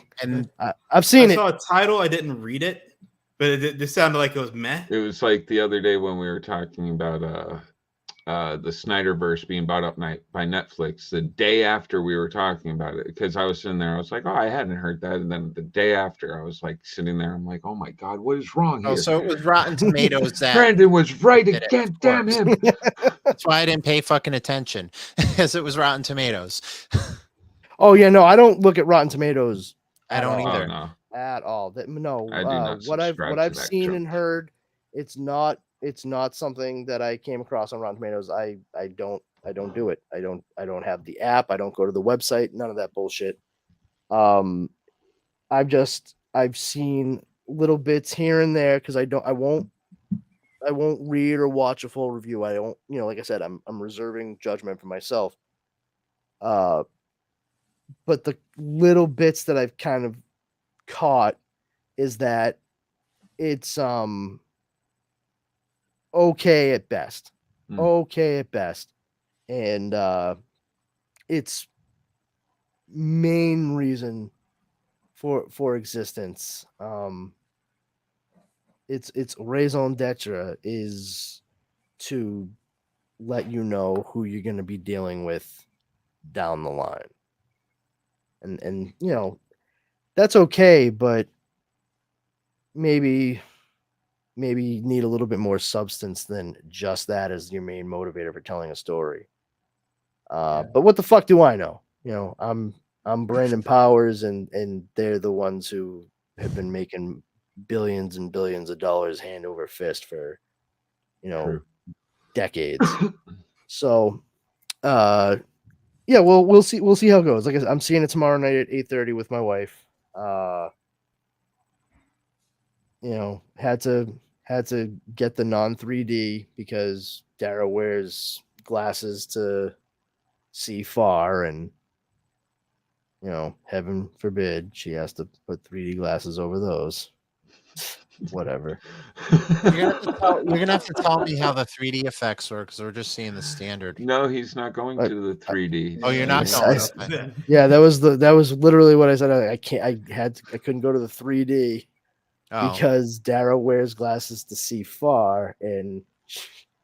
I've seen it. saw a title. I didn't read it, but it sounded like it was meh. It was like the other day when we were talking about the Snyderverse being bought up by Netflix. The day after we were talking about it, because I was sitting there, I was like, oh, I hadn't heard that. And then the day after, I was like sitting there, I'm like, oh my God, what is wrong here? Oh, so it was Rotten Tomatoes that Brandon was right did it, again. of Damn course. him. That's why I didn't pay fucking attention, because it was Rotten Tomatoes. Oh yeah, no, I don't look at Rotten Tomatoes. I don't Oh, either. no. At all. No. I do not What I've subscribe to that seen joke. and heard, it's not something that I came across on Rotten Tomatoes. I don't do it. I don't have the app. I don't go to the website. None of that bullshit. I've seen little bits here and there because I won't read or watch a full review. I don't, like I said, I'm reserving judgment for myself. But the little bits that I've kind of caught is that it's okay at best. Okay at best. And its main reason for existence, its raison d'etre is to let you know who you're going to be dealing with down the line. And that's okay, but maybe you need a little bit more substance than just that as your main motivator for telling a story. But what the fuck do I know? I'm Brandon Powers, and they're the ones who have been making billions and billions of dollars hand over fist for decades. So yeah, well, we'll see how it goes. Like I said, I'm seeing it tomorrow night at 8:30 with my wife. Had to get the non 3D because Dara wears glasses to see far, and heaven forbid she has to put 3D glasses over those. Whatever. You're gonna have to tell me how the 3D effects work because we're just seeing the standard. No, he's not going to the 3D. Oh, you're not going. Yeah, that was literally what I said. I couldn't go to the 3D because Dara wears glasses to see far, and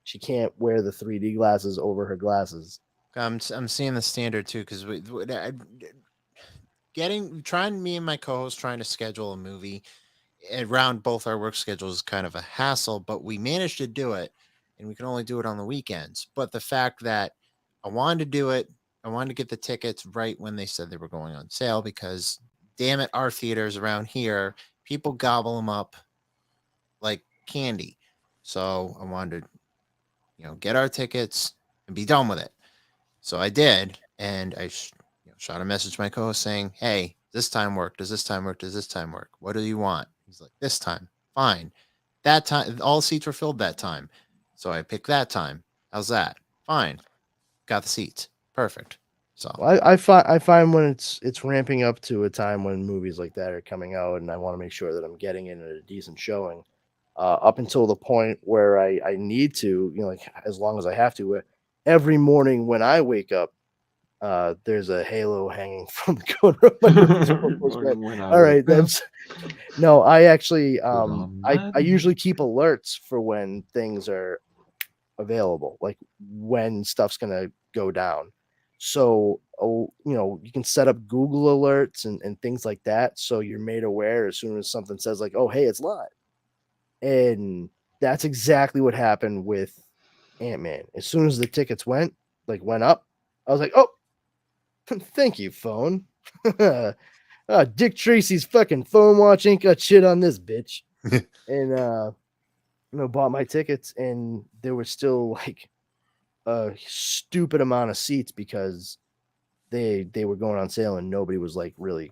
she can't wear the 3D glasses over her glasses. I'm seeing the standard too because me and my co-host trying to schedule a movie around both our work schedules is kind of a hassle, but we managed to do it, and we can only do it on the weekends. But the fact that I wanted to do it, I wanted to get the tickets right when they said they were going on sale because, damn it, our theaters around here, people gobble them up like candy. So I wanted to, get our tickets and be done with it. So I did, and I shot a message to my co-host saying, "Hey, this time work? Does this time work? Does this time work? What do you want?" He's like, "This time, fine." That time, all seats were filled that time, so I picked that time. How's that? Fine. Got the seats. Perfect. So I find when it's ramping up to a time when movies like that are coming out, and I want to make sure that I'm getting in at a decent showing, up until the point where I need to, like as long as I have to. Every morning when I wake up, there's a halo hanging from the corner of my nose. All right, that's no. I actually, I usually keep alerts for when things are available, like when stuff's gonna go down. So, you can set up Google alerts and things like that, so you're made aware as soon as something says like, "Oh, hey, it's live," and that's exactly what happened with Ant-Man. As soon as the tickets went up, I was like, "Oh, thank you, phone." Dick Tracy's fucking phone watch ain't got shit on this bitch. And bought my tickets, and there was still like a stupid amount of seats because they were going on sale and nobody was like really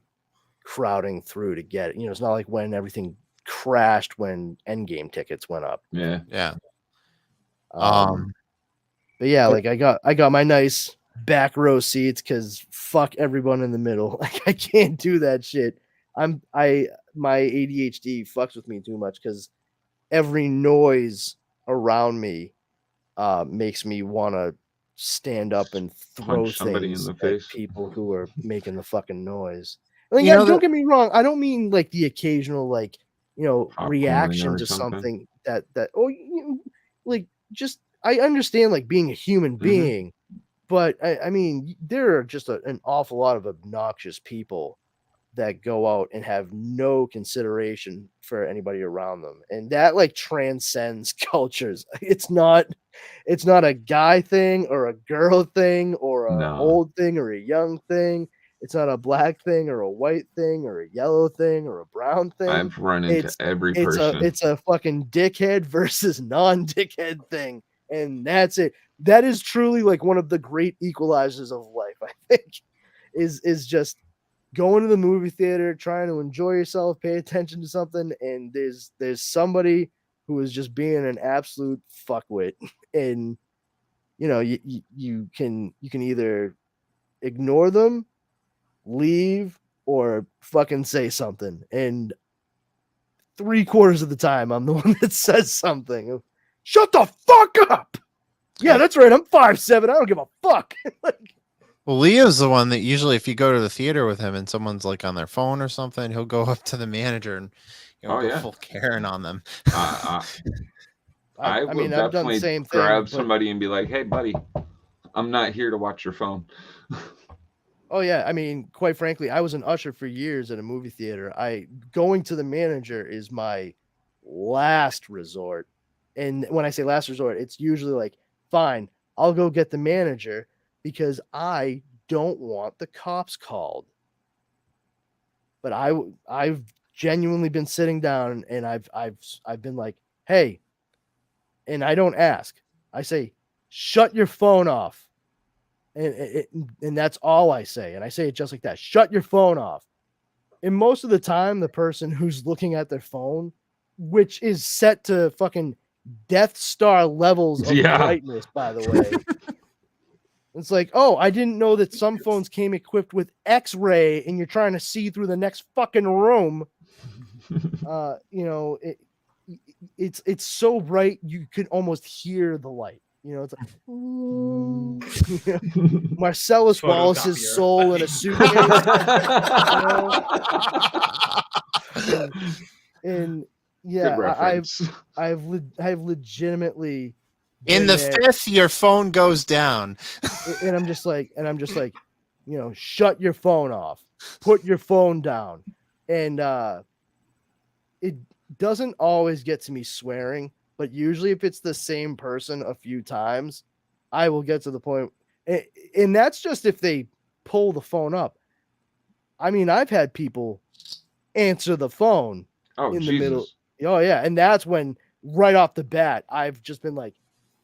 crowding through to get it. It's not like when everything crashed when Endgame tickets went up. Yeah. But yeah, like I got my nice back row seats because fuck everyone in the middle. Like I can't do that shit. My ADHD fucks with me too much because every noise around me makes me want to stand up and throw Punch somebody things in the at face. people who are making the fucking noise. Like, don't get me wrong. I don't mean like the occasional reaction to something that like just I understand like being a human being, but I mean there are just an awful lot of obnoxious people that go out and have no consideration for anybody around them, and that like transcends cultures. It's not a guy thing or a girl thing or a old thing or a young thing. It's not a black thing or a white thing or a yellow thing or a brown thing. I've run into every person. It's a fucking dickhead versus non-dickhead thing, and that's it. That is truly like one of the great equalizers of life, I think, is just going to the movie theater, trying to enjoy yourself, pay attention to something, and there's somebody who is just being an absolute fuckwit, and you can either ignore them, leave, or fucking say something. And 3/4 of the time, I'm the one that says something. Shut the fuck up. Yeah, that's right. I'm 5'7". I don't give a fuck. Like, Well, Leo's the one that usually, if you go to the theater with him and someone's like on their phone or something, he'll go up to the manager and go full Karen on them. I will mean, I've done the definitely same thing. grab somebody and be like, "Hey, buddy, I'm not here to watch your phone." Oh yeah, I mean, quite frankly, I was an usher for years at a movie theater. Going to the manager is my last resort. And when I say last resort, it's usually like, fine, I'll go get the manager because I don't want the cops called. But I've genuinely been sitting down and I've been like, "Hey," and I don't ask. I say, "Shut your phone off." And that's all I say. And I say it just like that. Shut your phone off. And most of the time, the person who's looking at their phone, which is set to fucking Death Star levels of brightness, by the way. It's like, oh, I didn't know that some phones came equipped with X-ray and you're trying to see through the next fucking room. It's so bright you could almost hear the light. It's like Marcellus Wallace's soul in a suitcase. And I've legitimately in the fifth, your phone goes down, and I'm just like, shut your phone off, put your phone down, and it doesn't always get to me swearing. But usually if it's the same person a few times, I will get to the point. And that's just if they pull the phone up. I mean, I've had people answer the phone in the middle. Oh, yeah. And that's when right off the bat, I've just been like,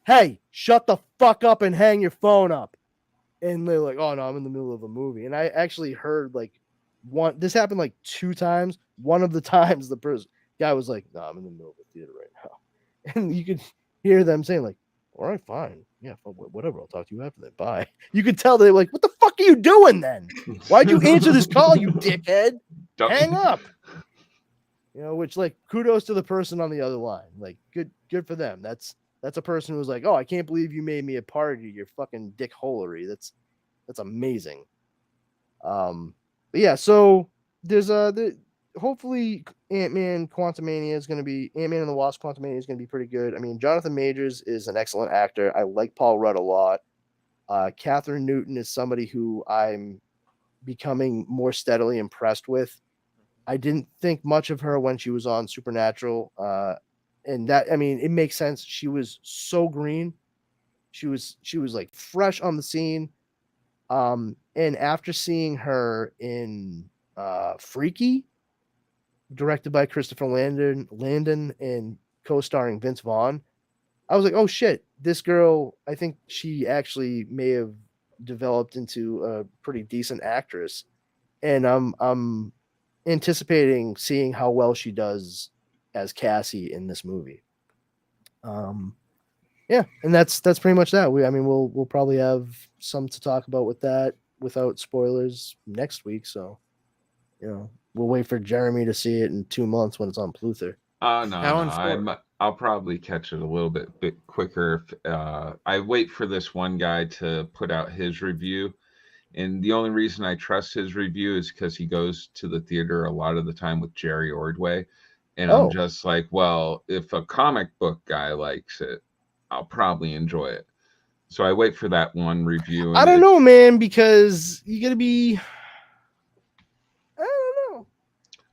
"Hey, shut the fuck up and hang your phone up." And they're like, "Oh, no, I'm in the middle of a movie." And I actually heard this happened like 2 times. One of the times the guy was like, "No, I'm in the middle of a theater right now." And you could hear them saying like, "All right, fine. Yeah, whatever. I'll talk to you after that. Bye." You could tell they're like, "What the fuck are you doing then? Why'd you answer this call, you dickhead? Hang up." Which like kudos to the person on the other line. Like good for them. That's a person who's like, "Oh, I can't believe you made me a part of your fucking dickholery." That's amazing. But yeah, so there's hopefully Ant-Man and the Wasp Quantumania is going to be pretty good. I mean, Jonathan Majors is an excellent actor. I like Paul Rudd a lot. Catherine Newton is somebody who I'm becoming more steadily impressed with. I didn't think much of her when she was on Supernatural. And that, I mean, it makes sense. She was so green. She was like fresh on the scene. And after seeing her in Freaky, directed by Christopher Landon and co-starring Vince Vaughn, I was like, "Oh shit, this girl, I think she actually may have developed into a pretty decent actress." And I'm anticipating seeing how well she does as Cassie in this movie. Yeah, and that's pretty much that. We'll probably have some to talk about with that without spoilers next week, so we'll wait for Jeremy to see it in 2 months when it's on Pluther. No. I'll probably catch it a little bit quicker. I wait for this one guy to put out his review, and the only reason I trust his review is because he goes to the theater a lot of the time with Jerry Ordway, and I'm just like, well, if a comic book guy likes it, I'll probably enjoy it. So I wait for that one review. And I don't know, man, because you gotta be. I don't know.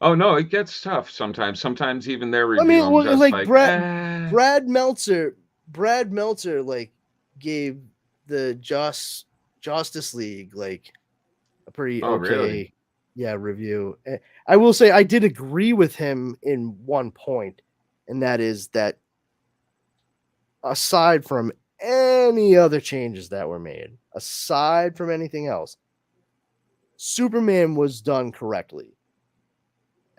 Oh no, it gets tough sometimes. Sometimes even their review. I mean, like Brad Meltzer like gave the Justice League like a pretty really? review. I will say I did agree with him in one point, and that is that aside from any other changes that were made, aside from anything else, Superman was done correctly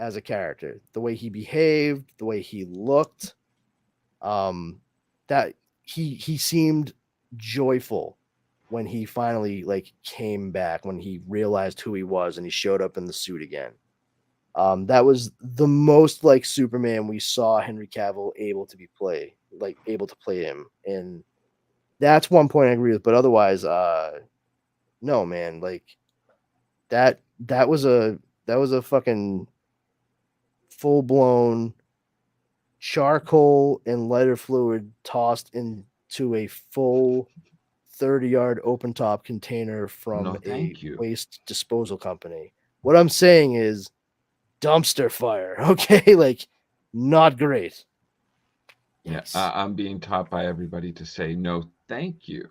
as a character. The way he behaved, the way he looked, that he seemed joyful when he finally like came back, when he realized who he was and he showed up in the suit again. That was the most like Superman we saw Henry Cavill able to play him, and that's one point I agree with. But otherwise, no, man, like that was a fucking full blown charcoal and lighter fluid tossed into a full 30-yard open top container from No, a thank you. waste disposal company. What I'm saying is dumpster fire. Okay, like not great. Yes, I'm being taught by everybody to say no, thank you.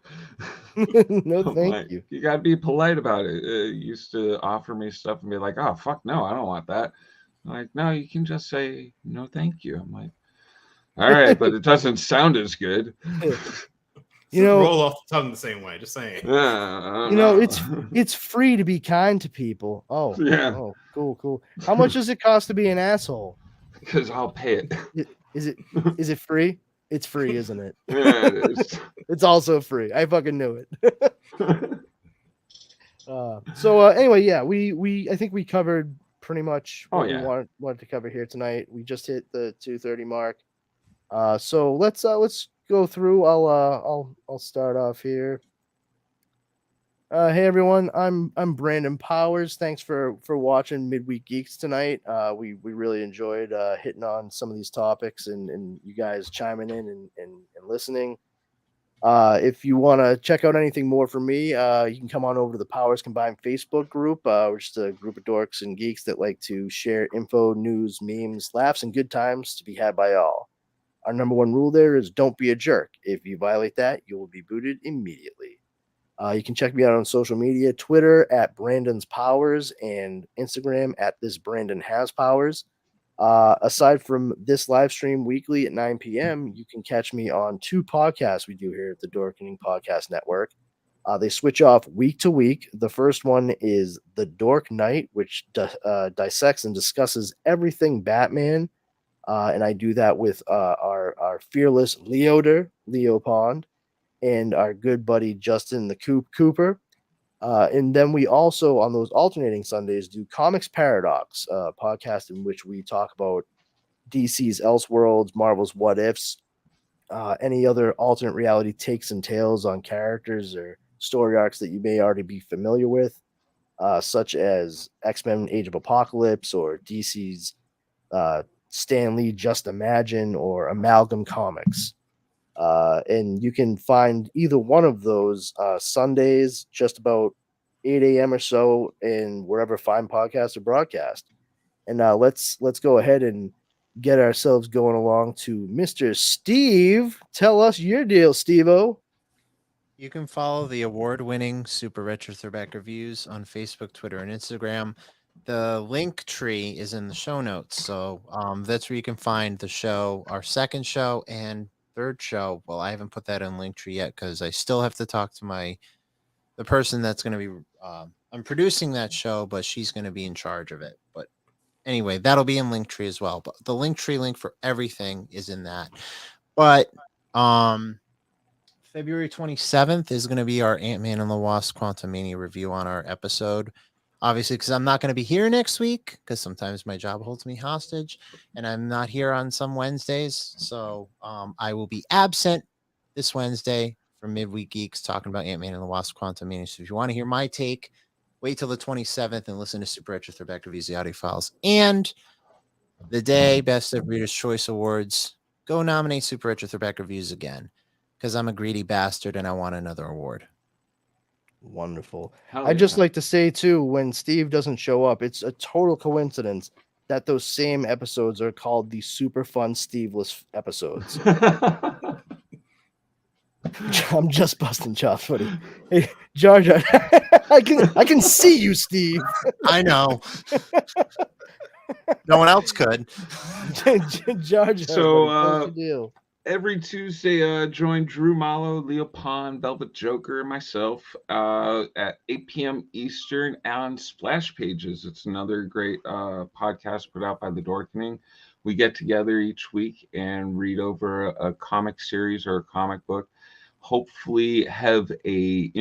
No, I'm thank like, you. You got to be polite about it. Used to offer me stuff and be like, "Oh fuck, no, I don't want that." I'm like, no, you can just say no, thank you. I'm like, all right, but it doesn't sound as good. You know, roll off the tongue the same way. Just saying. You know, it's free to be kind to people. Oh, yeah. Oh, cool. How much does it cost to be an asshole? Because I'll pay it. Is it free? It's free, isn't it? Yeah, it is. It's also free. I fucking knew it. Anyway, yeah, I think we covered pretty much what we wanted to cover here tonight. We just hit the 2:30 mark. So let's go through. I'll start off here. Hey everyone, I'm Brandon Powers. Thanks for watching Midweek Geeks tonight. We really enjoyed hitting on some of these topics and you guys chiming in and listening. If you want to check out anything more from me, you can come on over to the Powers Combined Facebook group. We're just a group of dorks and geeks that like to share info, news, memes, laughs, and good times to be had by all. Our number one rule there is don't be a jerk. If you violate that, you will be booted immediately. You can check me out on social media, Twitter at Brandon's Powers and Instagram at this Brandon Has Powers. Aside from this live stream weekly at 9 p.m., you can catch me on 2 podcasts we do here at the Dorkening Podcast Network. They switch off week to week. The first one is The Dork Night, which dissects and discusses everything Batman. And I do that with our fearless Leo Pond, and our good buddy Justin the Cooper. And then we also, on those alternating Sundays, do Comics Paradox, a podcast in which we talk about DC's Elseworlds, Marvel's What Ifs, any other alternate reality takes and tales on characters or story arcs that you may already be familiar with, such as X-Men Age of Apocalypse or DC's Stan Lee Just Imagine or Amalgam Comics. And you can find either one of those Sundays just about 8 a.m. or so in wherever fine podcasts are broadcast. And let's go ahead and get ourselves going along to Mr. Steve. Tell us your deal, Steve-O. You can follow the award-winning Super Retro Throwback Reviews on Facebook, Twitter, and Instagram. The link tree is in the show notes, so that's where you can find the show, our second show, and third show. Well, I haven't put that in Linktree yet because I still have to talk to the person that's going to be I'm producing that show, but she's going to be in charge of it. But anyway, that'll be in Linktree as well. But the Linktree link for everything is in that. But February 27th is going to be our Ant-Man and the Wasp Quantumania review on our episode. Obviously, because I'm not going to be here next week because sometimes my job holds me hostage and I'm not here on some Wednesdays. So I will be absent this Wednesday for Midweek Geeks talking about Ant-Man and the Wasp Quantumania. So if you want to hear my take, wait till the 27th and listen to Super Retro Throwback Reviews, the audio files. And the day Best of Reader's Choice Awards, go nominate Super Retro Throwback Reviews again because I'm a greedy bastard and I want another award. Wonderful. Hell I'd just yeah. like to say, too, when Steve doesn't show up, it's a total coincidence that those same episodes are called the super fun Steveless episodes. I'm just busting chops, buddy. Hey, Jar Jar, I can see you, Steve. I know. No one else could. Jar Jar, So, buddy, what's the deal? every Tuesday, join Drew Malo, Leo Pond, Velvet Joker, and myself at 8 p.m. Eastern on Splash Pages. It's another great podcast put out by the Dorkening. We get together each week and read over a comic series or a comic book. Hopefully, have a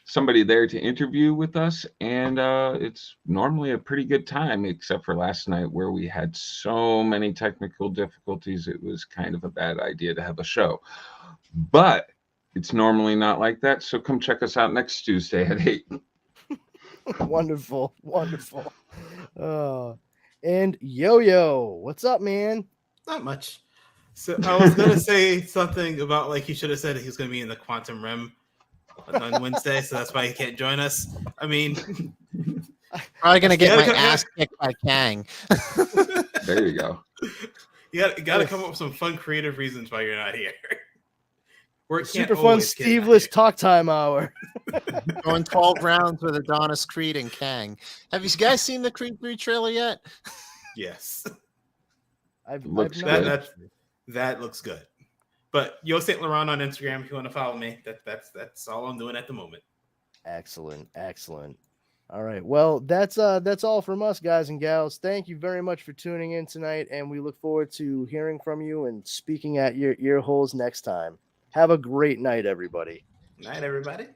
somebody there to interview with us, and it's normally a pretty good time, except for last night where we had so many technical difficulties. It was kind of a bad idea to have a show, but it's normally not like that. So come check us out next Tuesday at 8. Wonderful. And Yo-Yo, what's up, man? Not much. So I was gonna say something about like he should have said he was gonna be in the Quantum Realm on Wednesday, so that's why he can't join us. I mean, Probably gonna get my ass kicked by Kang. There you go. you got to come up with some fun, creative reasons why you're not here. Work can't Super fun always get out Steveless here. talk time hour. Going 12 rounds with Adonis Creed and Kang. Have you guys seen the Creed 3 trailer yet? Yes, Looks not- good. that looks good. But Yo Saint Laurent on Instagram if you want to follow me. That's all I'm doing at the moment. Excellent. All right. Well, that's all from us, guys and gals. Thank you very much for tuning in tonight, and we look forward to hearing from you and speaking at your ear holes next time. Have a great night, everybody. Night, everybody.